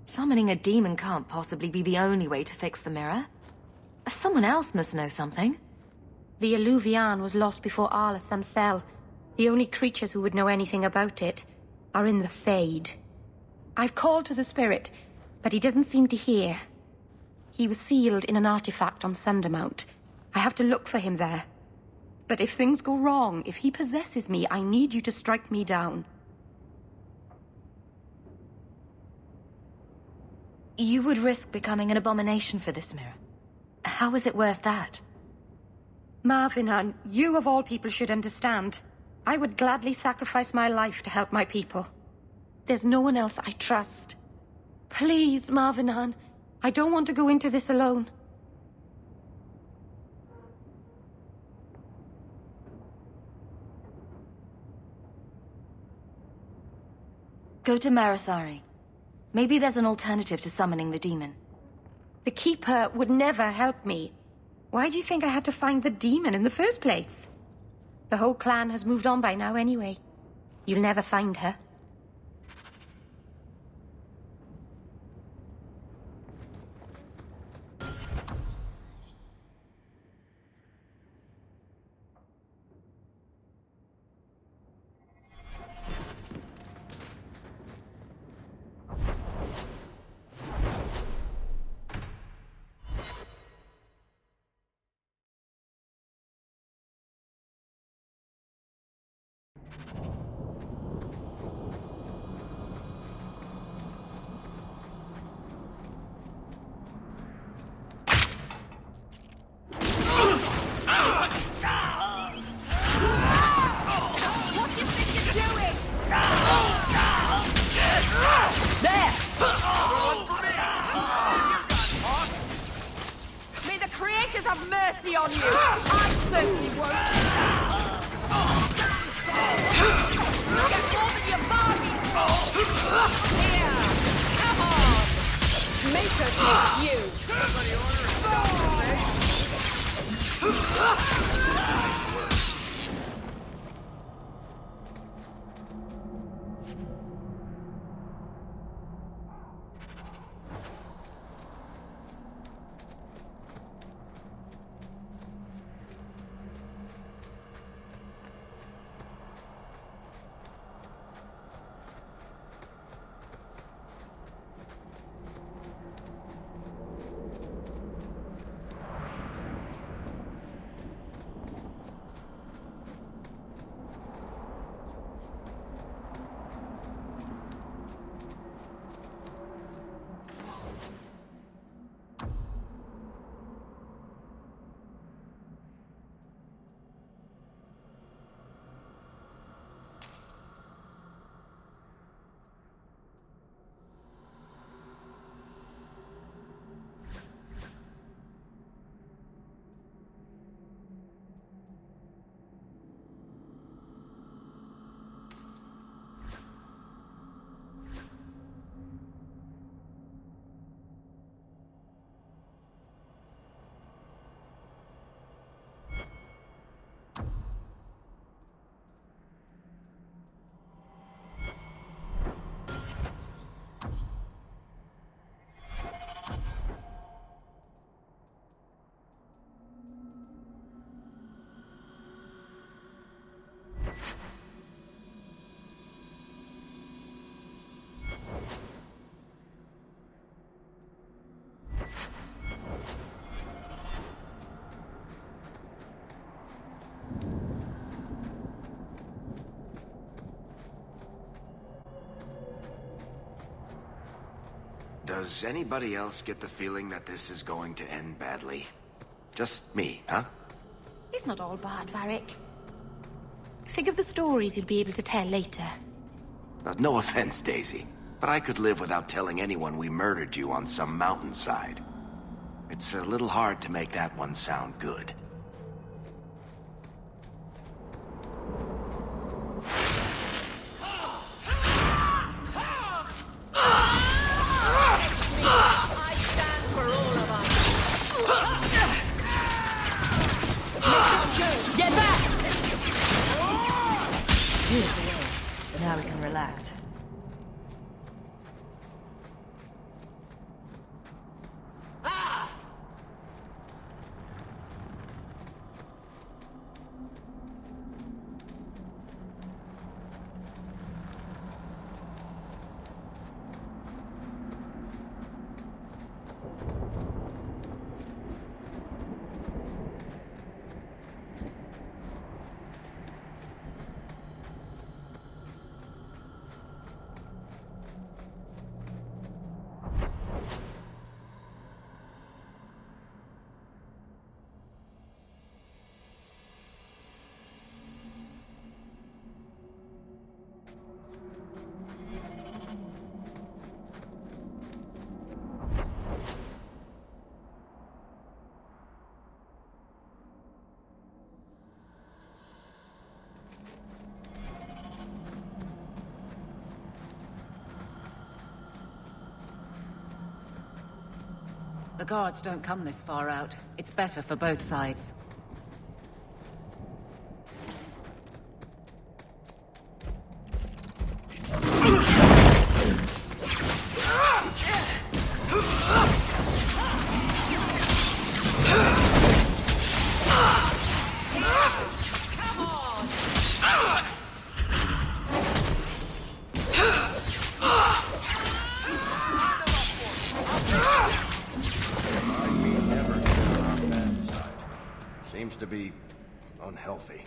Summoning a demon can't possibly be the only way to fix the mirror. Someone else must know something. The Eluvian was lost before Arlathan fell. The only creatures who would know anything about it are in the Fade. I've called to the spirit, but he doesn't seem to hear. He was sealed in an artifact on Sundermount. I have to look for him there. But if things go wrong, if he possesses me, I need you to strike me down. You would risk becoming an abomination for this mirror. How is it worth that? Marvinan, you of all people should understand. I would gladly sacrifice my life to help my people. There's no one else I trust. Please, Marvinan, I don't want to go into this alone. Go to Marathari. Maybe there's an alternative to summoning the demon. The Keeper would never help me. Why do you think I had to find the demon in the first place? The whole clan has moved on by now anyway. You'll never find her. have mercy on you! I certainly won't! Get more than your bargain for! Here! Come on! Make her take you! Somebody order a stop, Does anybody else get the feeling that this is going to end badly? Just me, huh? It's not all bad, Varric. Think of the stories you'll be able to tell later. No offense, Daisy, but I could live without telling anyone we murdered you on some mountainside. It's a little hard to make that one sound good. Now we can relax. The guards don't come this far out. It's better for both sides. Seems to be unhealthy.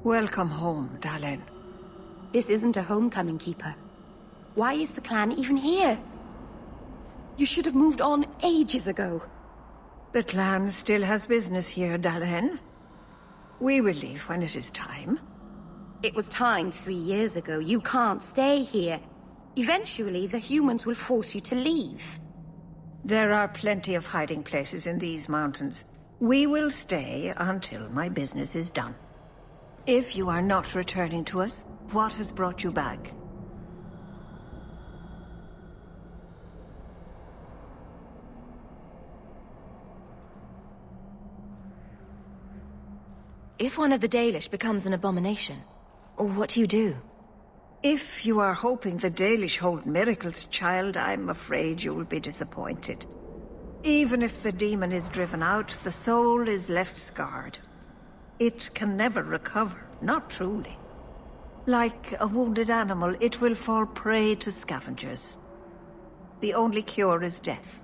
Welcome home, Dalen. This isn't a homecoming, Keeper. Why is the clan even here? You should have moved on ages ago. The clan still has business here, Dalen. We will leave when it is time. It was time 3 years ago. You can't stay here. Eventually, the humans will force you to leave. There are plenty of hiding places in these mountains. We will stay until my business is done. If you are not returning to us, what has brought you back? If one of the Dalish becomes an abomination, what do you do? If you are hoping the Dalish hold miracles, child, I'm afraid you will be disappointed. Even if the demon is driven out, the soul is left scarred. It can never recover, not truly. Like a wounded animal, it will fall prey to scavengers. The only cure is death.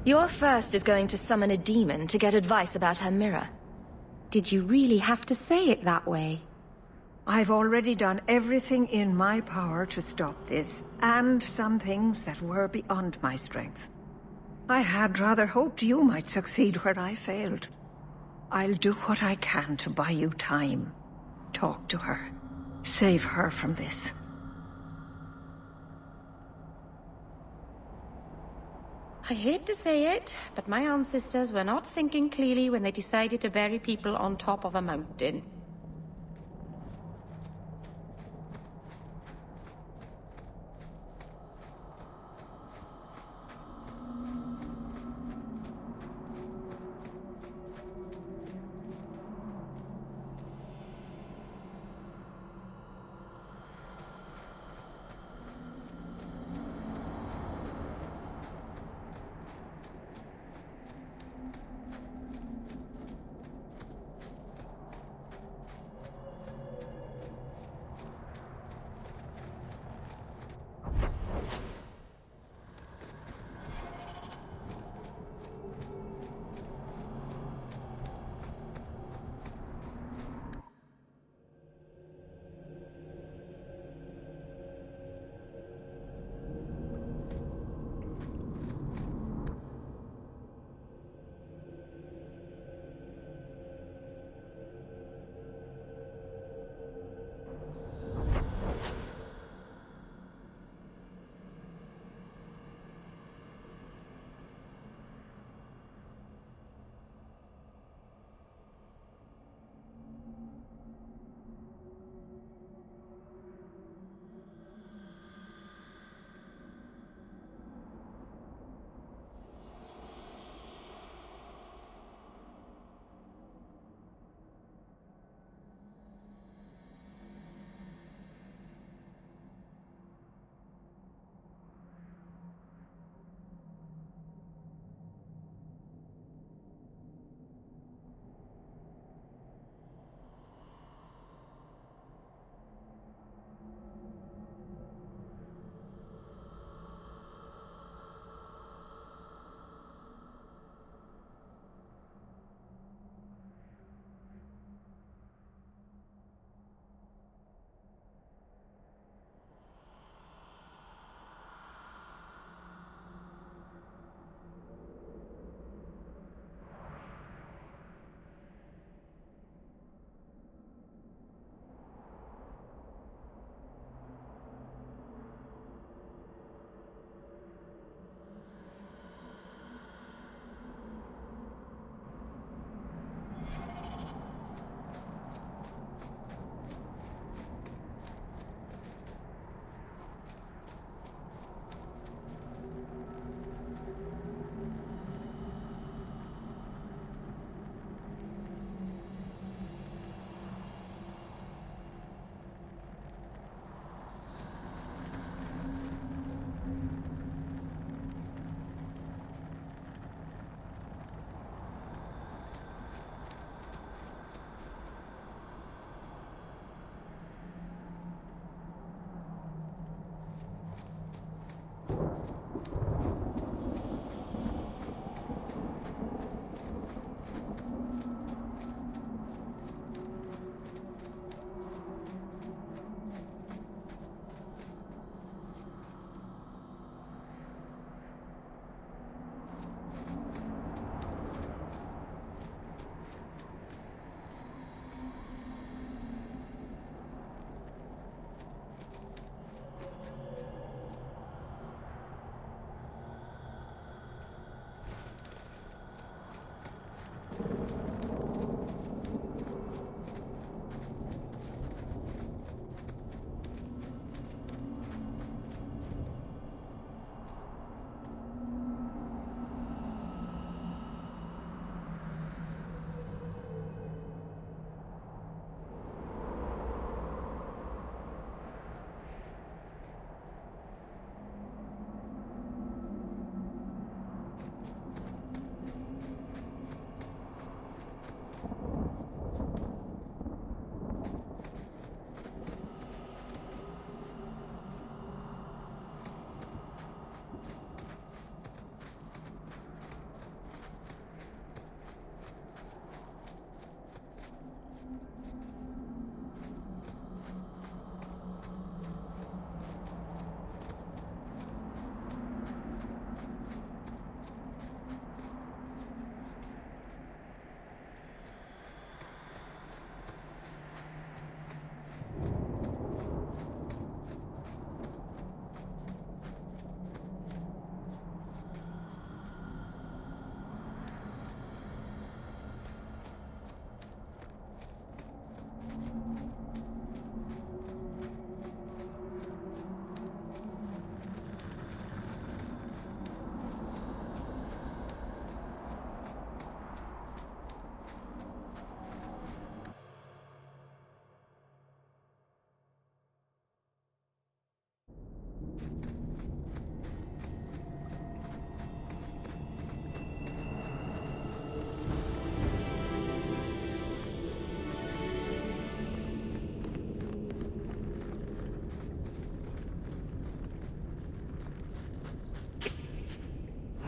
Your first is going to summon a demon to get advice about her mirror. Did you really have to say it that way? I've already done everything in my power to stop this, and some things that were beyond my strength. I had rather hoped you might succeed where I failed. I'll do what I can to buy you time. Talk to her. Save her from this. I hate to say it, but my ancestors were not thinking clearly when they decided to bury people on top of a mountain.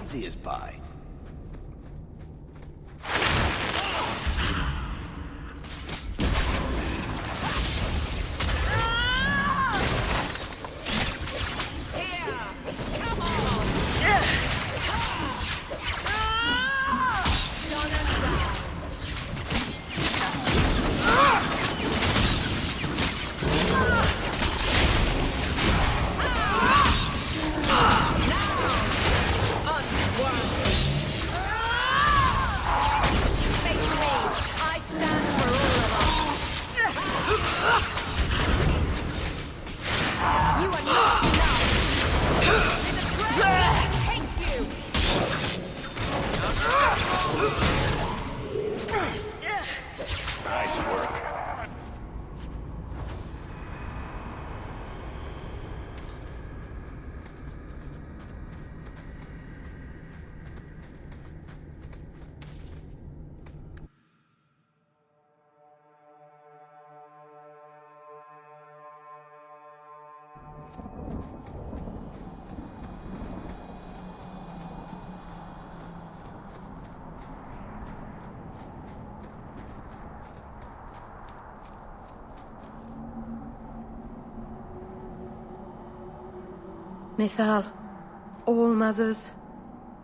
easy as pie. Nice work. Mythal, all mothers,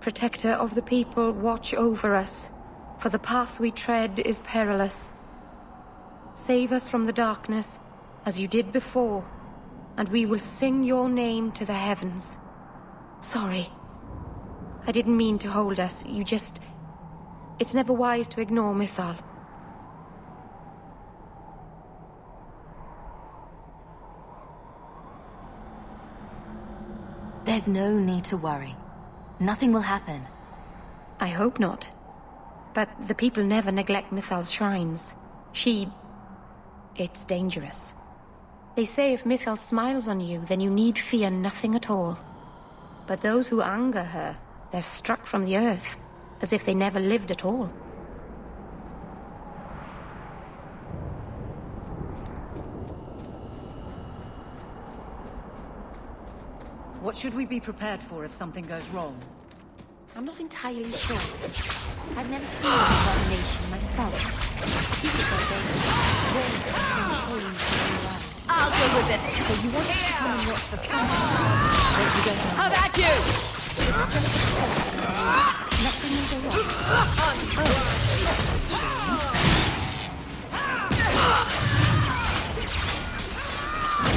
protector of the people, watch over us, for the path we tread is perilous. Save us from the darkness, as you did before, and we will sing your name to the heavens. Sorry. I didn't mean to hold us, you just... It's never wise to ignore Mythal. There's no need to worry. Nothing will happen. I hope not. But the people never neglect Mythal's shrines. It's dangerous. They say if Mythal smiles on you, then you need fear nothing at all. But those who anger her, they're struck from the earth, as if they never lived at all. What should we be prepared for if something goes wrong? I'm not entirely sure. I've never seen an abomination myself. People say I'll go with this. So you want to come and watch the sun? How about you? Nothing is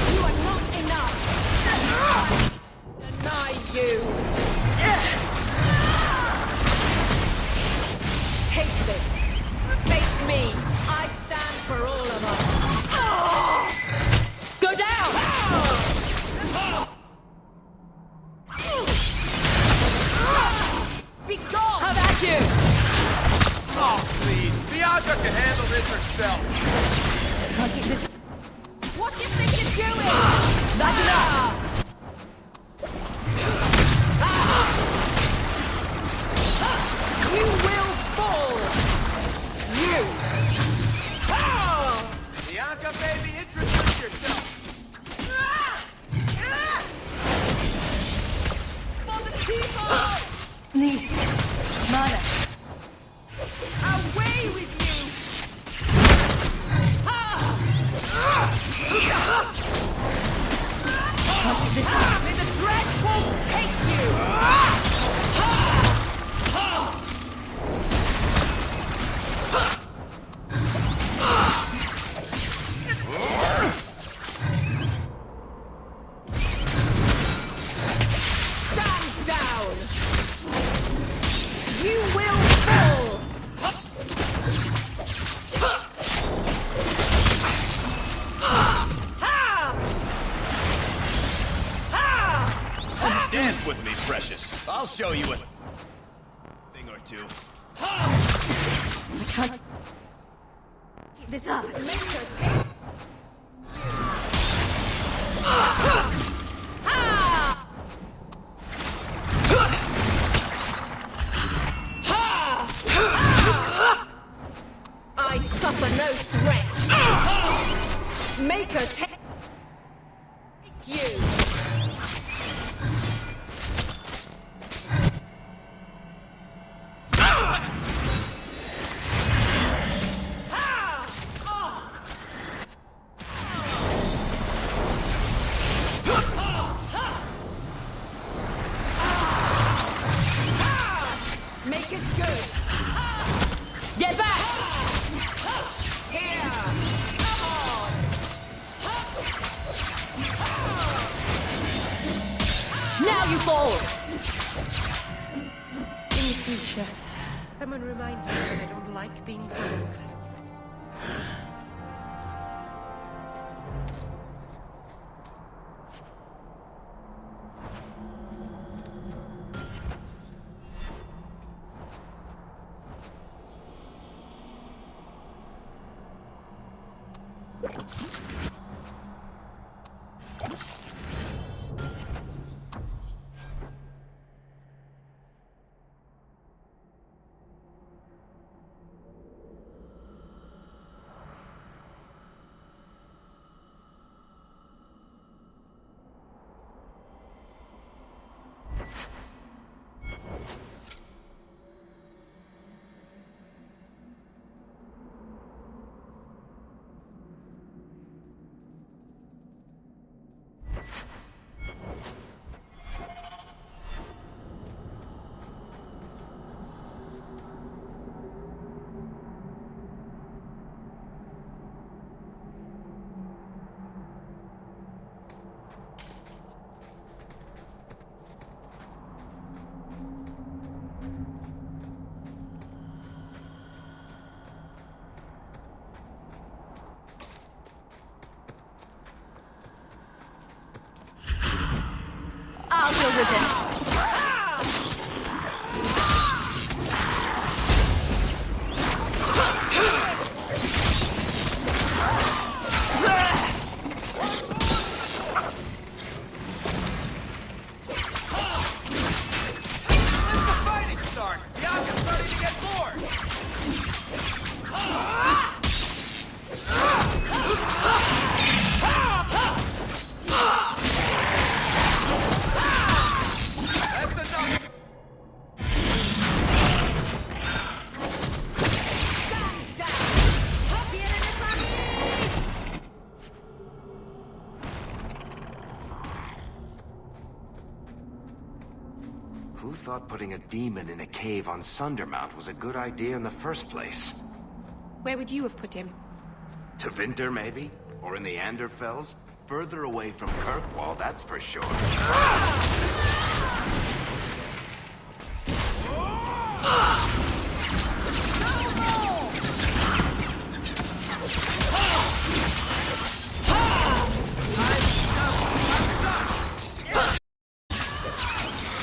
You are not enough. Deny you. Take this. Face me. I stand for all of us. Go down! Be gone! How about you? Oh, please. Bianca can handle this herself. What do you think you're doing? That's enough! You will fall! You! Bianca, baby, introduce yourself. For the people! Please, Mana. Away with you! May the dreadful take you! Stand down! You will fall! Dance with me, precious. I'll show you a thing or two. Keep this up. I suffer no threat. Make her take you. before you fall! In the future, someone remind me that I don't like being told. I'll deal with this. Who thought putting a demon in a cave on Sundermount was a good idea in the first place? Where would you have put him? To Winter, maybe? Or in the Anderfells? Further away from Kirkwall, that's for sure.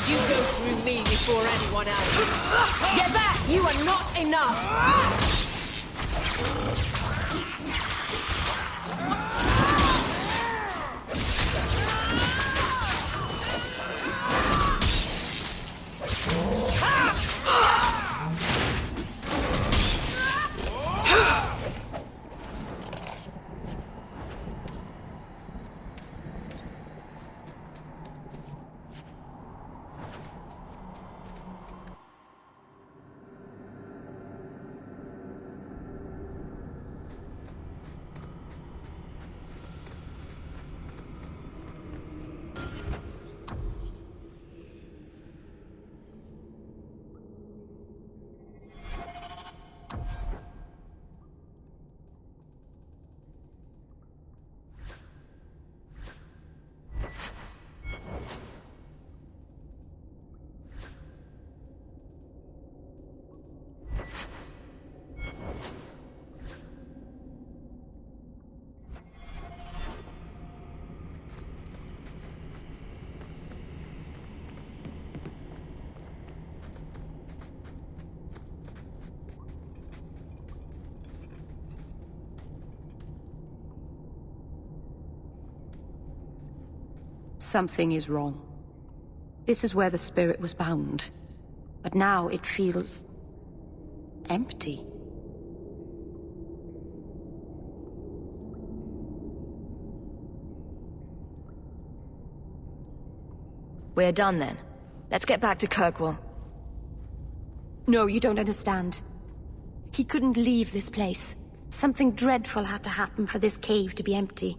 You go through me before anyone else. Get back! You are not enough! Something is wrong. This is where the spirit was bound. But now it feels empty. We're done then. Let's get back to Kirkwall. No, you don't understand. He couldn't leave this place. Something dreadful had to happen for this cave to be empty.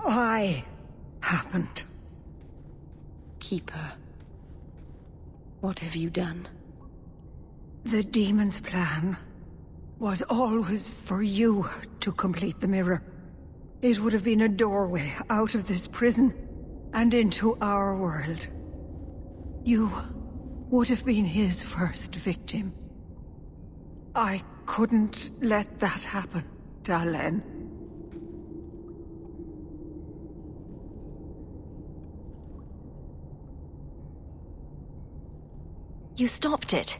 Why happened? Keeper, what have you done? The demon's plan was always for you to complete the mirror. It would have been a doorway out of this prison. and into our world. You would have been his first victim. I couldn't let that happen, Dalen. You stopped it.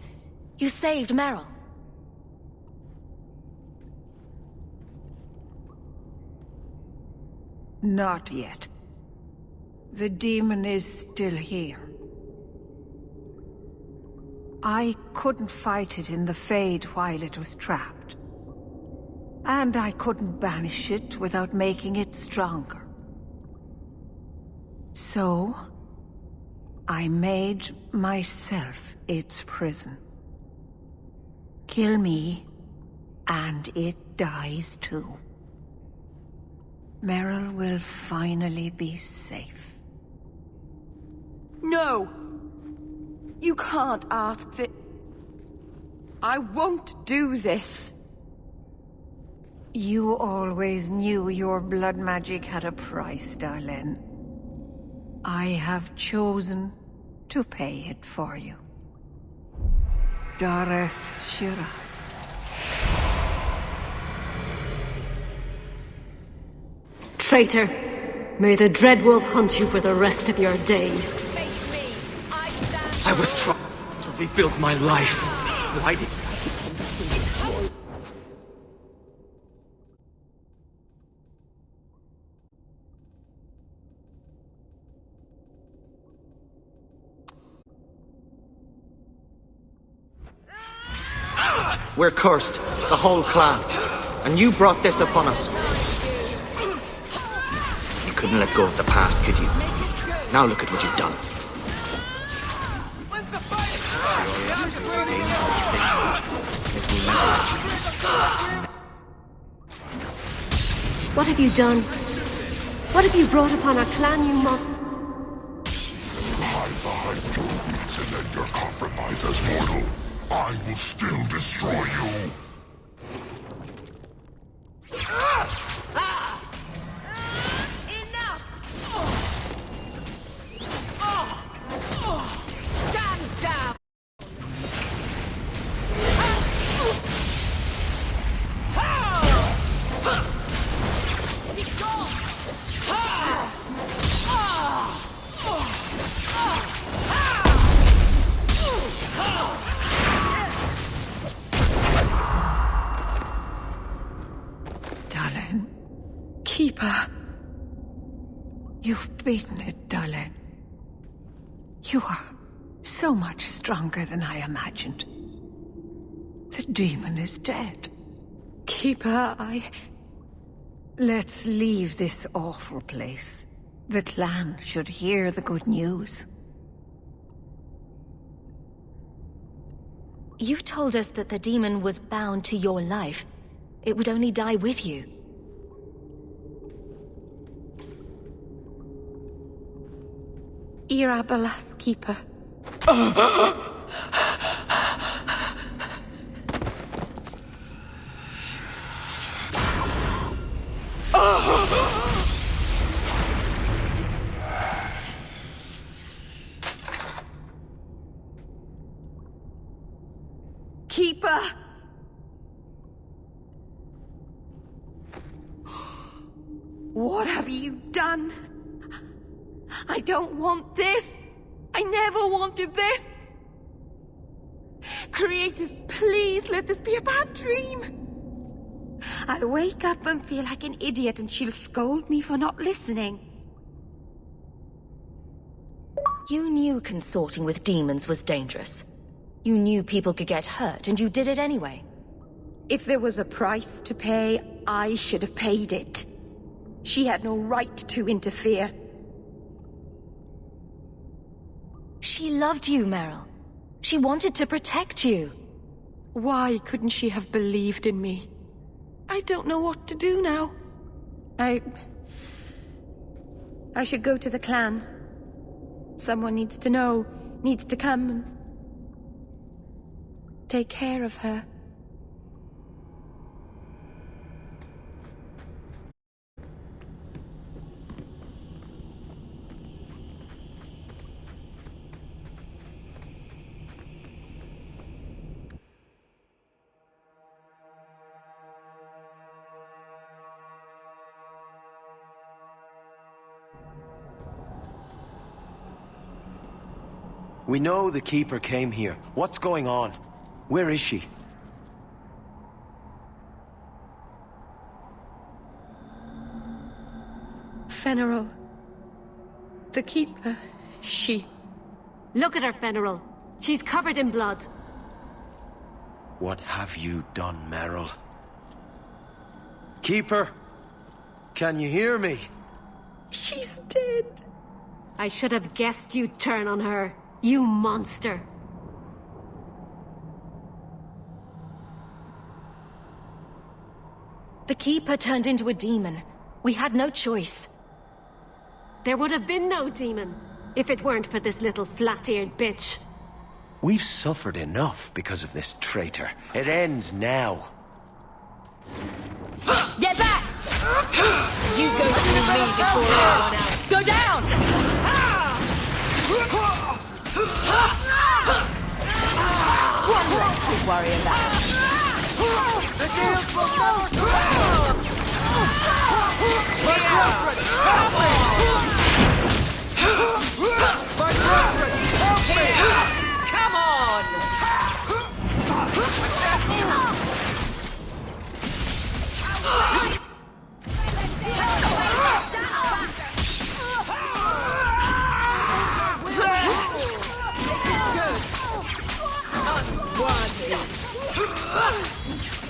You saved Meryl. Not yet. The demon is still here. I couldn't fight it in the Fade while it was trapped. And I couldn't banish it without making it stronger. So, I made myself its prison. Kill me, and it dies too. Meryl will finally be safe. No! You can't ask that. I won't do this. You always knew your blood magic had a price, Dalen. I have chosen to pay it for you. Dareth Shira. Traitor! May the Dreadwolf hunt you for the rest of your days. I was trying to rebuild my life. Why did... We're cursed, the whole clan. And you brought this upon us. You couldn't let go of the past, could you? Now look at what you've done. What have you done? What have you brought upon our clan, you mock? Hide behind your roots and end your compromise as mortal. I will still destroy you. Stand down! Dalen. Keeper. You've beaten it, Dalen. You are so much stronger than I imagined. The demon is dead. Keeper, Let's leave this awful place. The clan should hear the good news. You told us that the demon was bound to your life. It would only die with you. Irabalas, Keeper. Keeper! What have you done? I don't want this! I never wanted this! Creators, please let this be a bad dream! I'll wake up and feel like an idiot and she'll scold me for not listening. You knew consorting with demons was dangerous. You knew people could get hurt, and you did it anyway. If there was a price to pay, I should have paid it. She had no right to interfere. She loved you, Meryl. She wanted to protect you. Why couldn't she have believed in me? I don't know what to do now. I should go to the clan. Someone needs to know, needs to come and take care of her. We know the Keeper came here. What's going on? Where is she? Fenrirol. The Keeper. She... Look at her, Fenrirol. She's covered in blood. What have you done, Merrill? Keeper? Can you hear me? She's dead. I should have guessed you'd turn on her. You monster. The Keeper turned into a demon. We had no choice. There would have been no demon, if it weren't for this little flat-eared bitch. We've suffered enough because of this traitor. It ends now. Get back! You go through me before anyone else. Go down! One less to worry about. The deals will never come! My girlfriend, help me! My girlfriend, help me! Come on!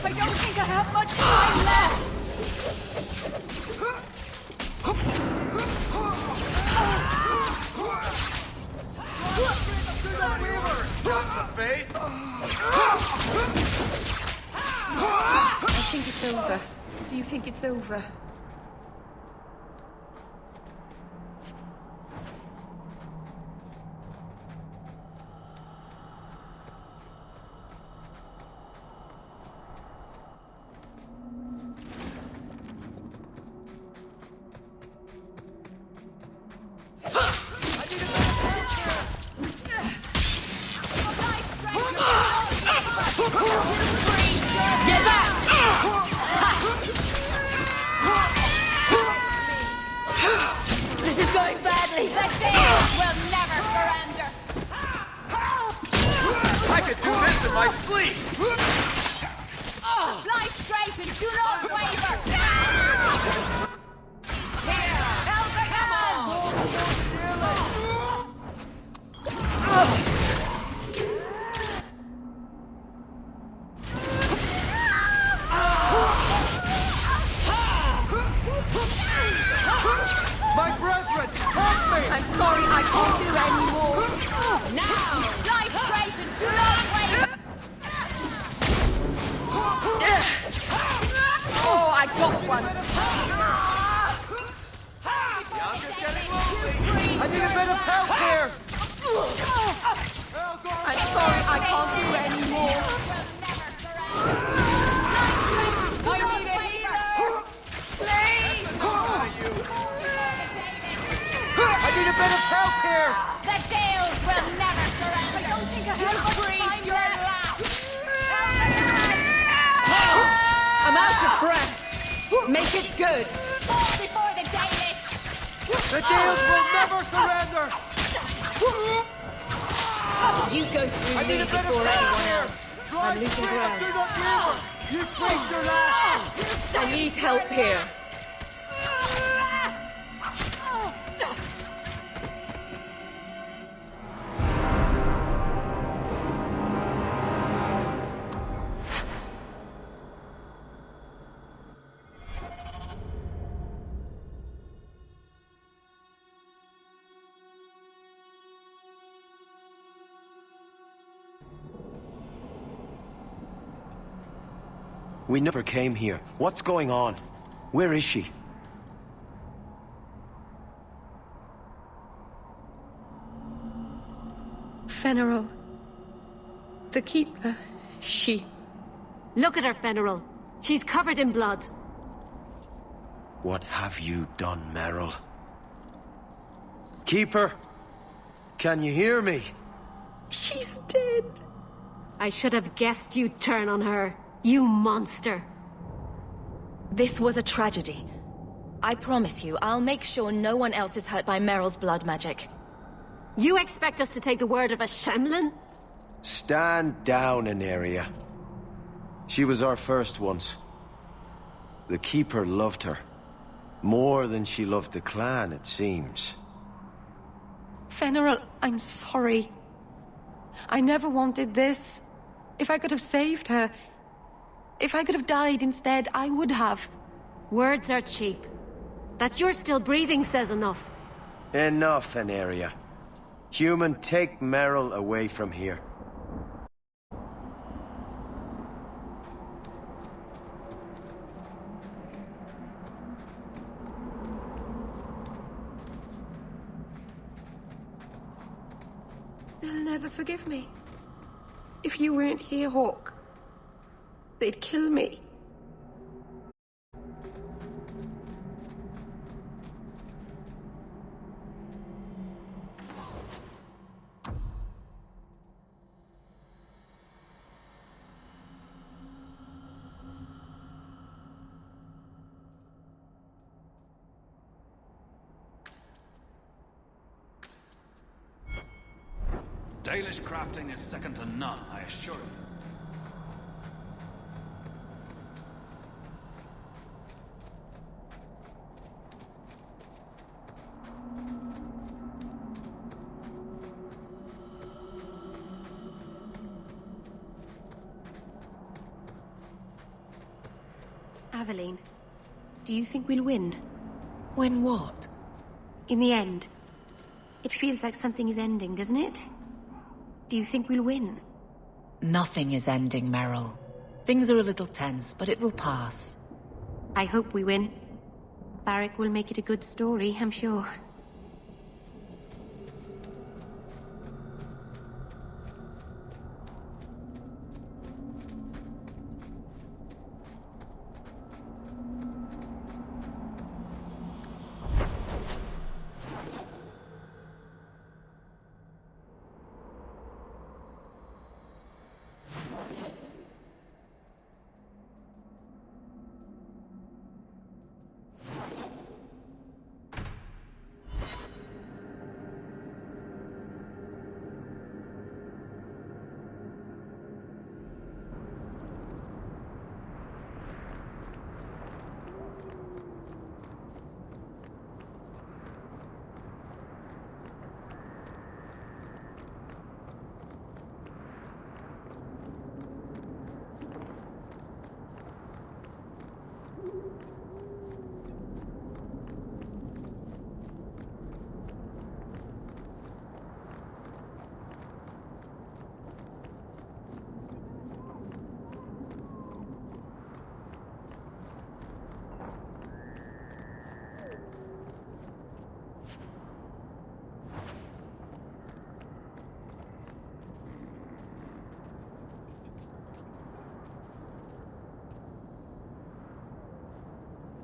I don't think I have much time left. I think it's over. Do you think it's over? Get back! This is going badly. The Sails will never surrender. I could do this in my sleep! Fly straight and do not waver. Here, Helga, come on. My brethren, help me! I'm sorry, I can't do any more. Now, fly straight and do not waver. Oh, I got one. I'm just getting lonely. I need a bit of help here! I'm sorry, I can't do any more. I need a healer. Please. I need a bit of help here! The Sails will never surrender. I don't think I have much time left. I'm out of breath. Make it good. Fall before the Dalish. The Dales will never surrender! You go through me before anyone else. I'm losing ground. You faced your last! I need help here. We never came here. What's going on? Where is she? Fenrirol. The Keeper. She... Look at her, Fenrirol. She's covered in blood. What have you done, Merrill? Keeper? Can you hear me? She's dead. I should have guessed you'd turn on her. You monster. This was a tragedy. I promise you, I'll make sure no one else is hurt by Meryl's blood magic. You expect us to take the word of a Shemlin? Stand down, Aneria. She was our first once. The Keeper loved her. More than she loved the clan, it seems. Veneral, I'm sorry. I never wanted this. If I could have saved her, if I could have died instead, I would have. Words are cheap. That you're still breathing says enough. Enough, Aneria. Human, take Merrill away from here. They'll never forgive me. If you weren't here, Hawke, they'd kill me. Dalish crafting is second to none, I assure you. Aveline, do you think we'll win? Win what? In the end. It feels like something is ending, doesn't it? Do you think we'll win? Nothing is ending, Merrill. Things are a little tense, but it will pass. I hope we win. Varric will make it a good story, I'm sure.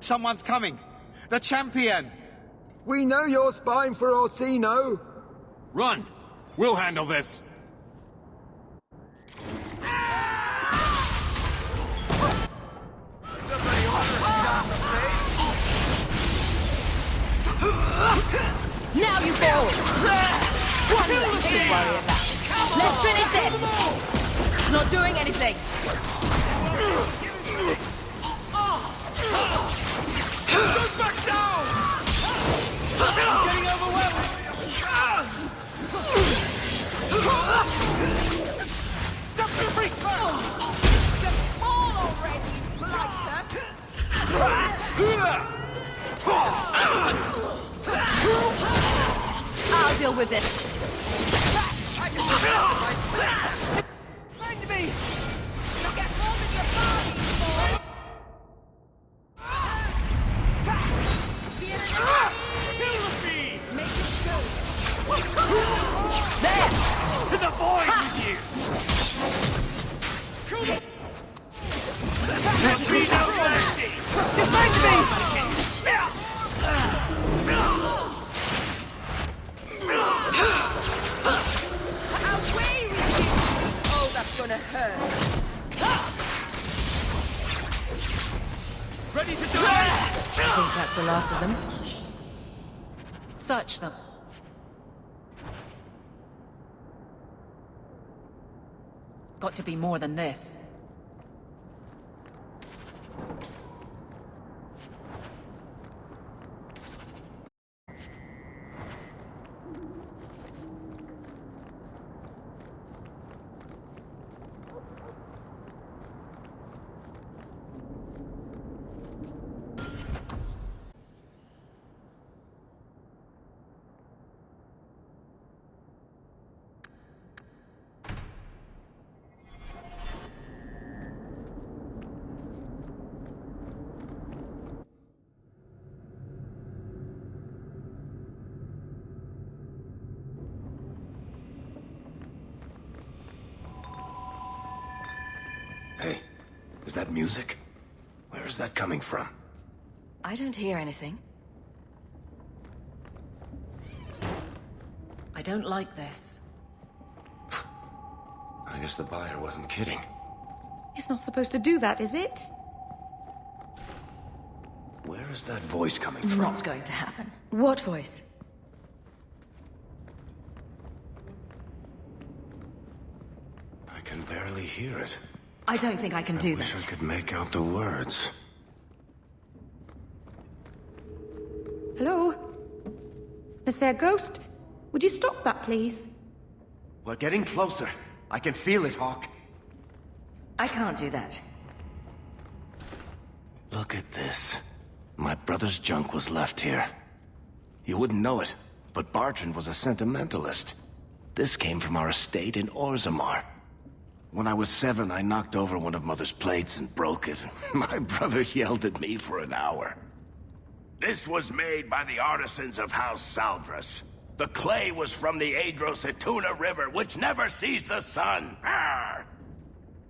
Someone's coming! The champion! We know you're spying for Orsino! Run! We'll handle this! Now you fall! One less to worry about. Let's finish this! Not doing anything! Goes back down! I'm getting overwhelmed! Stop the freak first! Just fall already, blighter! I'll deal with this. Find me! You'll get more than your body, boy! There! To the void with you! There'll be no mercy! Defend me! Away with you! Oh, that's gonna hurt. Ready to I think that's the last of them. Search them. got to be more than this. Hey, is that music? Where is that coming from? I don't hear anything. I don't like this. I guess the buyer wasn't kidding. It's not supposed to do that, is it? Where is that voice coming from? Not going to happen. What voice? I can barely hear it. I don't think I can do I wish that. I could make out the words. Hello? Monsieur Ghost? Would you stop that, please? We're getting closer. I can feel it, Hawk. I can't do that. Look at this. My brother's junk was left here. You wouldn't know it, but Bartrand was a sentimentalist. This came from our estate in Orzammar. When I was 7, I knocked over one of Mother's plates and broke it. My brother yelled at me for an hour. This was made by the artisans of House Saldras. The clay was from the Adros-Etuna River, which never sees the sun. Arr!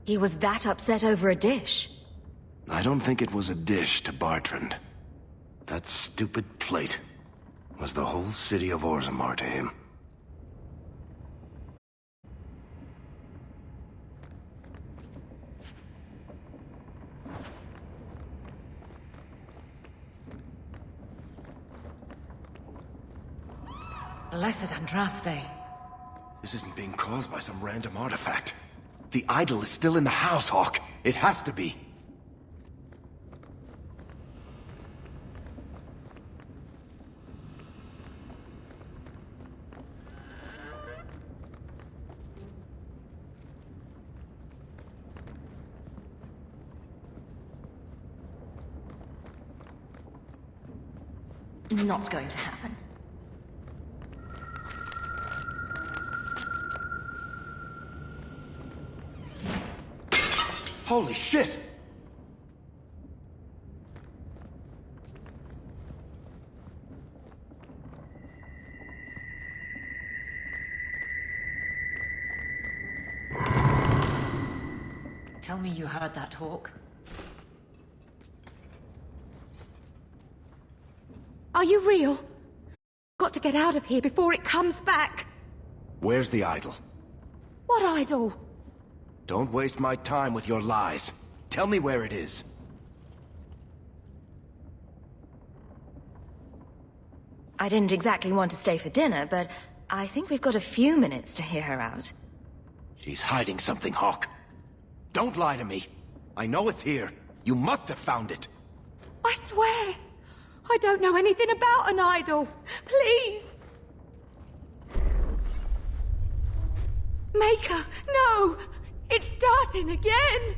He was that upset over a dish. I don't think it was a dish to Bartrand. That stupid plate was the whole city of Orzammar to him. Blessed Andraste. This isn't being caused by some random artifact. The idol is still in the house, Hawk. It has to be. Not going to happen. Holy shit! Tell me you heard that, Hawk. Are you real? Got to get out of here before it comes back. Where's the idol? What idol? Don't waste my time with your lies. Tell me where it is. I didn't exactly want to stay for dinner, but I think we've got a few minutes to hear her out. She's hiding something, Hawk. Don't lie to me. I know it's here. You must have found it. I swear, I don't know anything about an idol. Please. Maker, no! It's starting again!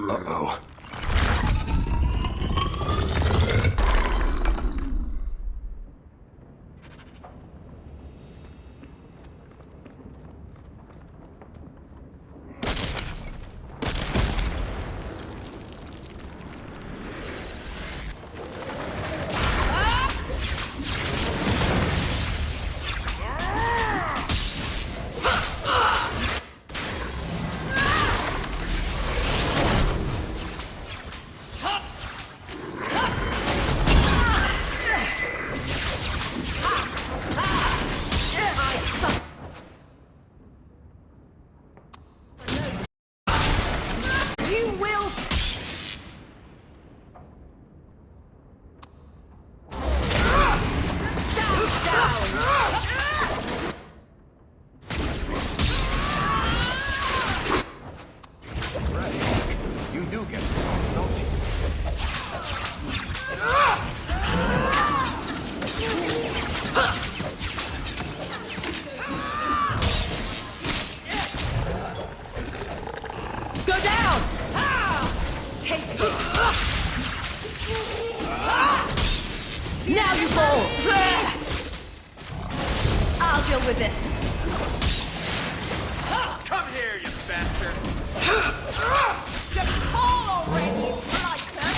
Uh-oh. Go down! Take this! Now you fall! I'll deal with this. Come here, you bastard! Just fall already, Blighter!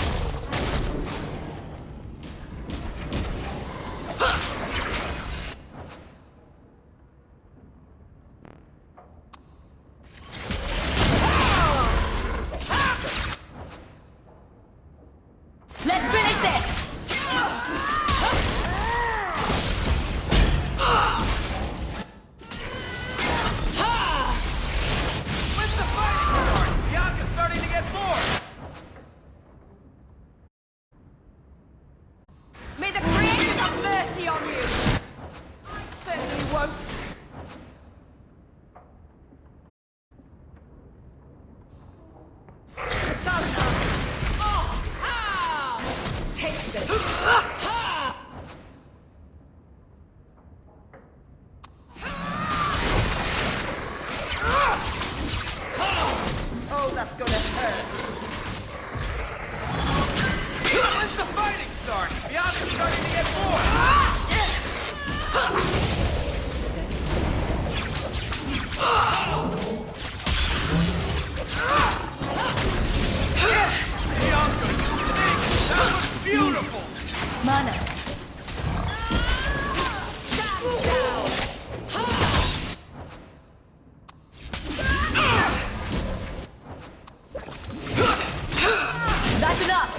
Let's finish this! When's the fighting start? Bianca's starting to get bored! May the creators have mercy on you! I certainly won't. Take this! Oh, that's gonna hurt. When's the fighting start? Bianca's starting to get bored! Bianca, you think? That was beautiful! Mana. That's enough!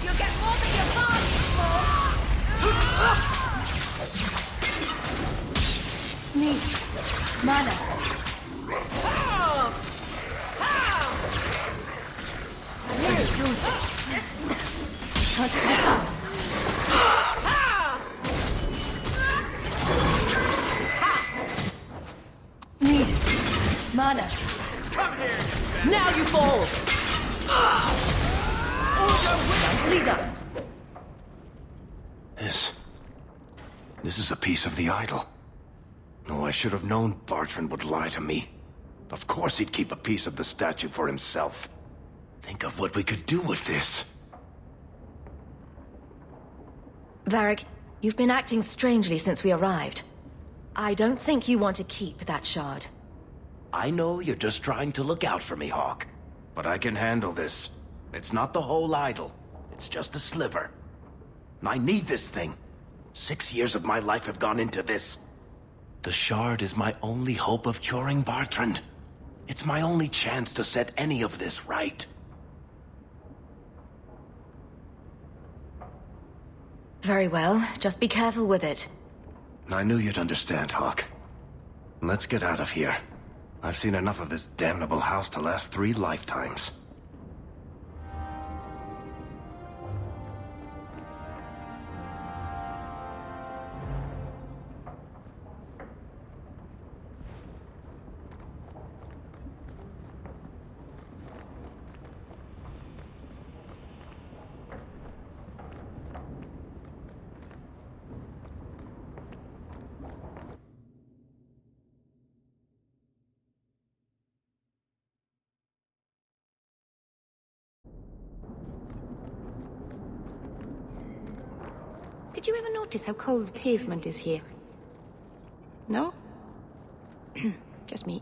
You'll get more than your party Need mana. Touch this up. Need mana. Come here, you Now you fall. Nicely done. This is a piece of the idol. Oh, I should have known Bartrand would lie to me. Of course he'd keep a piece of the statue for himself. Think of what we could do with this. Varric, you've been acting strangely since we arrived. I don't think you want to keep that shard. I know you're just trying to look out for me, Hawke. But I can handle this. It's not the whole idol. It's just a sliver. I need this thing. 6 years of my life have gone into this. The shard is my only hope of curing Bartrand. It's my only chance to set any of this right. Very well. Just be careful with it. I knew you'd understand, Hawke. Let's get out of here. I've seen enough of this damnable house to last 3 lifetimes. Did you ever notice how cold the pavement is here? No? Just me.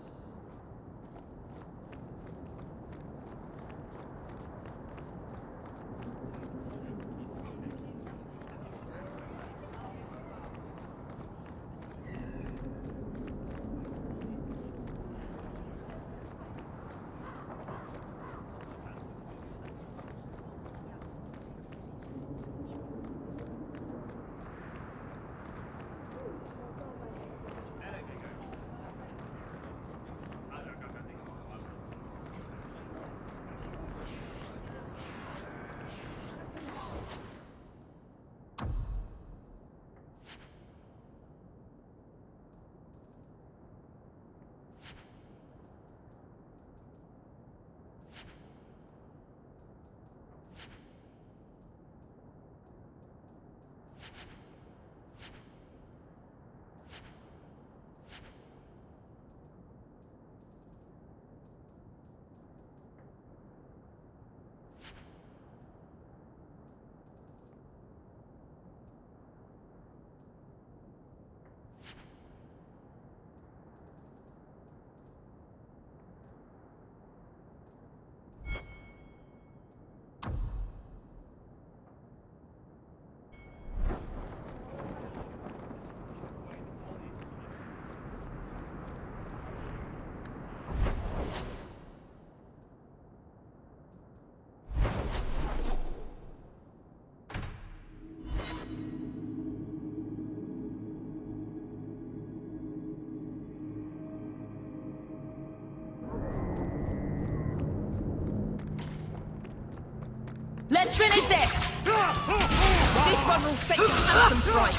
Let's finish this! This one will fetch a handsome price.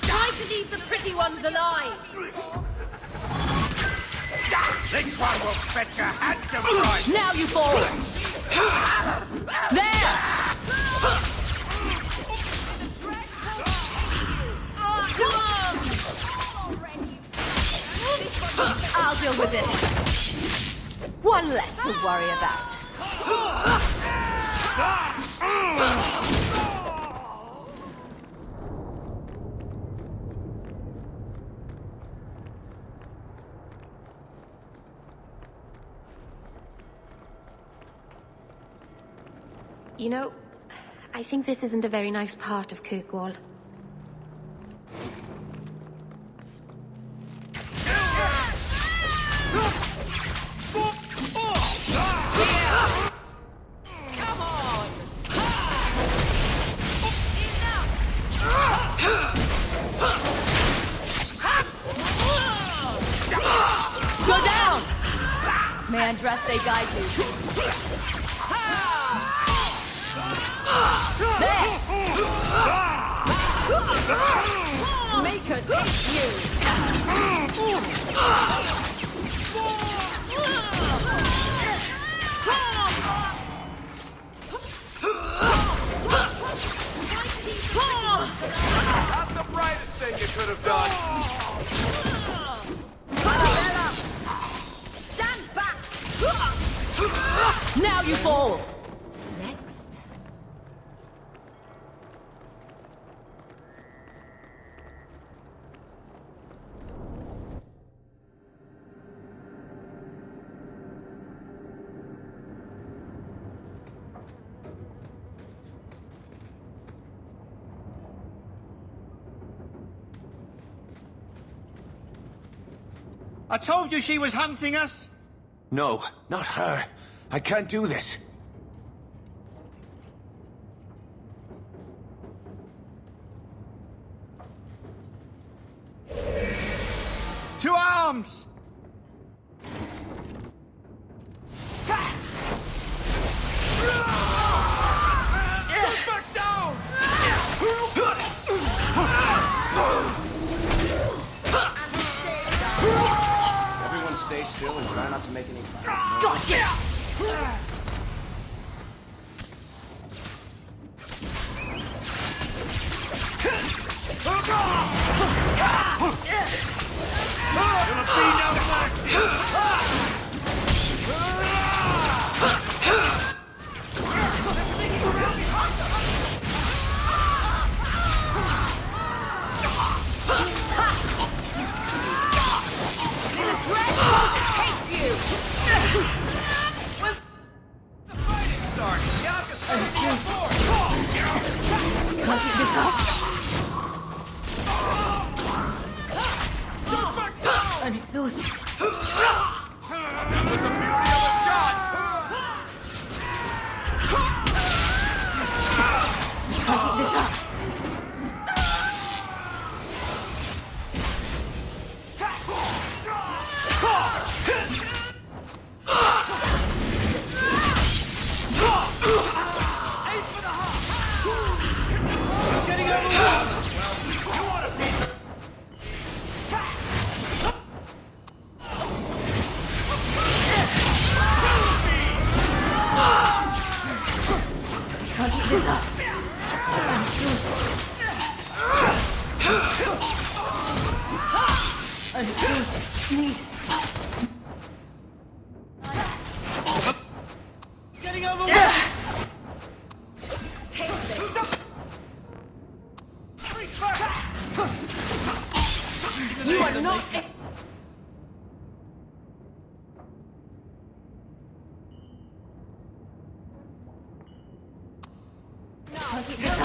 Try to leave the pretty ones alive. This one will fetch a handsome price. Now you fall. There. Come on. I'll deal with this. One less to worry about. You know, I think this isn't a very nice part of Kirkwall. Go down! May Andraste guide you. There! Make her take you! Not the brightest thing you could have done. Stand back! Now you fall! Next. I told you she was hunting us. No, not her. I can't do this. To arms! Back down! Everyone stay still and try not to make any noise. Gotcha! I'm exhausted. Can't keep this up. Can't keep this up. I'm exhausted. Please. Getting over. Take this. You are not. Can't keep this up.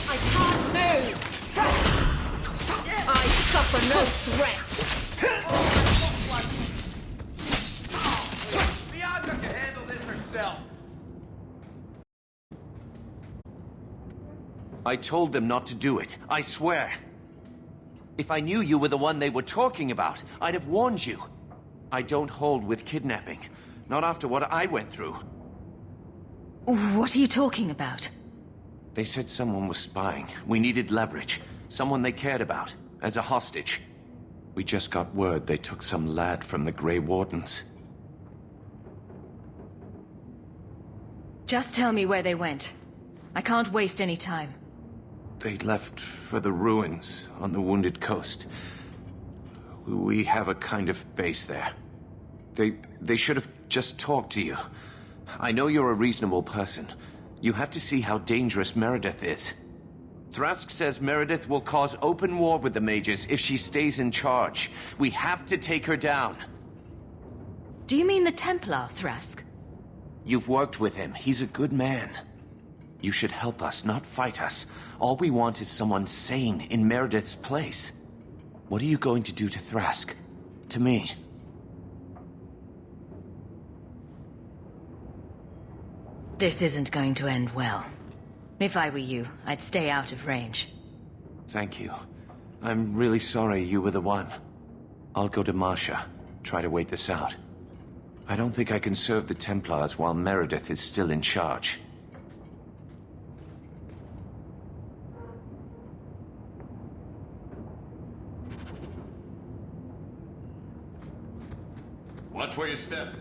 I can't move. yourself! I told them not to do it, I swear. If I knew you were the one they were talking about, I'd have warned you. I don't hold with kidnapping. Not after what I went through. What are you talking about? They said someone was spying. We needed leverage. Someone they cared about. As a hostage. We just got word they took some lad from the Grey Wardens. Just tell me where they went. I can't waste any time. They left for the ruins on the Wounded Coast. We have a kind of base there. They should have just talked to you. I know you're a reasonable person. You have to see how dangerous Meredith is. Thrask says Meredith will cause open war with the mages if she stays in charge. We have to take her down. Do you mean the Templar, Thrask? You've worked with him. He's a good man. You should help us, not fight us. All we want is someone sane in Meredith's place. What are you going to do to Thrask? To me? This isn't going to end well. If I were you, I'd stay out of range. Thank you. I'm really sorry you were the one. I'll go to Marsha, try to wait this out. I don't think I can serve the Templars while Meredith is still in charge. Watch where you step.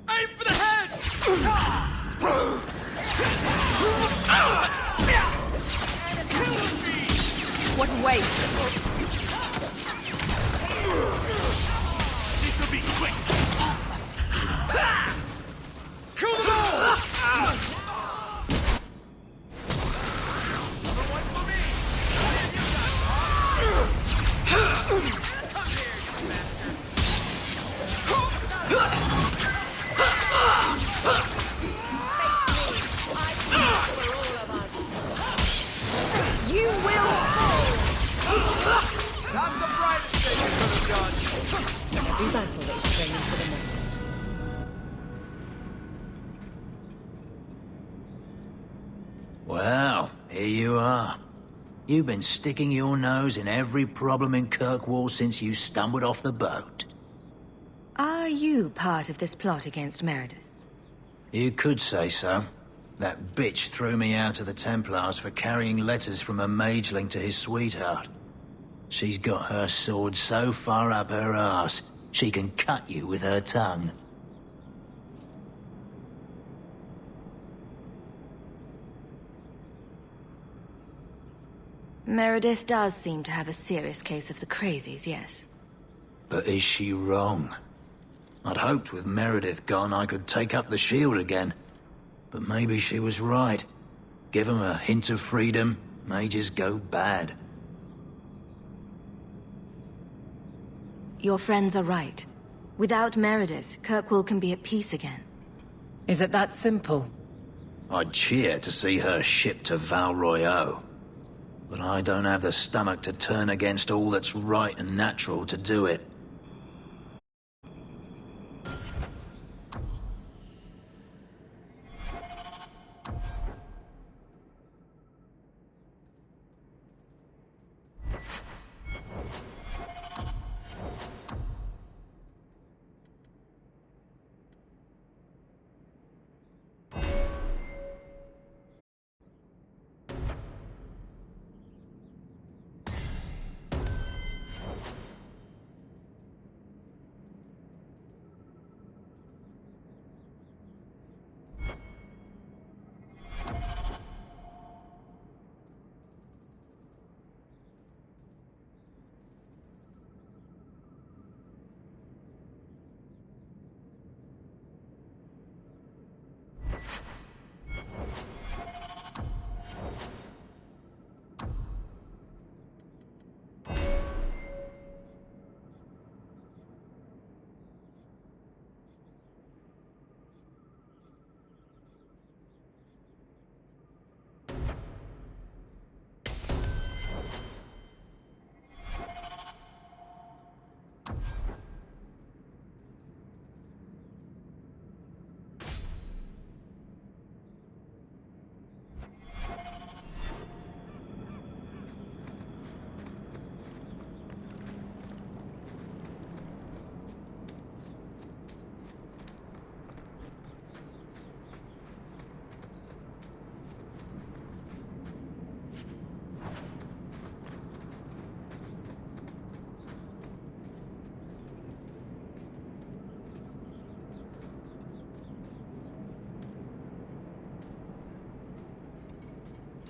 Aim for the head! What a waste! This'll be quick! Kill them all! Well, here you are. You've been sticking your nose in every problem in Kirkwall since you stumbled off the boat. Are you part of this plot against Meredith? You could say so. That bitch threw me out of the Templars for carrying letters from a mageling to his sweetheart. She's got her sword so far up her arse, she can cut you with her tongue. Meredith does seem to have a serious case of the crazies, yes. But is she wrong? I'd hoped with Meredith gone I could take up the shield again. But maybe she was right. Give 'em a hint of freedom, mages go bad. Your friends are right. Without Meredith, Kirkwall can be at peace again. Is it that simple? I'd cheer to see her shipped to Val Royeaux. But I don't have the stomach to turn against all that's right and natural to do it.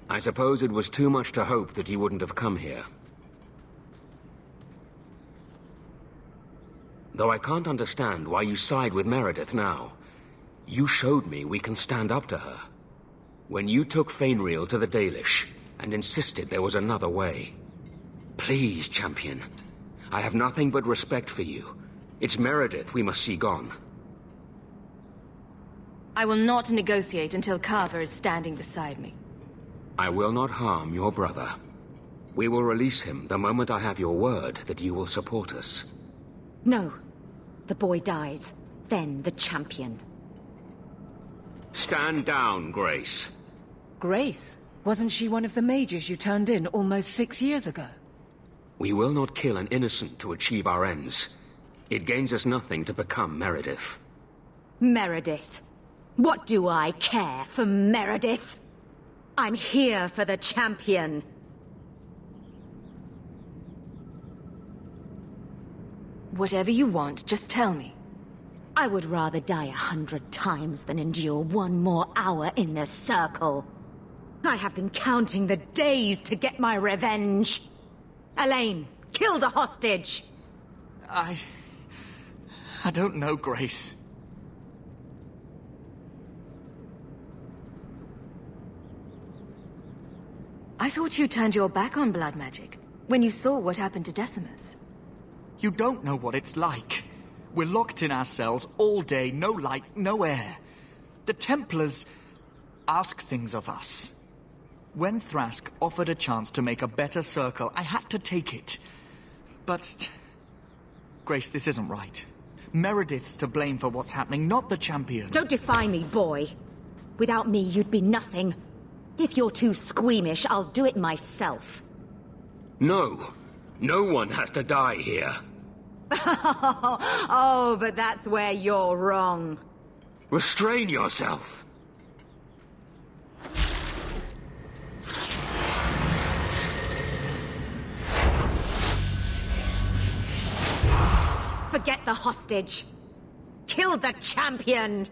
I suppose it was too much to hope that you wouldn't have come here. Though I can't understand why you side with Meredith now. You showed me we can stand up to her. When you took Fainriel to the Dalish, and insisted there was another way. Please, champion. I have nothing but respect for you. It's Meredith we must see gone. I will not negotiate until Carver is standing beside me. I will not harm your brother. We will release him the moment I have your word that you will support us. No. The boy dies. Then the champion. Stand down, Grace. Grace? Wasn't she one of the mages you turned in almost 6 years ago? We will not kill an innocent to achieve our ends. It gains us nothing to become Meredith. Meredith? What do I care for Meredith? I'm here for the champion. Whatever you want, just tell me. I would rather die 100 times than endure one more hour in this circle. I have been counting the days to get my revenge. Elaine, kill the hostage! I don't know, Grace. I thought you turned your back on blood magic when you saw what happened to Decimus. You don't know what it's like. We're locked in our cells all day, no light, no air. The Templars ask things of us. When Thrask offered a chance to make a better circle, I had to take it. But... Grace, this isn't right. Meredith's to blame for what's happening, not the champion. Don't defy me, boy. Without me, you'd be nothing. If you're too squeamish, I'll do it myself. No. No one has to die here. Oh, but that's where you're wrong. Restrain yourself. Forget the hostage. Kill the champion!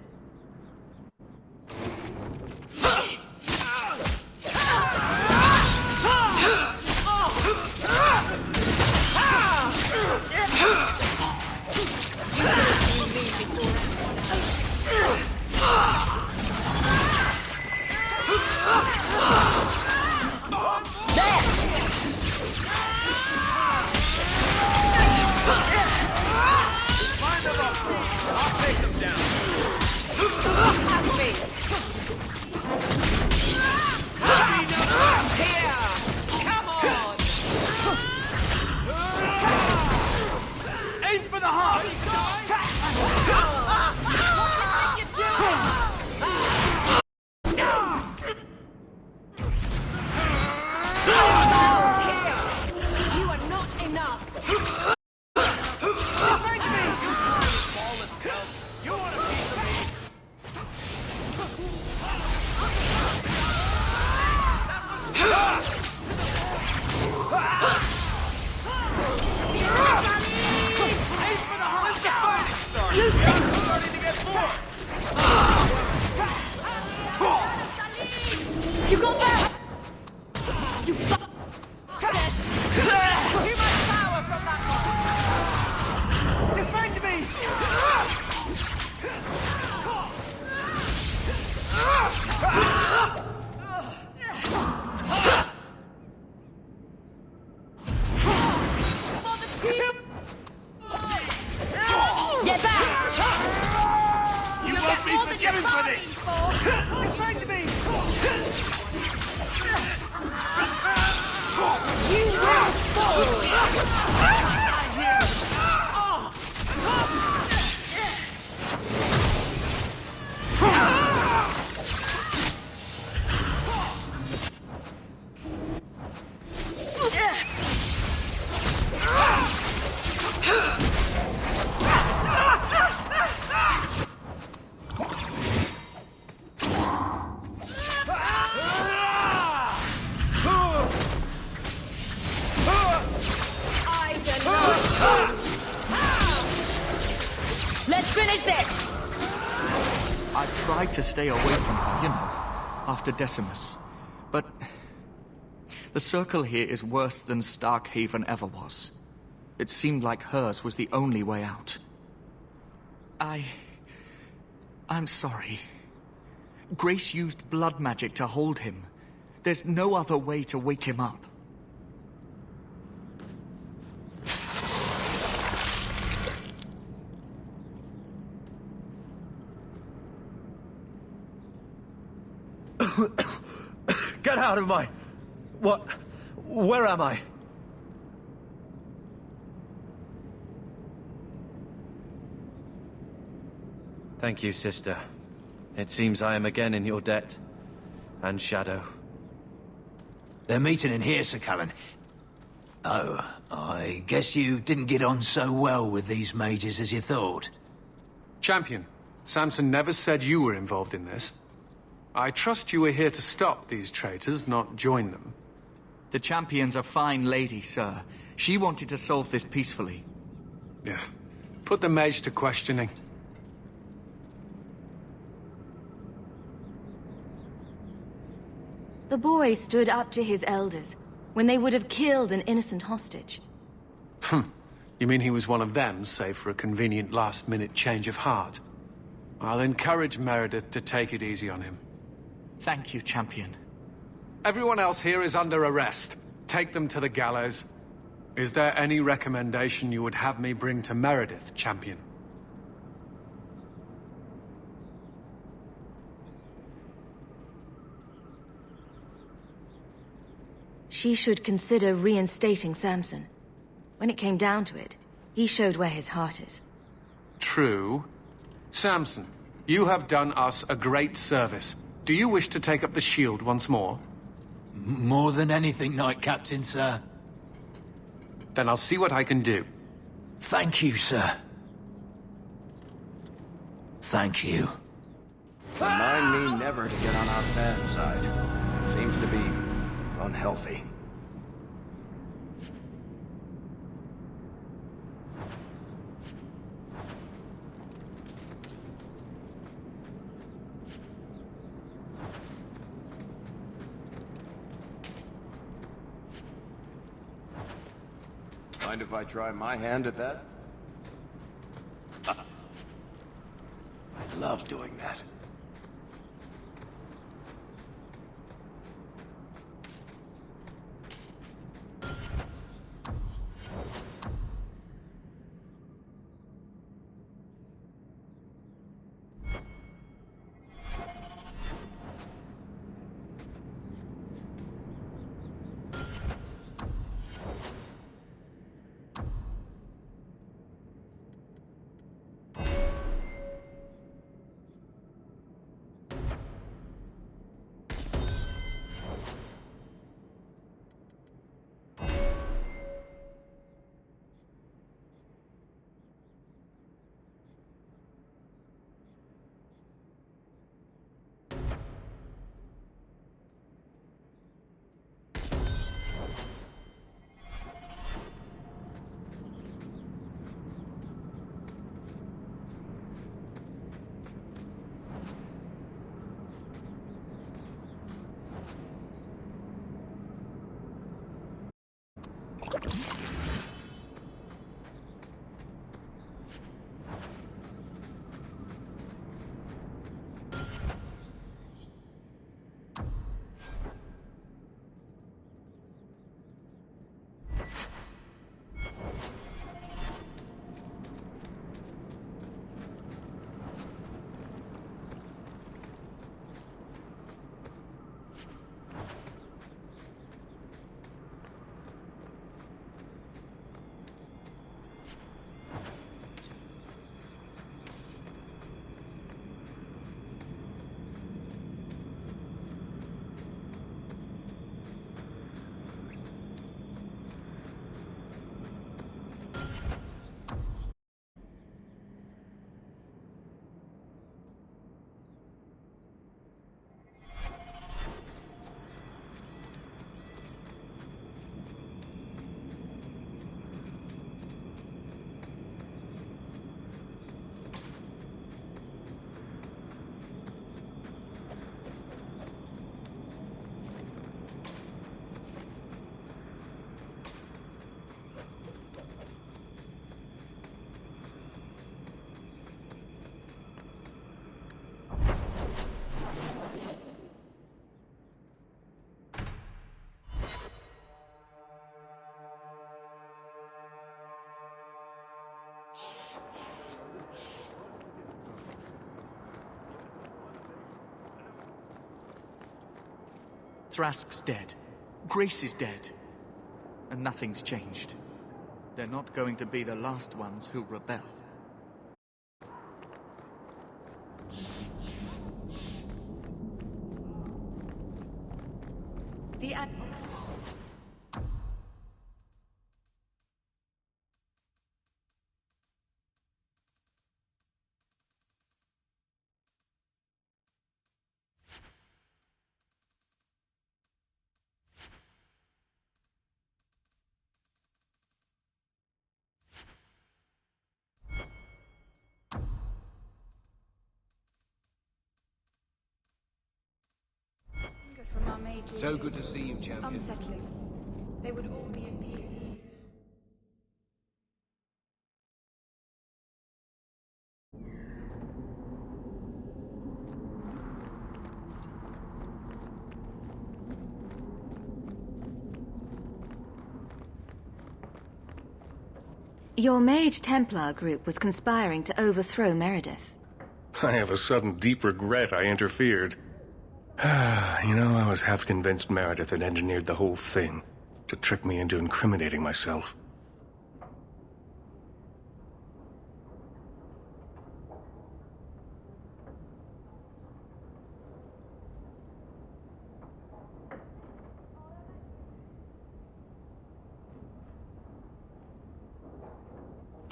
Aim for the heart! You are not enough! You got that? You Too much power from that one! Defend me! Get back! You won't be forgiven for this! Defend me! You will fall! Let's finish this! I tried to stay away from her, you know, after Decimus. But the circle here is worse than Starkhaven ever was. It seemed like hers was the only way out. I'm sorry. Grace used blood magic to hold him. There's no other way to wake him up. Get out of my... What? Where am I? Thank you, sister. It seems I am again in your debt. And Shadow. They're meeting in here, Sir Callan. Oh, I guess you didn't get on so well with these mages as you thought. Champion, Samson never said you were involved in this. I trust you were here to stop these traitors, not join them. The Champion's a fine lady, sir. She wanted to solve this peacefully. Yeah. Put the mage to questioning. The boy stood up to his elders when they would have killed an innocent hostage. You mean he was one of them, save for a convenient last-minute change of heart? I'll encourage Meredith to take it easy on him. Thank you, Champion. Everyone else here is under arrest. Take them to the gallows. Is there any recommendation you would have me bring to Meredith, Champion? She should consider reinstating Samson. When it came down to it, he showed where his heart is. True. Samson, you have done us a great service. Do you wish to take up the shield once more? More than anything, Knight Captain, sir. Then I'll see what I can do. Thank you, sir. Thank you. Remind me never to get on our bad side. Seems to be unhealthy. Mind if I try my hand at that? I love doing that. Thrask's dead. Grace is dead. And nothing's changed. They're not going to be the last ones who rebel. The from our major So good to see you, champion. unsettling. They would all be in pieces. Your Mage Templar group was conspiring to overthrow Meredith. I have a sudden deep regret I interfered. You know, I was half convinced Meredith had engineered the whole thing to trick me into incriminating myself.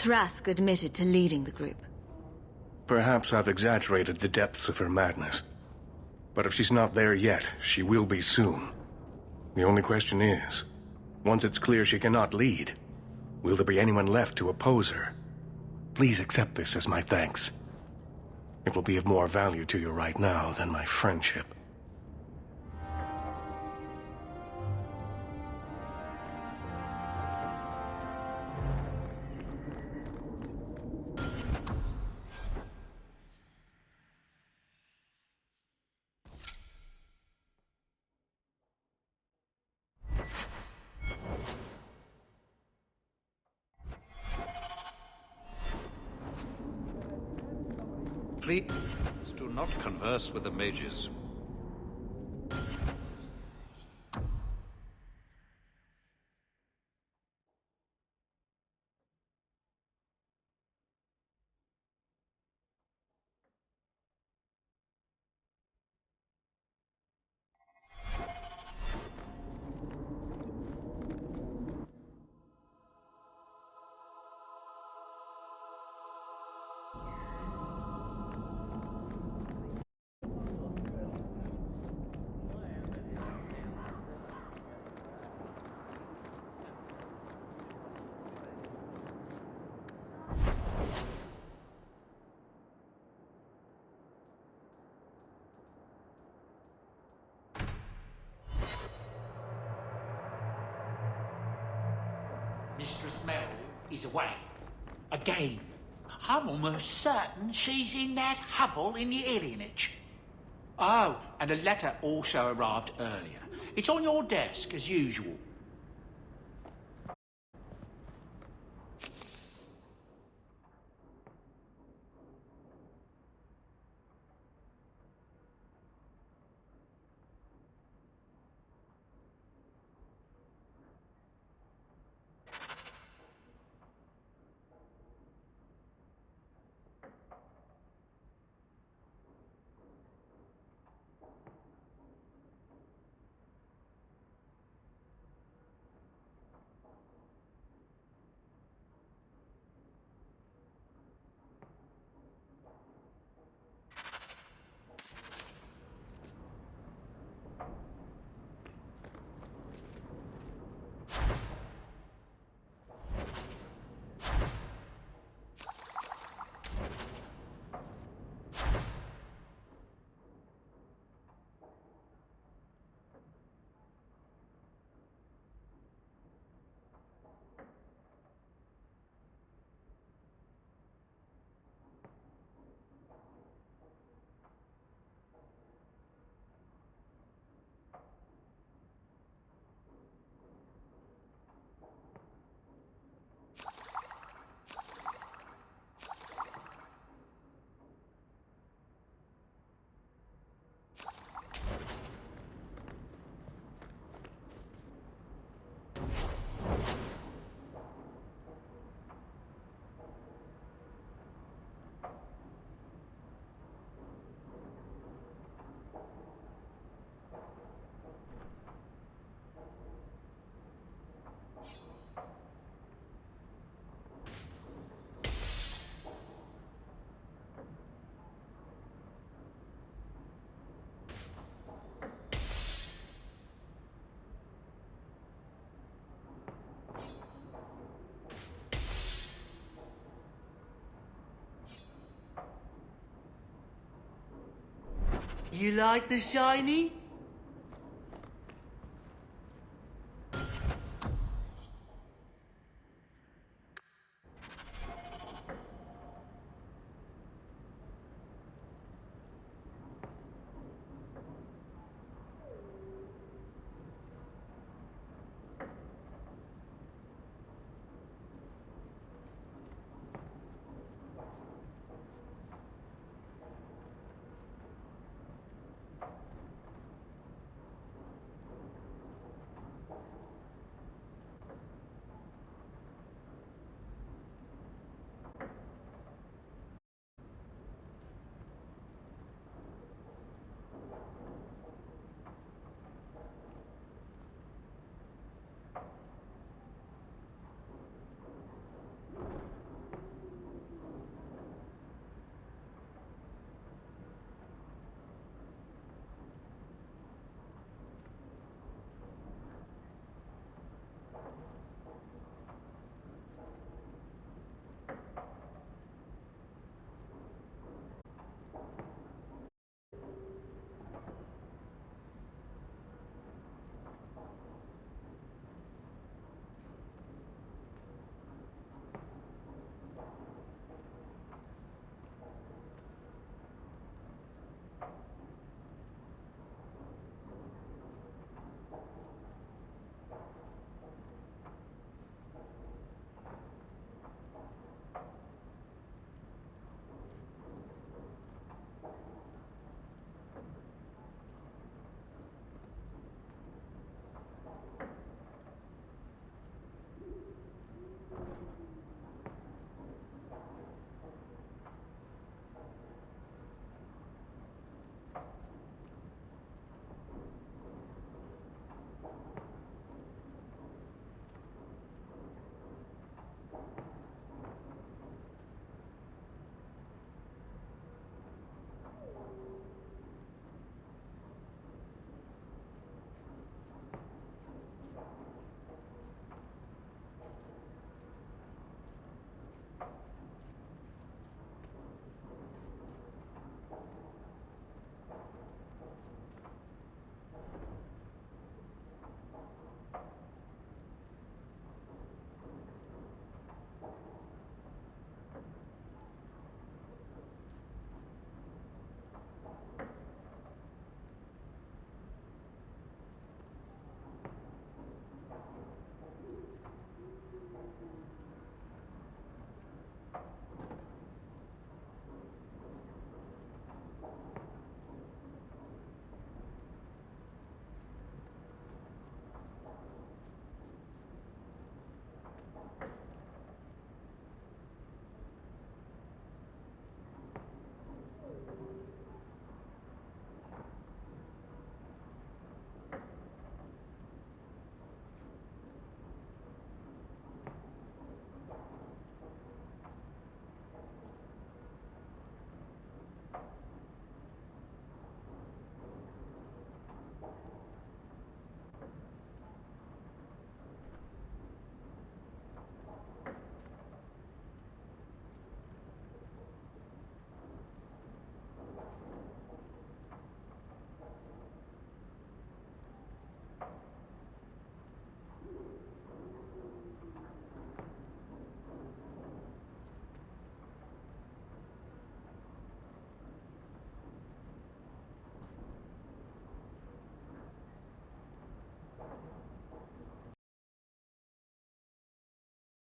Thrask admitted to leading the group. Perhaps I've exaggerated the depths of her madness. But if she's not there yet, she will be soon. The only question is, once it's clear she cannot lead, will there be anyone left to oppose her? Please accept this as my thanks. It will be of more value to you right now than my friendship. Please do not converse with the mages. Mistress Mel is away. Again. I'm almost certain she's in that hovel in the alienage. Oh, and a letter also arrived earlier. It's on your desk, as usual. You like the shiny?